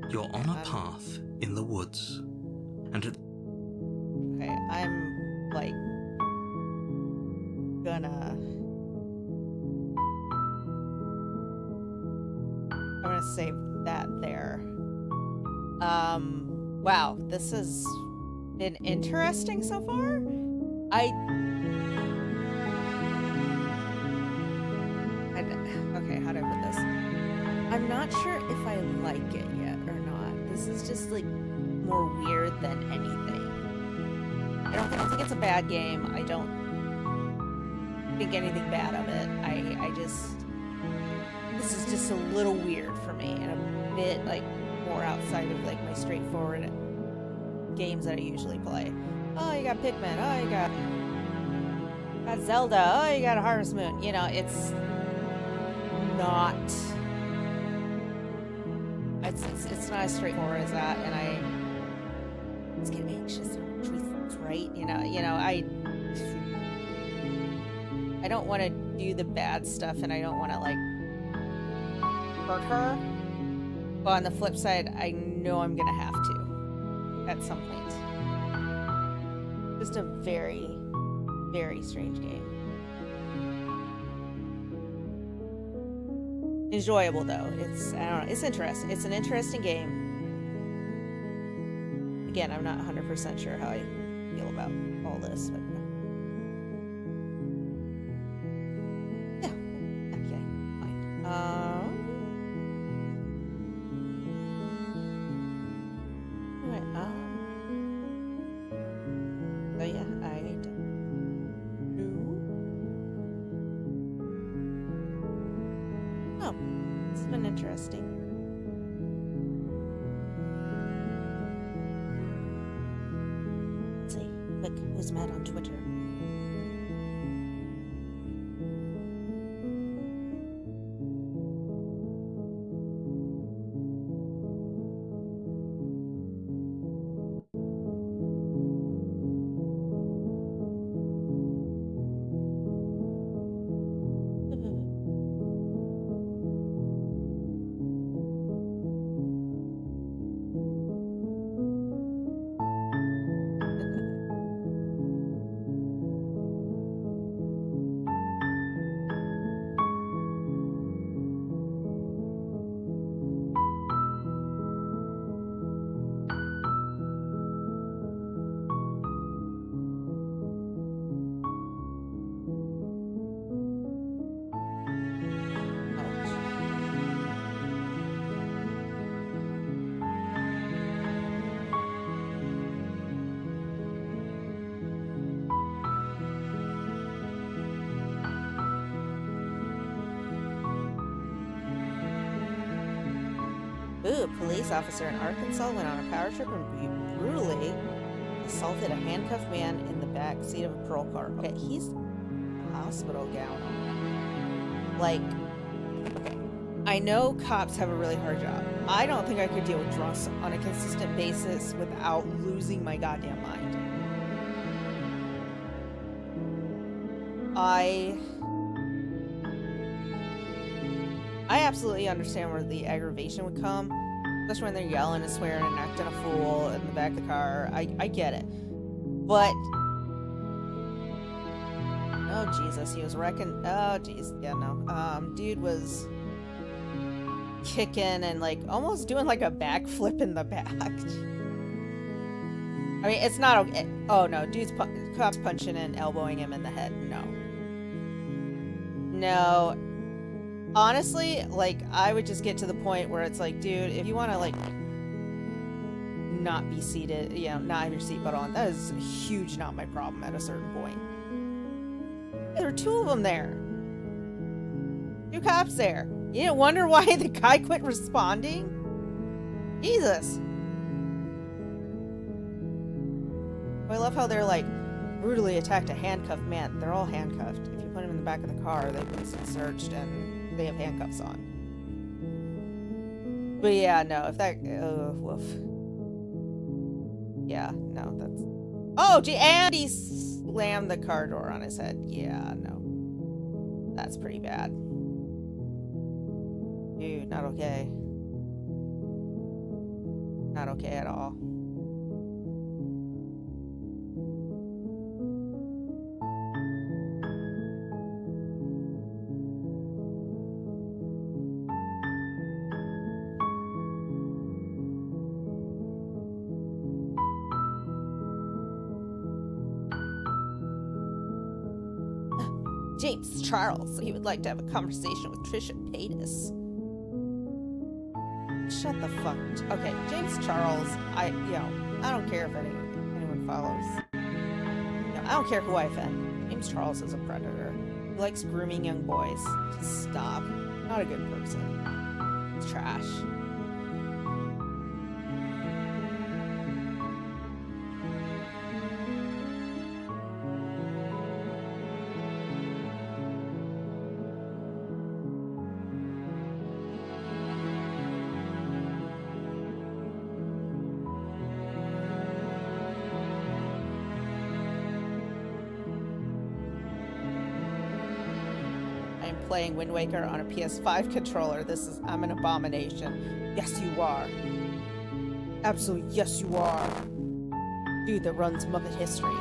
You're on a path in the woods, and Okay, I'm like I'm gonna save that there. Wow, this has been interesting so far. Okay, how do I put this? I'm not sure if I like it yet or not. This is just like more weird than anything. I don't think it's a bad game. I don't think anything bad of it. I just, this is just a little weird for me and a bit like more outside of like my straightforward games that I usually play. Oh, you got Pikmin. Oh, you got Zelda. Oh, you got a Harvest Moon. You know, it's not. It's not as straightforward as that, and I just get anxious. Truth, right? You know. I don't want to do the bad stuff, and I don't want to like hurt her. But on the flip side, I know I'm gonna have to at some point. Just a very, very strange game. Enjoyable though. It's, I don't know, it's interesting. It's an interesting game. Again, I'm not 100% sure how I feel about all this, but yeah. Okay, fine. Anyway, so yeah, I don't know. Oh, it's been interesting. Let's see. Quick, who's mad on Twitter? Ooh, a police officer in Arkansas went on a power trip and brutally assaulted a handcuffed man in the back seat of a patrol car. Okay, he's a hospital gown on. Like, okay, I know cops have a really hard job. I don't think I could deal with drunks on a consistent basis without losing my goddamn mind. I absolutely understand where the aggravation would come, especially when they're yelling and swearing and acting a fool in the back of the car. I get it. But, oh Jesus, he was wrecking, oh jeez, yeah, no. Dude was kicking and like almost doing like a backflip in the back. I mean, it's not okay. Oh no, cops punching and elbowing him in the head. No. Honestly, like, I would just get to the point where it's like, dude, if you want to, like, not be seated, you know, not have your seatbelt on, that is huge not my problem at a certain point. There were two of them there. Two cops there. You didn't wonder why the guy quit responding? Jesus. I love how they're, like, brutally attacked a handcuffed man. They're all handcuffed. If you put them in the back of the car, they've been searched and they have handcuffs on. But yeah, no, if that, woof. Yeah, no, that's, oh gee, and he slammed the car door on his head. Yeah, no, that's pretty bad. Dude, not okay. Not okay at all. James Charles, he would like to have a conversation with Trisha Paytas. Shut the fuck. Okay, James Charles, I don't care if anyone follows. I don't care who I offend. James Charles is a predator. He likes grooming young boys. Just stop. Not a good person. It's trash. Playing Wind Waker on a PS5 controller. I'm an abomination. Yes, you are. Absolutely, yes, you are. Dude that runs Muppet history.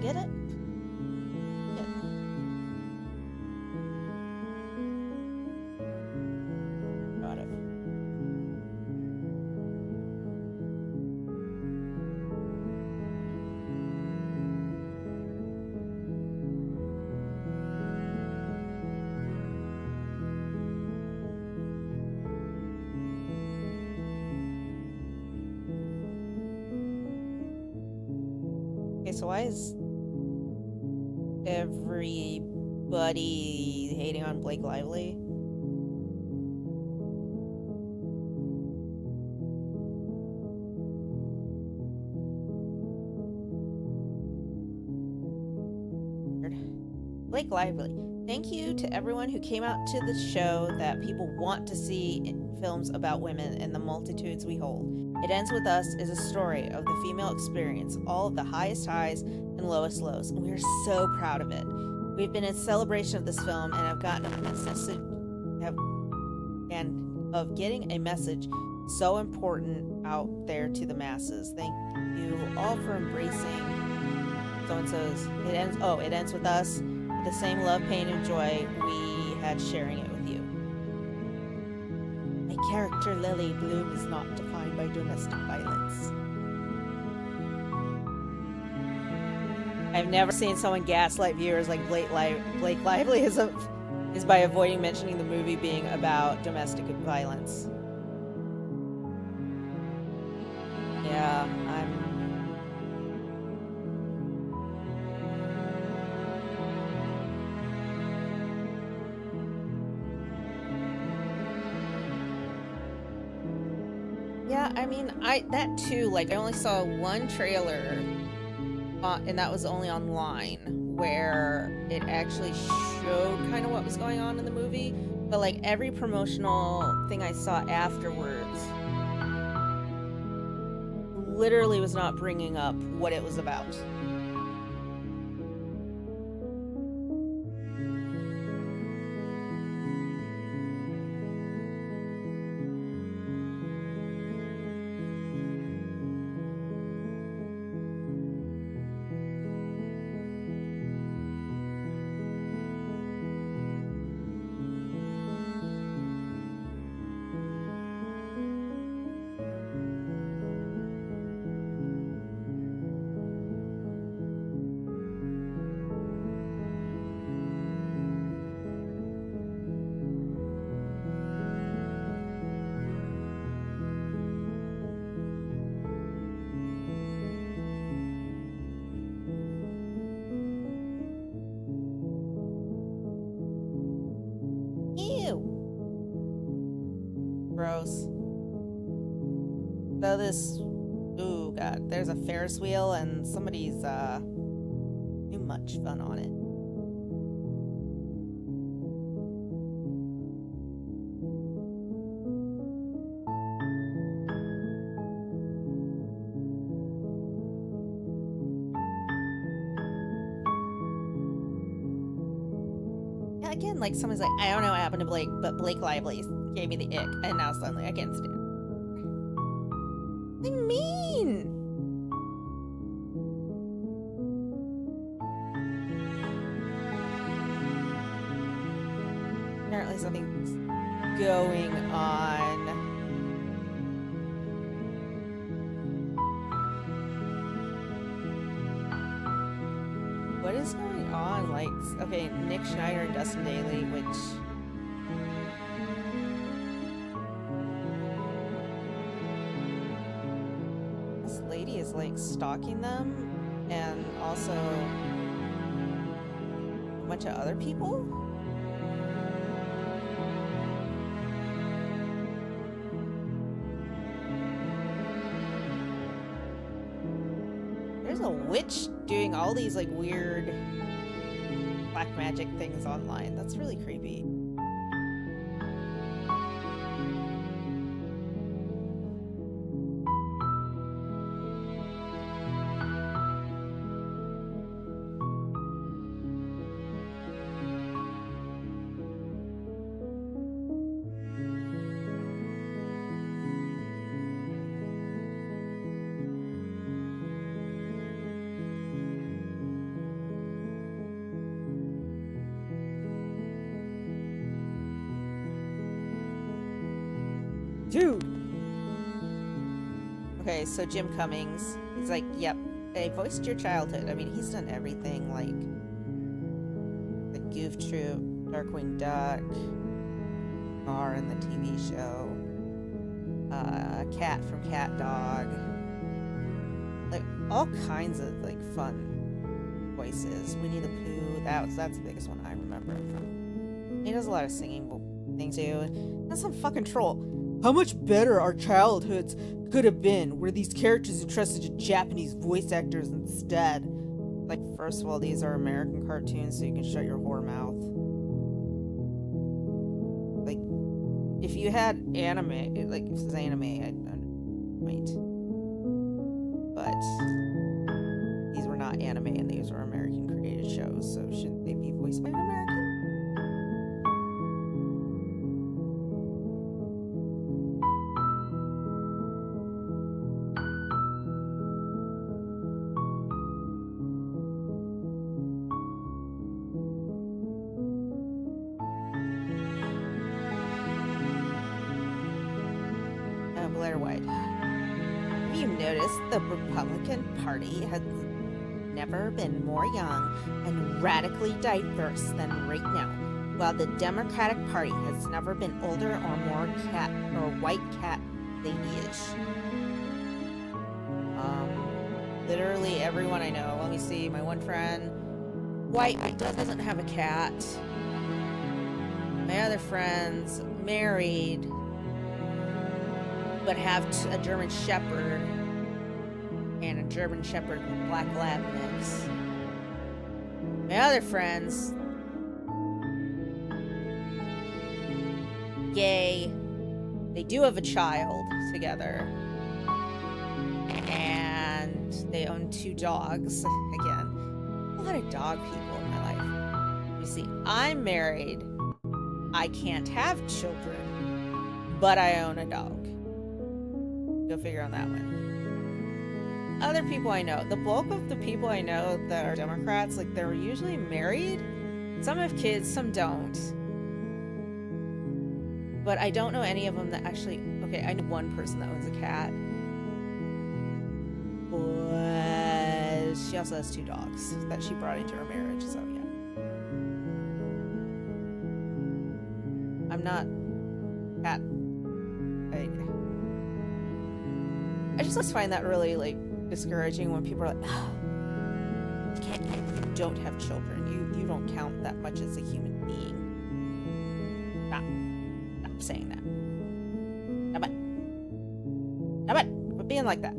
Get it? Yeah. Got it. Okay, so why is everybody hating on Blake Lively? Blake Lively. Thank you to everyone who came out to the show that people want to see in films about women and the multitudes we hold. It Ends With Us is a story of the female experience, all of the highest highs and lowest lows, and we are so proud of it. We've been in celebration of this film and have gotten a message and of getting a message so important out there to the masses. Thank you all for embracing so-and-so's It Ends With Us with the same love, pain, and joy we had sharing it with you. My character Lily Bloom is not defined by domestic violence. I've never seen someone gaslight viewers like Blake Lively is by avoiding mentioning the movie being about domestic violence. Yeah, I mean, that too, like, I only saw one trailer, and that was only online, where it actually showed kind of what was going on in the movie, but, like, every promotional thing I saw afterwards literally was not bringing up what it was about. Gross. So this, ooh god, there's a Ferris wheel and somebody's too much fun on it. Yeah, again, like someone's like, I don't know what happened to Blake, but Blake Lively gave me the ick, and now suddenly I can't stand it. I mean, apparently something's going on. What is going on? Like, okay, Nick Schneider and Dustin Daly, which... This lady is, like, stalking them, and also a bunch of other people? There's a witch doing all these like weird black magic things online. That's really creepy. Dude! Okay, so Jim Cummings, he's like, yep, I voiced your childhood. I mean, he's done everything, like the Goof Troop, Darkwing Duck, R in the TV show, Cat from Cat Dog, like all kinds of like fun voices. Winnie the Pooh, that's the biggest one I remember him from. He does a lot of singing things too. That's some fucking troll. How much better our childhoods could have been were these characters entrusted to Japanese voice actors instead. Like, first of all, these are American cartoons, so you can shut your whore mouth. Like, if you had anime, like, if this is anime, I'd wait. But these were not anime, and these were American created shows, so shouldn't they be voiced by an American? Blair White. Have you noticed the Republican Party has never been more young and radically diverse than right now, while the Democratic Party has never been older or more cat or white cat babyish? Literally everyone I know. Let me see. My one friend, white, but doesn't have a cat. My other friends, married, but have a German Shepherd and a German Shepherd with Black Lab mix. My other friends, gay, they do have a child together, and they own 2 dogs. Again, a lot of dog people in my life. You see, I'm married, I can't have children, but I own a dog. Go figure on that one. Other people I know, the bulk of the people I know that are Democrats, like, they're usually married. Some have kids, some don't. But I don't know any of them that actually... Okay, I know one person that owns a cat. But she also has 2 dogs that she brought into her marriage, so yeah. I'm not... cat... I just always find that really, like, discouraging when people are like, oh, you don't have children. You don't count that much as a human being. Stop saying that. Stop it. Quit being like that.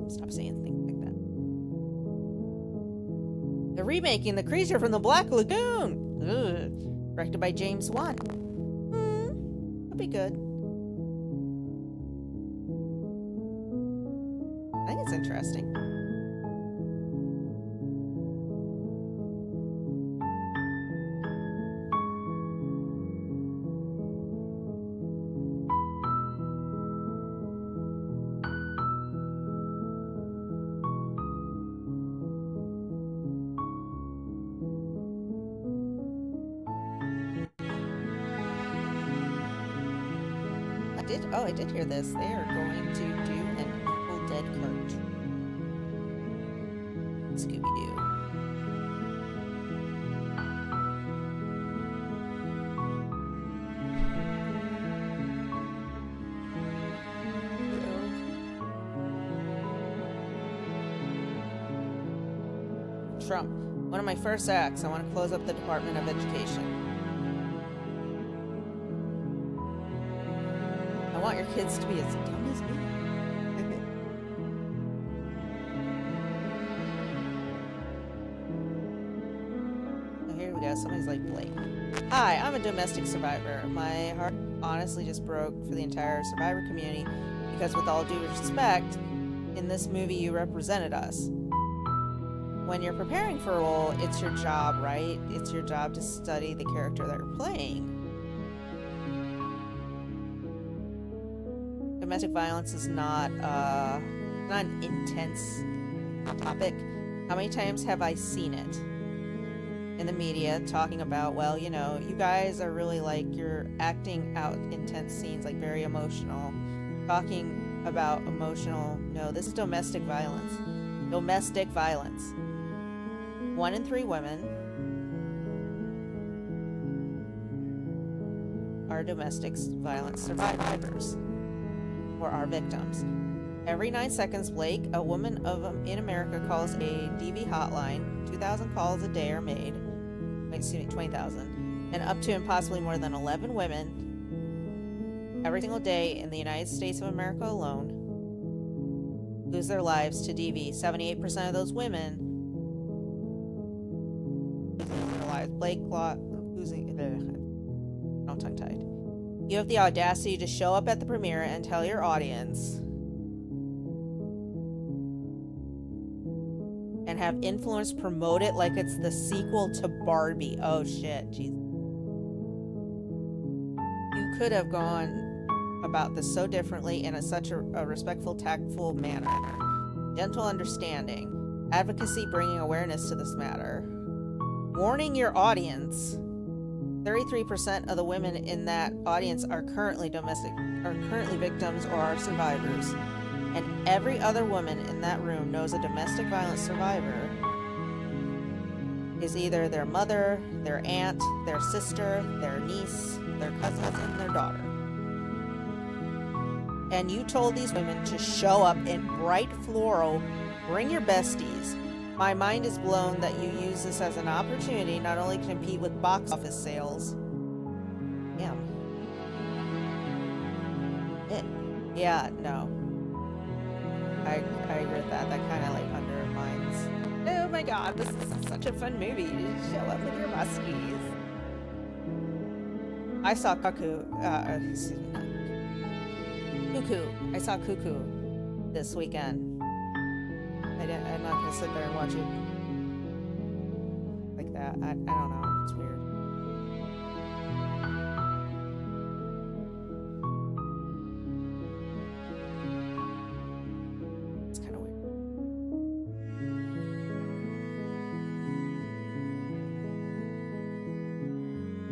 Stop saying things like that. They're remaking The Creature from the Black Lagoon. Ugh. Directed by James Wan. Be good. I think it's interesting. I did hear this. They are going to do an Evil Dead cart. Scooby-Doo. Trump. One of my first acts, I want to close up the Department of Education. I want your kids to be as dumb as me. Oh, here we go. Somebody's like Blake. Hi, I'm a domestic survivor. My heart honestly just broke for the entire survivor community because, with all due respect, in this movie you represented us. When you're preparing for a role, it's your job, right? It's your job to study the character that you're playing. Domestic violence is not an intense topic. How many times have I seen it in the media talking about, well, you know, you guys are really like, you're acting out intense scenes, like very emotional, talking about emotional. No, this is domestic violence. Domestic violence. 1 in 3 women are domestic violence survivors or are victims. Every 9 seconds, Blake, a woman in America, calls a DV hotline. 2,000 calls a day are made. Excuse me, 20,000. And up to and possibly more than 11 women every single day in the United States of America alone lose their lives to DV. 78% of those women losing their lives. Blake losing. I'm tongue-tied. You have the audacity to show up at the premiere and tell your audience and have influence promote it like it's the sequel to Barbie. Oh shit, jeez. You could have gone about this so differently in such a respectful, tactful manner. Gentle understanding. Advocacy bringing awareness to this matter. Warning your audience. 33% of the women in that audience are currently victims or are survivors. And every other woman in that room knows a domestic violence survivor is either their mother, their aunt, their sister, their niece, their cousin, and their daughter. And you told these women to show up in bright floral, bring your besties. My mind is blown that you use this as an opportunity not only to compete with box office sales. Damn. Yeah, no. I agree with that. That kind of like undermines. Oh my god, this is such a fun movie. You just show up with your muskies. I saw Cuckoo. Cuckoo. I saw Cuckoo this weekend. I'm not gonna sit there and watch it like that. I don't know. It's weird. It's kind of weird.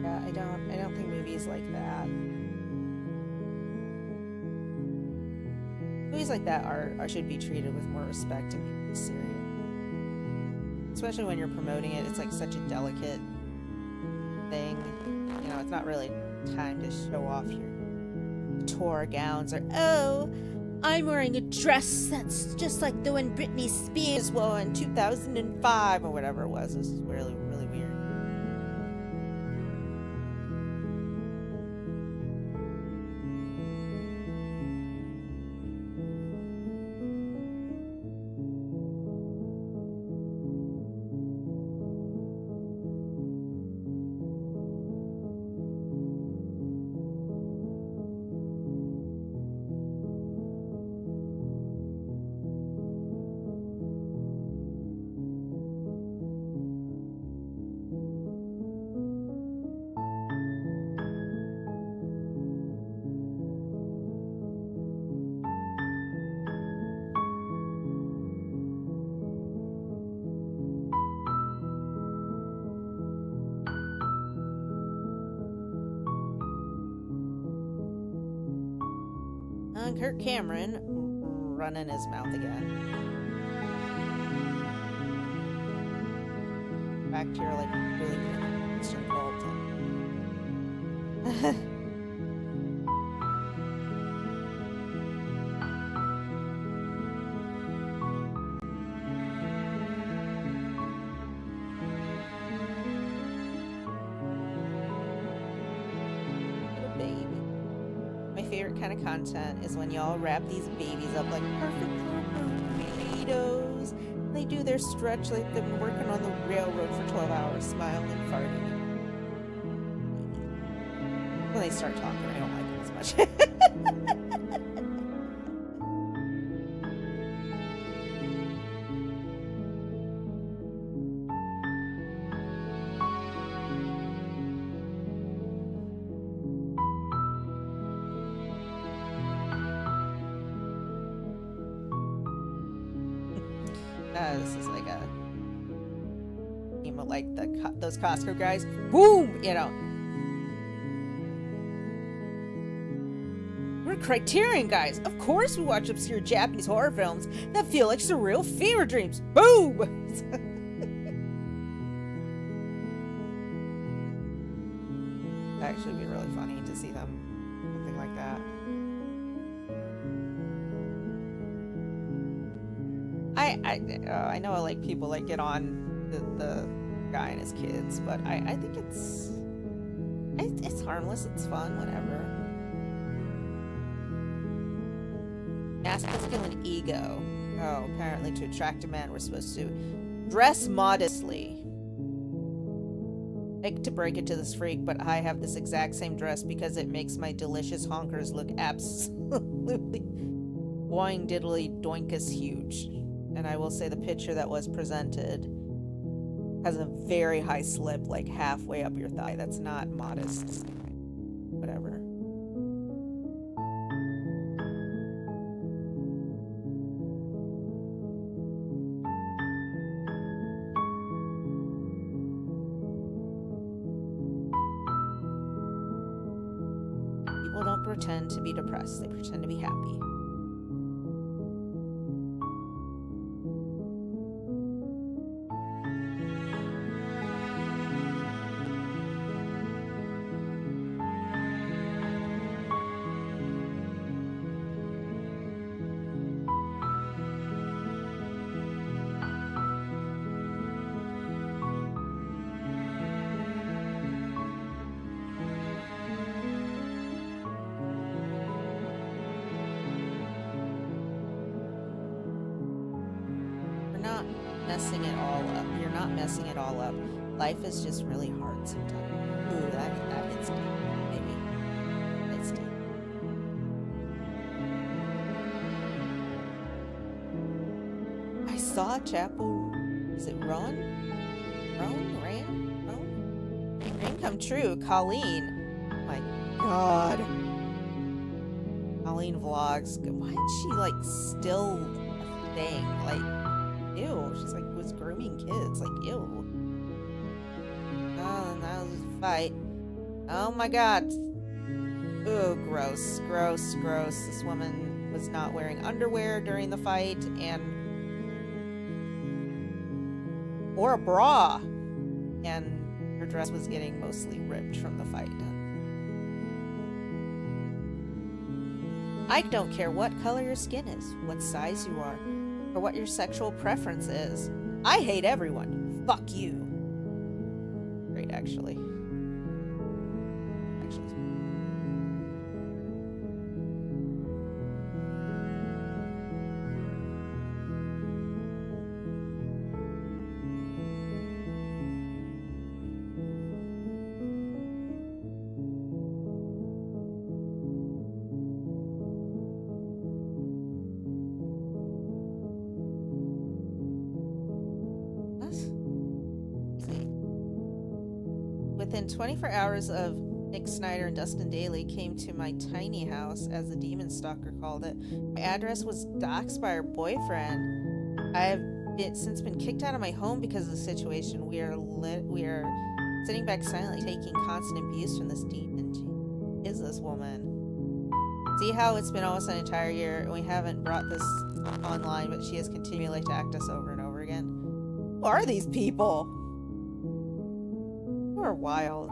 Yeah, I don't think movies like that. Movies like that should be treated with more respect and be serious. Especially when you're promoting it, it's like such a delicate thing. You know, it's not really time to show off your tour gowns or, oh, I'm wearing a dress that's just like the one Britney Spears wore in 2005 or whatever it was. This is really, really weird. Kirk Cameron running his mouth again. Back to your, like, really question involved in. Little baby. My favorite kind of content is when y'all wrap these babies up like perfect little burritos. They do their stretch like they've been working on the railroad for 12 hours, smiling and farting. When they start talking, I don't like them as much. This is like a game of like those Costco guys. Boom! You know. We're Criterion guys. Of course we watch obscure Japanese horror films that feel like surreal fever dreams. Boom! That'd actually be really funny to see them something like that. I know like people like get on the guy and his kids, but I think it's harmless, it's fun, whatever. Masculine ego. Oh, apparently to attract a man we're supposed to dress modestly. I hate to break it to this freak, but I have this exact same dress because it makes my delicious honkers look absolutely boing diddly doinkus huge. And I will say the picture that was presented has a very high slip, like halfway up your thigh. That's not modest. Whatever. People don't pretend to be depressed. They pretend to be happy. Messing it all up. You're not messing it all up. Life is just really hard sometimes. Ooh, that hits deep. Maybe. It's deep. I saw Chapo. Is it Rowan? Rowan? Dream come true. Colleen. Oh my god. Colleen vlogs. Why is she like still a thing? Like, ew, she's like was grooming kids, like ew. Oh, that was a fight. Oh my god. Ooh, gross, gross, gross. This woman was not wearing underwear during the fight or a bra. And her dress was getting mostly ripped from the fight. I don't care what color your skin is, what size you are, or what your sexual preference is. I hate everyone. Fuck you. Great, actually. Within 24 hours of Nick Snyder and Dustin Daly came to my tiny house, as the demon stalker called it. My address was doxed by her boyfriend. I have since been kicked out of my home because of the situation. We are sitting back silently, taking constant abuse from this demon. Who is this woman? See how it's been almost an entire year and we haven't brought this online, but she has continually attacked us over and over again. Who are these people? Who are wild.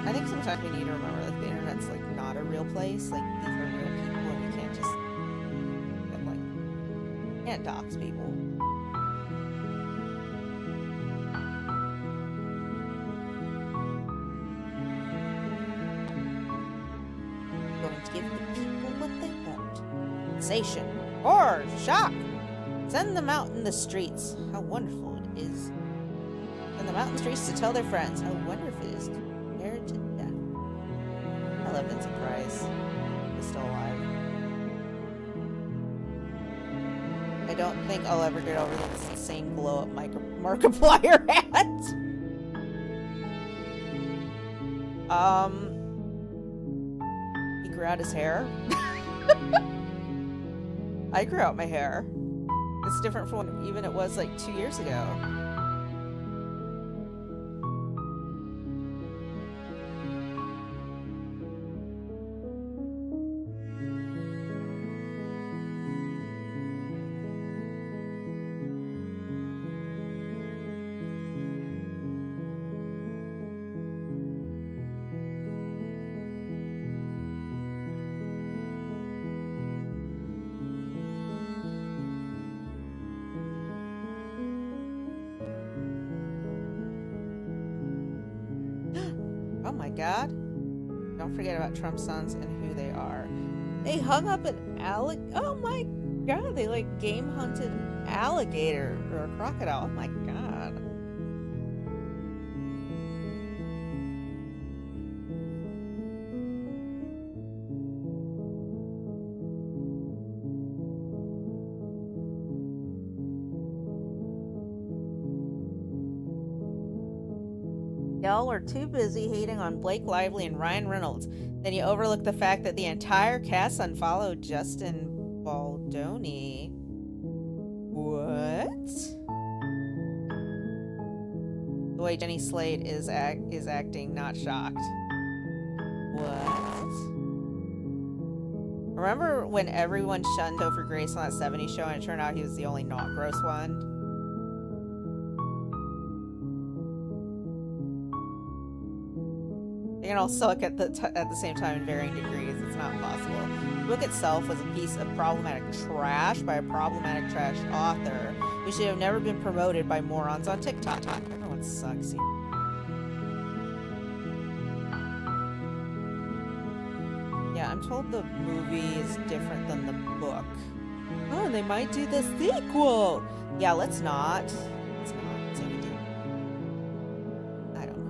I think sometimes we need to remember that the internet's like not a real place. Like these are real people and you can't just can't dox people. Going to give the people what they want. Sensation, horror, shock. Send them out in the streets. How wonderful it is. Send them out in the streets to tell their friends how wonderful it is compared to death. I love Vincent Price. He's still alive. I don't think I'll ever get over this insane glow up Markiplier hat. He grew out his hair. I grew out my hair. It's different from what even it was like 2 years ago. Oh my god. Don't forget about Trump's sons and who they are. They hung up an oh my god, they like game hunted an alligator or a crocodile. Oh my god. Y'all were too busy hating on Blake Lively and Ryan Reynolds. Then you overlook the fact that the entire cast unfollowed Justin Baldoni. What? The way Jenny Slate is acting, not shocked. What? Remember when everyone shunned Topher Grace on that 70s show and it turned out he was the only not gross one? They can all suck at the same time in varying degrees. It's not possible. The book itself was a piece of problematic trash by a problematic trash author who should have never been promoted by morons on TikTok. Everyone sucks here. Yeah, I'm told the movie is different than the book. Oh, and they might do the sequel. Yeah, let's not. Let's not. Let's see if we do. I don't know.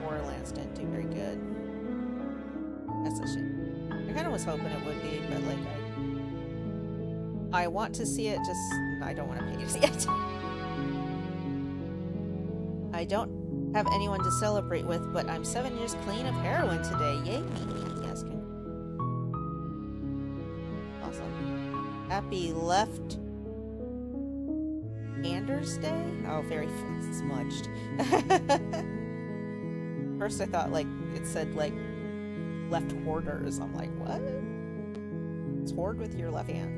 Borderlands didn't do very good. That's a shame. I kind of was hoping it would be, but like I want to see it, just I don't want to pay to see it. I don't have anyone to celebrate with, but I'm 7 years clean of heroin today. Yay me. Yes, awesome. Happy Left Anders Day? Oh, very smudged. First I thought like it said like left hoarders. I'm like, what? It's hoard with your left hand.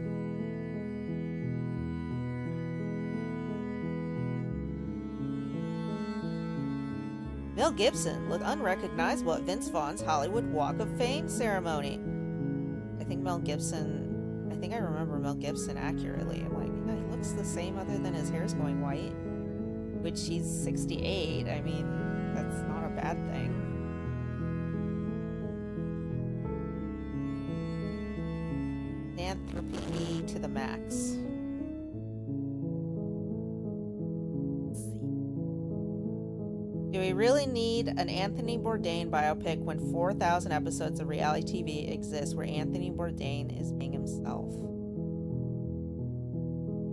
Mel Gibson looked unrecognizable at Vince Vaughn's Hollywood Walk of Fame ceremony. I think I remember Mel Gibson accurately. I'm like, yeah, he looks the same other than his hair's going white. Which he's 68. I mean, that's not a bad thing. Anthropy to the max. Let's see. Do we really need an Anthony Bourdain biopic when 4,000 episodes of reality TV exist where Anthony Bourdain is being himself?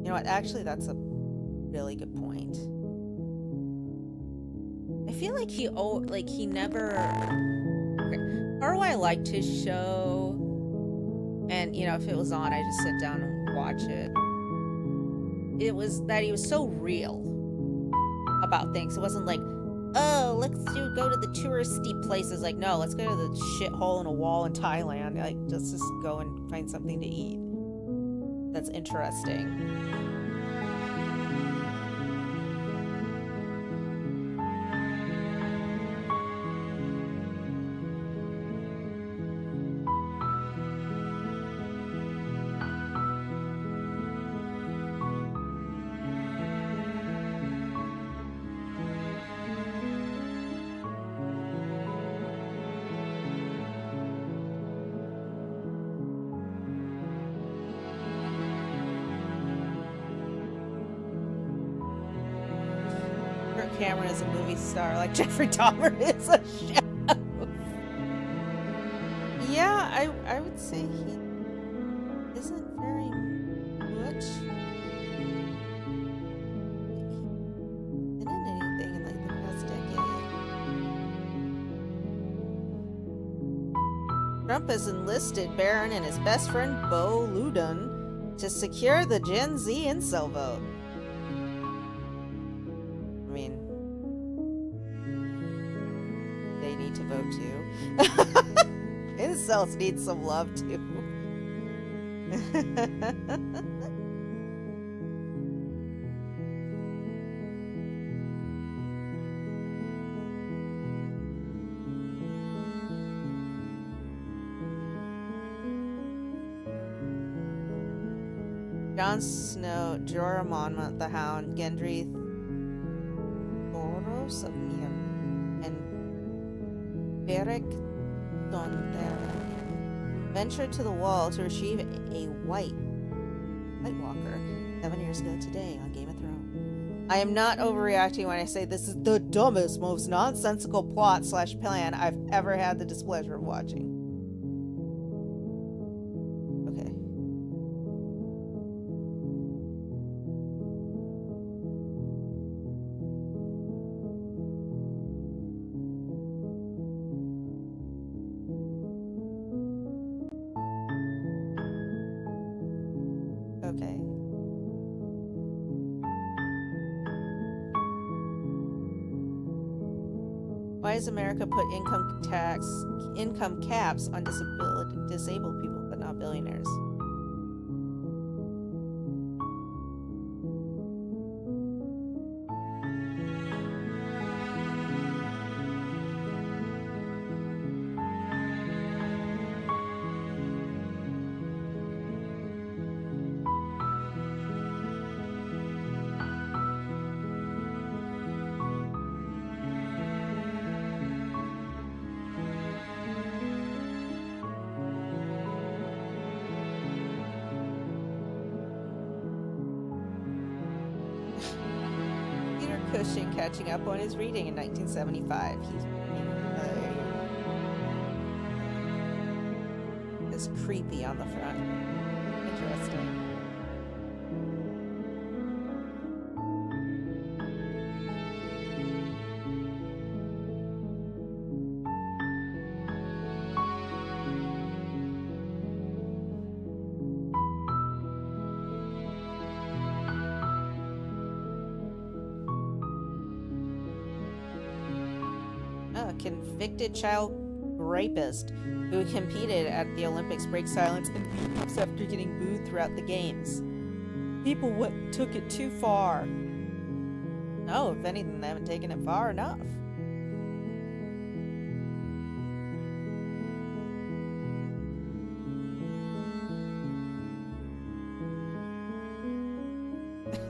You know what? Actually, that's a really good point. I feel like he never. Part of why I liked his show And, you know, if it was on, I just sit down and watch it. It was that he was so real about things. It wasn't like, oh, let's go to the touristy places. Like, no, let's go to the shithole in a wall in Thailand. Like, just go and find something to eat. That's interesting. Cameron is a movie star like Jeffrey Dahmer is a chef. Yeah, I would say he isn't very much in anything in like the past decade. Trump has enlisted Barron and his best friend Bo Ludun to secure the Gen Z incel vote. Vote too. Incels need some love too. Jon Snow, Jorah Monmouth the Hound, Gendry Thoros of Nia, and Beric Dondarrion ventured to the wall to retrieve a White Walker 7 years ago today on Game of Thrones. I am not overreacting when I say this is the dumbest, most nonsensical plot/plan I've ever had the displeasure of watching. Okay. Okay. Why does America put income caps on disabled people but not billionaires? Cushing catching up on his reading in 1975. He's creepy on the front. Interesting. Convicted child rapist who competed at the Olympics breaks silence and leaves after getting booed throughout the games. People took it too far. No, if anything, they haven't taken it far enough.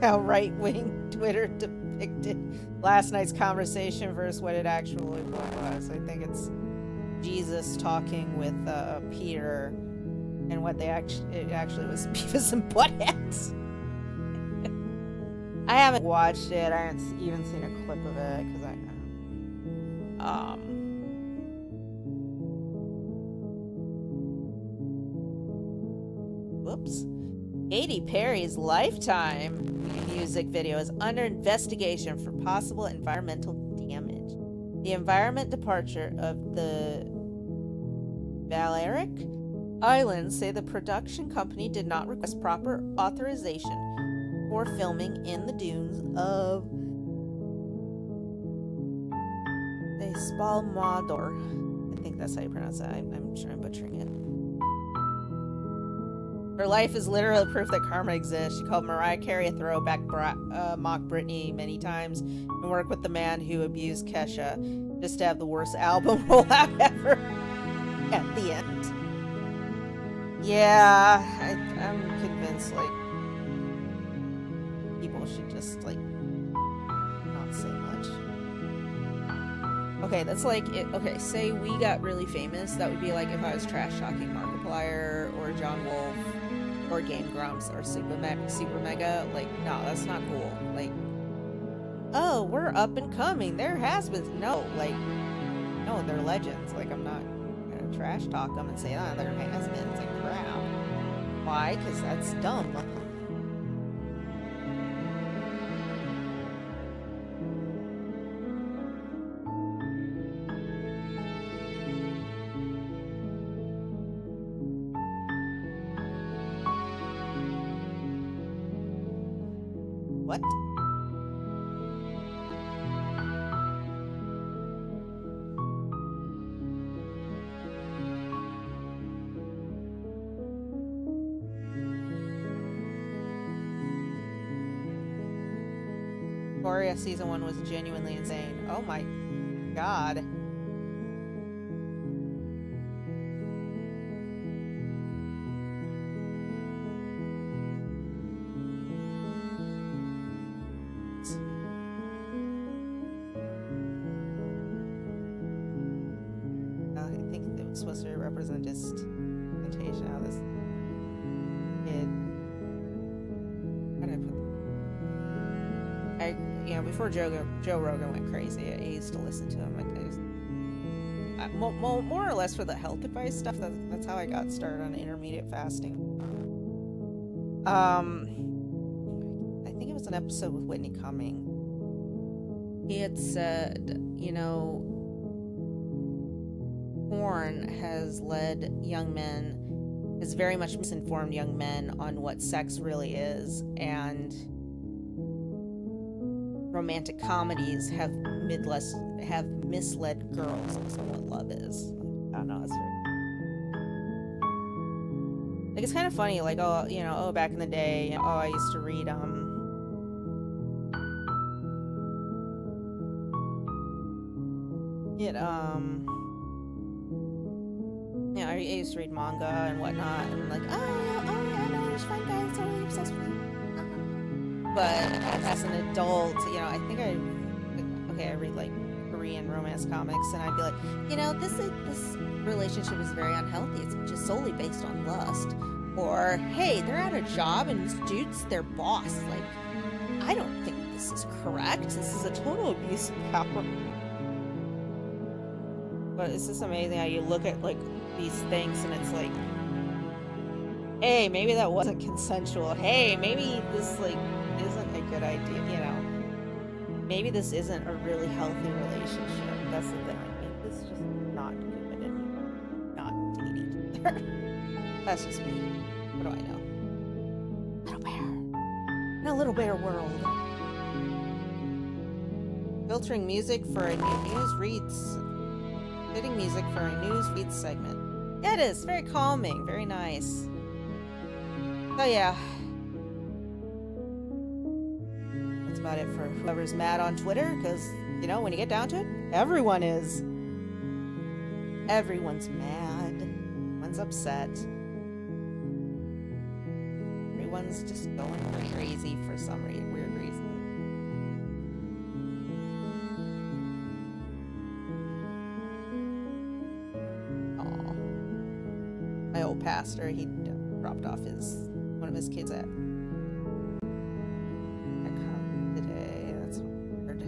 How right-wing Twitter depicted last night's conversation versus what it actually was. I think it's Jesus talking with Peter, and what it actually was Beavis and Buttheads. I haven't watched it. I haven't even seen a clip of it because whoops. Katy Perry's Lifetime music video is under investigation for possible environmental damage. The environment departure of the Balearic Islands say the production company did not request proper authorization for filming in the dunes of the Spalmador. I think that's how you pronounce that. I'm sure I'm butchering it. Her life is literal proof that karma exists. She called Mariah Carey a throwback mock Britney many times and worked with the man who abused Kesha just to have the worst album rollout ever at the end. Yeah, I'm convinced, like, people should just, like, not say much. Okay, that's like, okay, say we got really famous. That would be like if I was trash-talking Markiplier or John Wolf or Game Grumps or Super Mega. Like, no, that's not cool. Like, oh, we're up and coming. They're has-beens. No, like, no, they're legends. Like, I'm not gonna trash talk them and say, oh, they're has-beens and crap. Why? Because that's dumb. What? Euphoria season 1 was genuinely insane. Oh my god. I think it was supposed to represent presentation of this kid. How did I put before Joe Rogan went crazy, I used to listen to him. More or less for the health advice stuff. That's how I got started on intermediate fasting. I think it was an episode with Whitney Cumming. He had said, porn has led young men, has very much misinformed young men on what sex really is, and romantic comedies have misled girls on what love is. I don't know, it's very, like, it's kind of funny, like, back in the day, I used to read I used to read manga and whatnot, and like, I know there's fun guys totally obsessed with you. But as an adult, I think I read like Korean romance comics, and I'd be like, this relationship is very unhealthy. It's just solely based on lust. Or, hey, they're at a job and this dude's their boss. Like, I don't think this is correct. This is a total abuse of power. But it's just amazing how you look at like these things and it's like, hey, maybe that wasn't consensual. Hey, maybe this like isn't a good idea, maybe this isn't a really healthy relationship. That's the thing, like, maybe this is just not good and not dating each other. That's just me. What do I know? Little bear. In a little bear world. Filtering music for a news reads. Fitting music for a news reads segment. Yeah, it is. Very calming. Very nice. So yeah. That's about it for whoever's mad on Twitter, because, when you get down to it, everyone is. Everyone's mad. Everyone's upset. Everyone's just going crazy for some weird reason. Aw. My old pastor, he dropped off one of his kids at today. That's weird.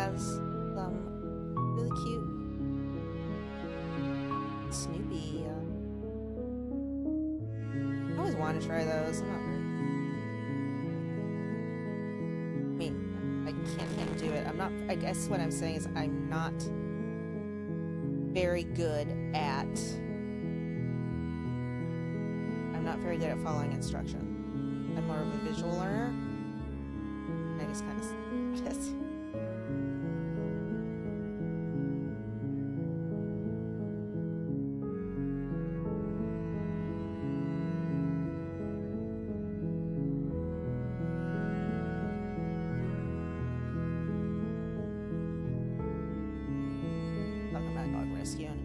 has some really cute Snoopy. I always want to try those. I'm not very... I mean, I can't do it. I'm not... I guess what I'm saying is I'm not very good at... I'm not very good at following instruction. I'm more of a visual learner. I just kind of... Talking about dog rescuing.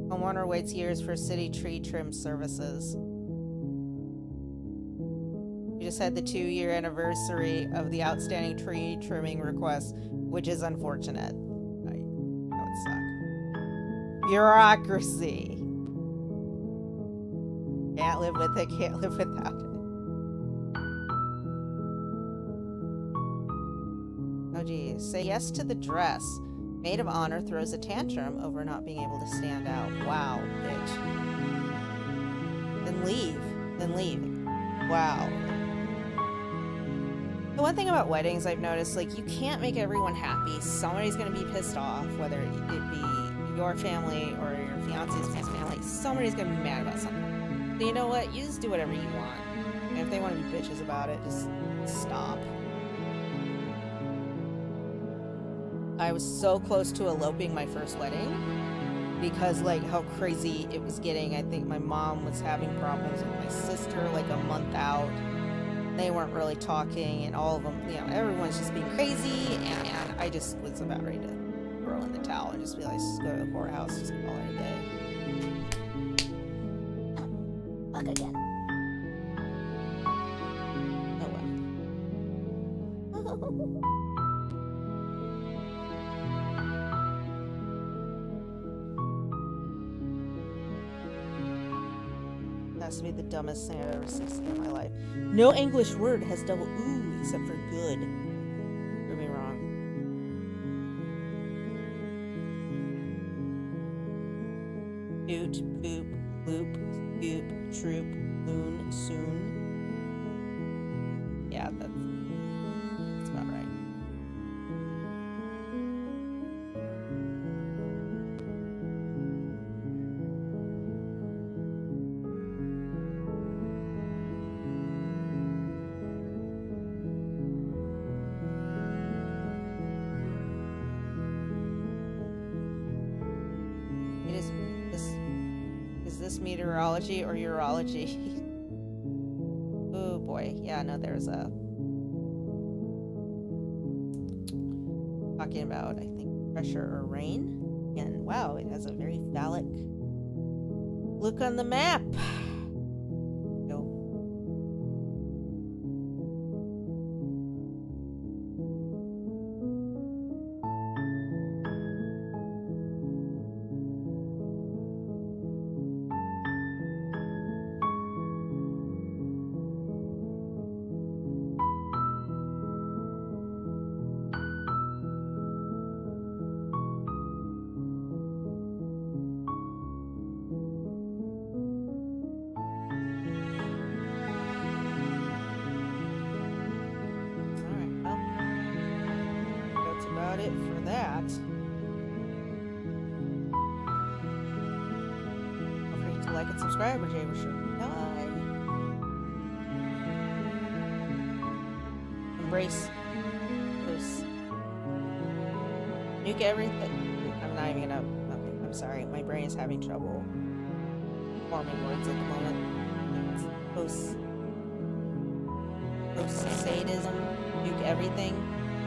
Homeowner waits years for city tree trim services. We just had the 2-year anniversary of the outstanding tree trimming request, which is unfortunate. That would suck. Bureaucracy. Can't live with it, can't live without it. Oh geez. Say yes to the dress. Maid of honor throws a tantrum over not being able to stand out. Wow, bitch. Then leave. Then leave. Wow. The one thing about weddings I've noticed, like, you can't make everyone happy. Somebody's gonna be pissed off, whether it be your family or your fiance's family. Somebody's gonna be mad about something. So you know what? You just do whatever you want. And if they want to be bitches about it, just stop. I was so close to eloping my first wedding because, like, how crazy it was getting. I think my mom was having problems with my sister like a month out. They weren't really talking, and all of them, you know, everyone's just being crazy, and I just was about ready to throw in the towel and just be like, just go to the courthouse, just call it a day. Fuck again. Oh well. Has to be the dumbest thing I've ever seen in my life. No English word has double ooh except for good. Prove me wrong. Toot, poop, loop, scoop, troop, loon, soon. Yeah, that's about right. Is this meteorology or urology? Oh boy, yeah, no, there's a talking about, I think, pressure or rain, and wow, it has a very phallic look on the map. It for that. Don't forget to like and subscribe, or Jay will sure die. Embrace this. Nuke everything. I'm not even gonna. Okay, I'm sorry. My brain is having trouble forming words at the moment. Post sadism. Nuke everything.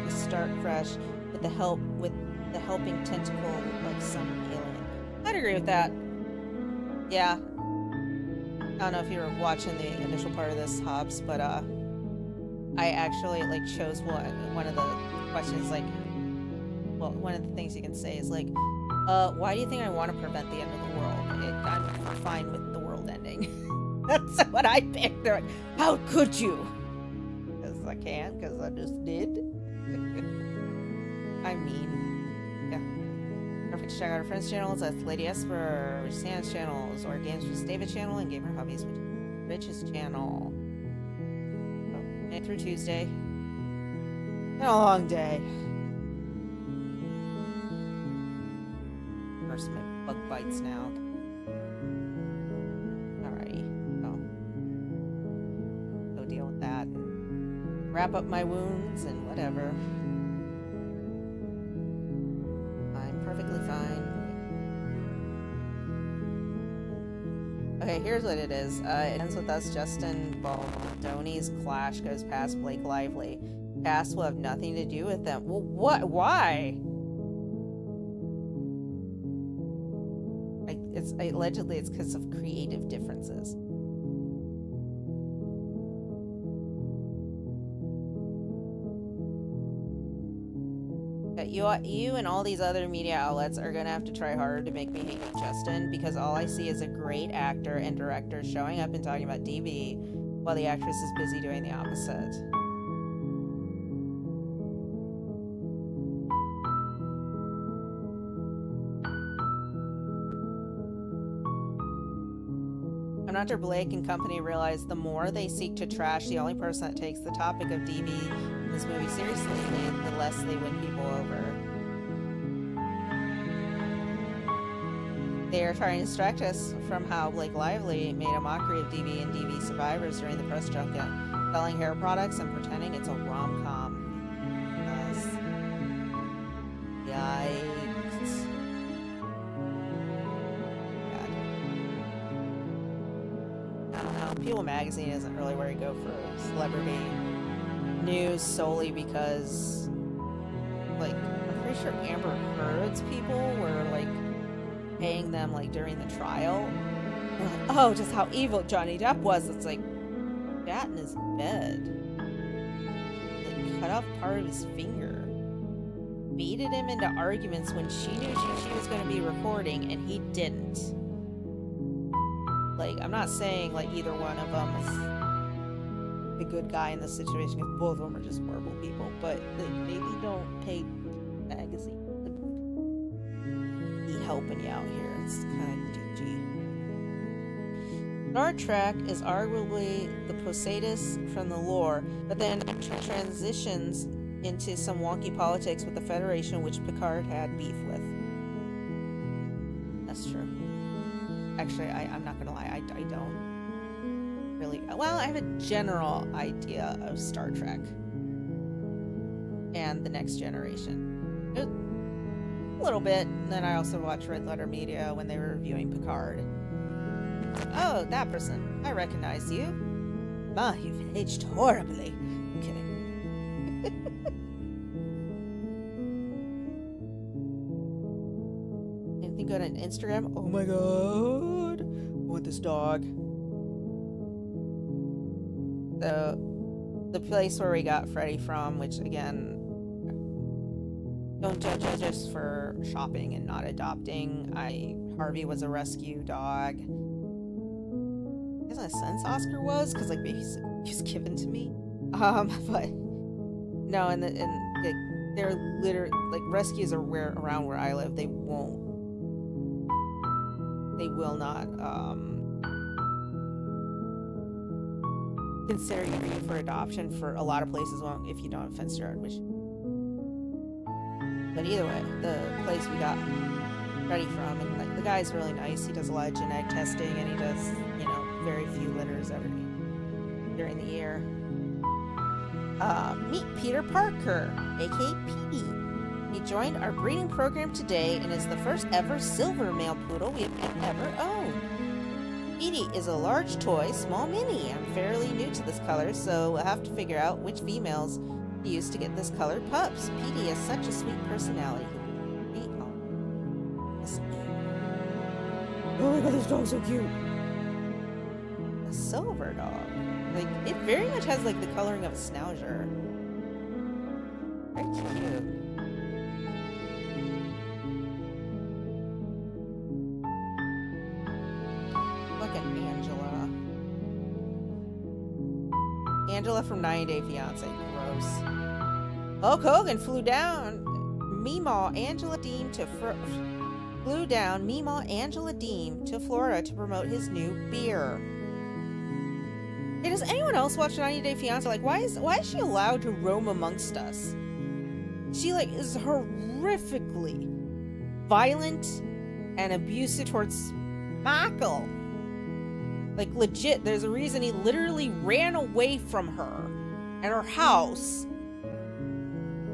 Just start fresh. With the helping tentacle of some alien. I'd agree with that. Yeah. I don't know if you were watching the initial part of this, Hobbs, but I actually like chose one of the questions, like, well, one of the things you can say is like, why do you think I want to prevent the end of the world? I'm fine with the world ending. That's what I picked. They're like, how could you? Because I can, because I just did. I mean, yeah. Don't forget to check out our friends' channels. That's Lady Esper, which is Hannah's channel, or Games with David channel, and Gamer Hobbies, which is Rich's channel. So, Monday through Tuesday. Been a long day. First, my bug bites now. Alrighty. So, go deal with that. And wrap up my wounds and whatever. I'm perfectly fine. Okay, here's what it is. It ends with us, Justin Baldoni's clash goes past Blake Lively. Cass will have nothing to do with them. Well, what? Why? Allegedly it's because of creative differences. You and all these other media outlets are gonna have to try harder to make me hate Justin, because all I see is a great actor and director showing up and talking about DB while the actress is busy doing the opposite. And after Blake and company realize the more they seek to trash the only person that takes the topic of DB in this movie seriously, the less they win people over. They are trying to distract us from how Blake Lively made a mockery of DB and DB survivors during the press junket, selling hair products and pretending it's a rom-com. Yikes. I don't know. People Magazine isn't really where you go for celebrity news solely because, like, I'm pretty sure Amber Heard's people were, like, paying them, like, during the trial. They're like, oh, just how evil Johnny Depp was. It's like, shat in his bed. Like, cut off part of his finger. Baited him into arguments when she knew she was going to be recording and he didn't. Like, I'm not saying, like, either one of them is the good guy in this situation, because both of them are just horrible people, but they maybe don't pay Magazine to be helping you out here. It's kind of dingy. Star Trek is arguably the Poseidus from the lore, but then transitions into some wonky politics with the Federation, which Picard had beef with. That's true. Actually, I'm not gonna lie, I don't really... Well, I have a general idea of Star Trek and The Next Generation. A little bit, and then I also watched Red Letter Media when they were reviewing Picard. Oh, that person. I recognize you. Ah, you've aged horribly. I'm kidding. Anything good on Instagram? Oh my god. I want this dog. The place where we got Freddy from, which again, don't judge us for shopping and not adopting. Harvey was a rescue dog. I guess in a sense Oscar was, because like maybe he was given to me. But no, and they're literally like rescues are around where I live. They will not consider you for adoption. For a lot of places won't if you don't have fenced yard, which. But either way, the place we got Freddy from, and like the guy's really nice. He does a lot of genetic testing, and he does, you know, very few litters during the year. Meet Peter Parker, aka Petey. He joined our breeding program today and is the first ever silver male poodle we have ever owned. Petey is a large toy, small mini. I'm fairly new to this color, so we'll have to figure out which females to use to get this colored pups. Petey has such a sweet personality. Oh my god, this dog's so cute. A silver dog. Like, it very much has like the coloring of a schnauzer. Very cute. Look at Angela. Angela from 90 Day Fiancé. Gross. Hulk Hogan flew down Meemaw Angela Deem to Florida to promote his new beer. Hey, does anyone else watch 90 Day Fiancé? Like, why is she allowed to roam amongst us? She like is horrifically violent and abusive towards Michael. Like, legit, there's a reason he literally ran away from her and her house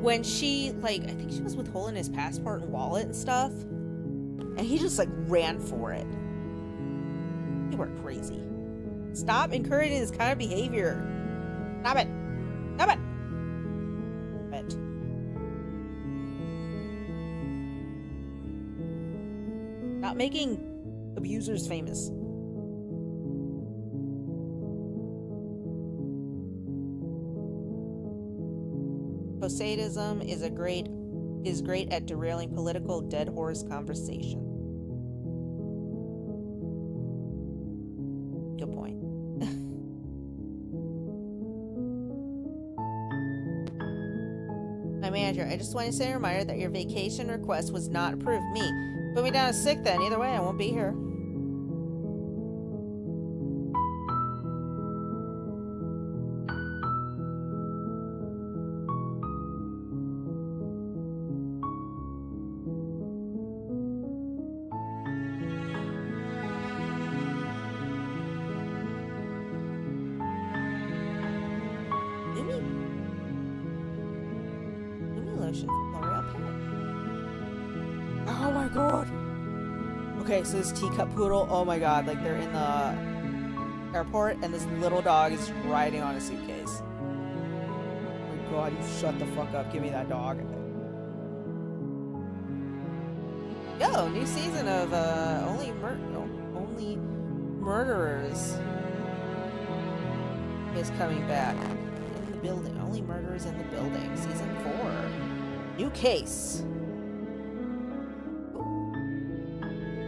when she, like, I think she was withholding his passport and wallet and stuff. And he just, like, ran for it. You are crazy. Stop encouraging this kind of behavior. Stop it. Stop it. Stop it. Not making abusers famous. Sadism is great at derailing political dead horse conversation. Good point. My manager, I just want to say a reminder that your vacation request was not approved. Me. Put me down as sick then. Either way, I won't be here. Oh my god. Okay, so this teacup poodle, oh my god, like they're in the airport and this little dog is riding on a suitcase. Oh my god, you shut the fuck up. Give me that dog. Yo, new season of Only Murderers is coming back. In the building. Only Murderers in the Building. Season 4. New case.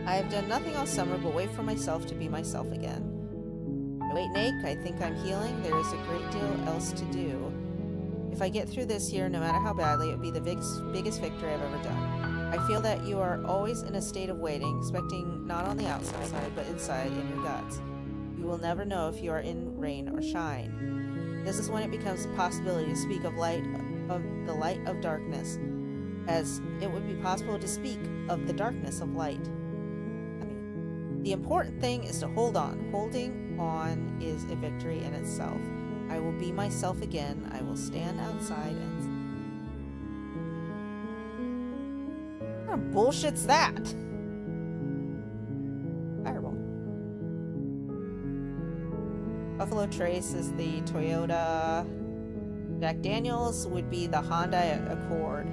I have done nothing all summer but wait for myself to be myself again. Wait, Nate, I think I'm healing. There is a great deal else to do. If I get through this year, no matter how badly, it would be the biggest victory I've ever done. I feel that you are always in a state of waiting, expecting not on the outside side, but inside in your guts. You will never know if you are in rain or shine. This is when it becomes a possibility to speak of the light of darkness, as it would be possible to speak of the darkness of light. The important thing is to hold on. Holding on is a victory in itself. I will be myself again. I will stand outside and... What kind of bullshit's that? Fireball. Buffalo Trace is the Toyota. Jack Daniels would be the Honda Accord.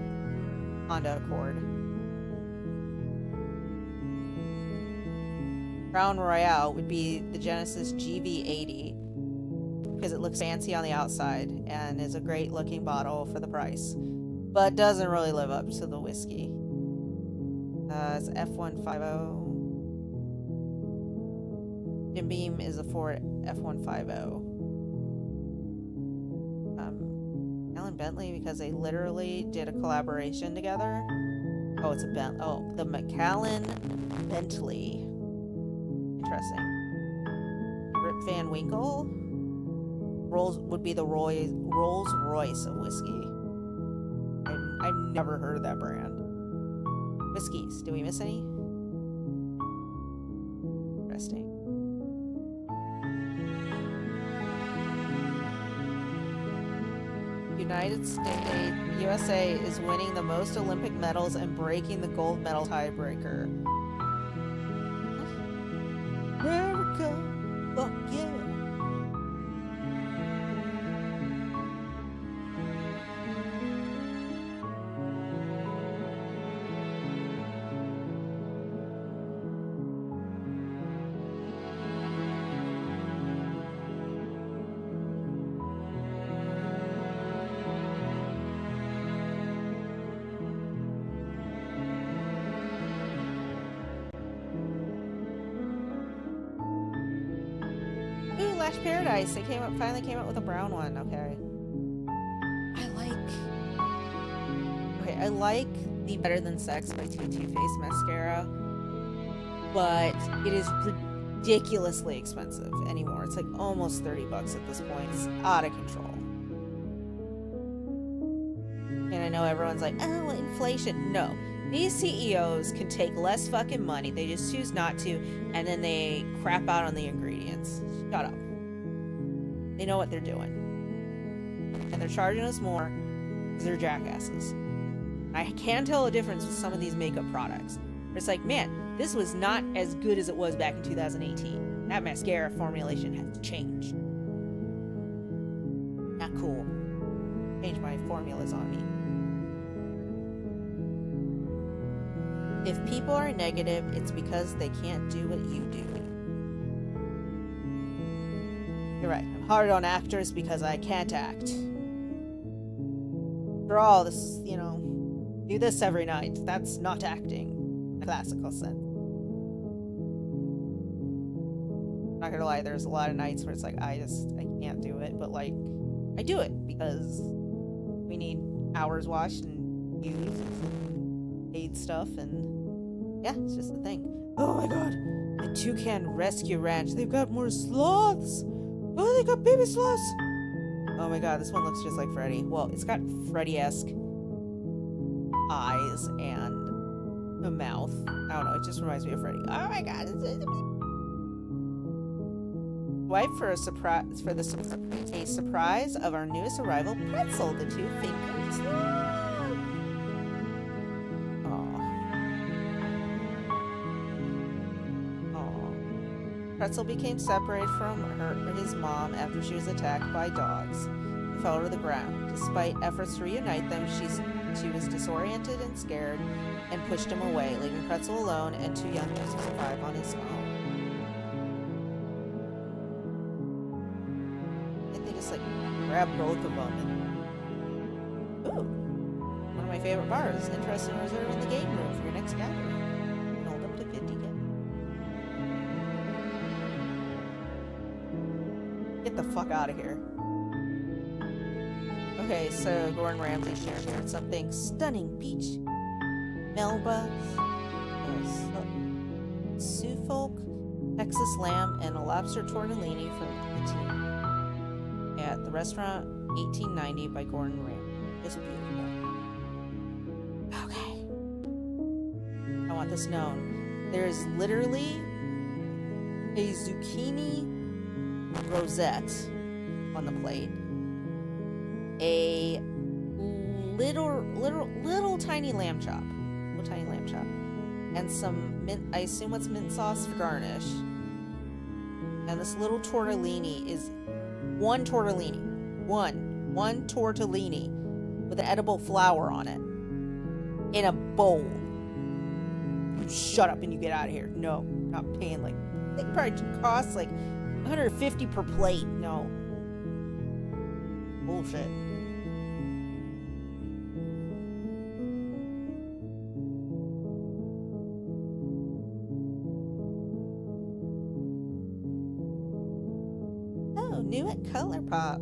Crown Royale would be the Genesis GV80 because it looks fancy on the outside and is a great looking bottle for the price, but doesn't really live up to the whiskey. It's F150. Jim Beam is a Ford F150. Alan Bentley, because they literally did a collaboration together. Oh, it's a the Macallan Bentley. Interesting. Rip Van Winkle would be the Rolls Royce of whiskey. I've never heard of that brand. Whiskeys. Did we miss any? Interesting. USA is winning the most Olympic medals and breaking the gold medal tiebreaker. America, fuck yeah. Flash Paradise. They finally came out with a brown one. Okay. I like the Better Than Sex by Too Faced mascara, but it is ridiculously expensive anymore. It's like almost $30 at this point. It's out of control. And I know everyone's like, oh, inflation. No. These CEOs can take less fucking money. They just choose not to, and then they crap out on the ingredients. Shut up. They know what they're doing. And they're charging us more because they're jackasses. I can tell a difference with some of these makeup products. It's like, man, this was not as good as it was back in 2018. That mascara formulation has changed. Not cool. Change my formulas on me. If people are negative, it's because they can't do what you do. You're right. I'm hard on actors because I can't act. After all, this, do this every night. That's not acting in a classical sense. I'm not gonna lie, there's a lot of nights where it's like, I can't do it, but like, I do it because we need hours watched and used and paid stuff, and yeah, it's just the thing. Oh my god, the Toucan Rescue Ranch, they've got more sloths! Oh, they got baby sloths! Oh my god, this one looks just like Freddy. Well, it's got Freddy-esque eyes and a mouth. I don't know, it just reminds me of Freddy. Oh my god. Wipe for a surprise of our newest arrival, Pretzel, the two-fingered sloth. Aww. Pretzel became separated from his mom after she was attacked by dogs and fell to the ground. Despite efforts to reunite them, she was disoriented and scared and pushed him away, leaving Pretzel alone and too young to survive on his own. And they just grab both of them and... Ooh! One of my favorite bars. Interested in reserving the game room for your next gathering. Hold up to 50K. Get the fuck out of here. Okay, so Gordon Ramsay shared something stunning. Peach, Melba, Suffolk, Texas lamb, and a lobster tortellini from the team at the restaurant 1890 by Gordon Ramsay. Just beautiful. Okay. I want this known. There's literally a zucchini rosette on the plate. A little tiny lamb chop. And some mint, I assume what's mint sauce for garnish. And this little tortellini is one tortellini with an edible flower on it in a bowl. You shut up and you get out of here. No, not paying I think probably costs $150 per plate. No. Bullshit. New at ColourPop.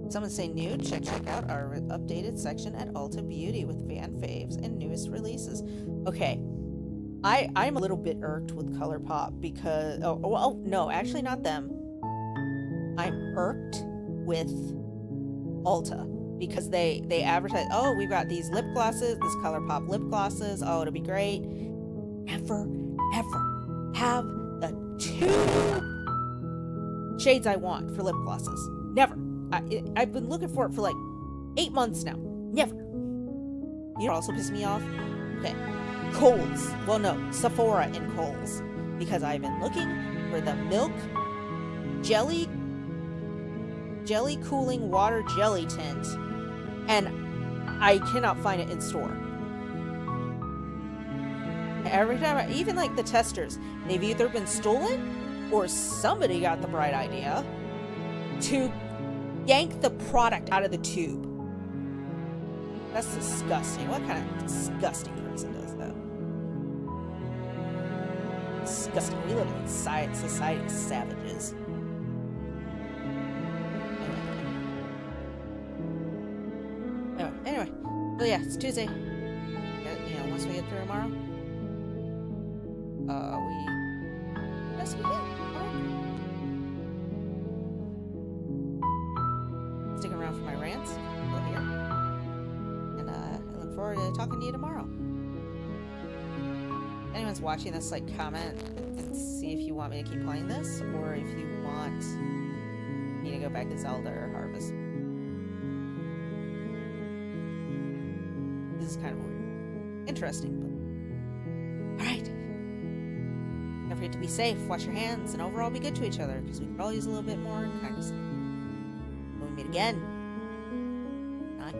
Someone say new? Check out our updated section at Ulta Beauty with fan faves and newest releases. Okay, I'm a little bit irked with ColourPop because no, actually not them. I'm irked with Ulta because they advertise, oh, we've got these lip glosses, this ColourPop lip glosses. Oh, it'll be great. Never, ever have the two shades I want for lip glosses. Never. I've been looking for it for 8 months now. Never. You know what also pisses me off? Okay. Kohl's. Well, no. Sephora and Kohl's. Because I've been looking for the milk jelly cooling water jelly tint. And I cannot find it in store. Every time, even the testers, they've either been stolen or somebody got the bright idea to yank the product out of the tube. That's disgusting. What kind of disgusting person does that? Disgusting. We live in a society of savages. So yeah, it's Tuesday. Once we get through tomorrow, yes, we did. Stick around for my rants. Go here, and I look forward to talking to you tomorrow. If anyone's watching this, like, comment and see if you want me to keep playing this, or if you want me to go back to Zelda or Harvest. This is kind of weird. Interesting, but alright. Don't forget to be safe, watch your hands, and overall be good to each other, because we could all use a little bit more kindness. When we meet again, not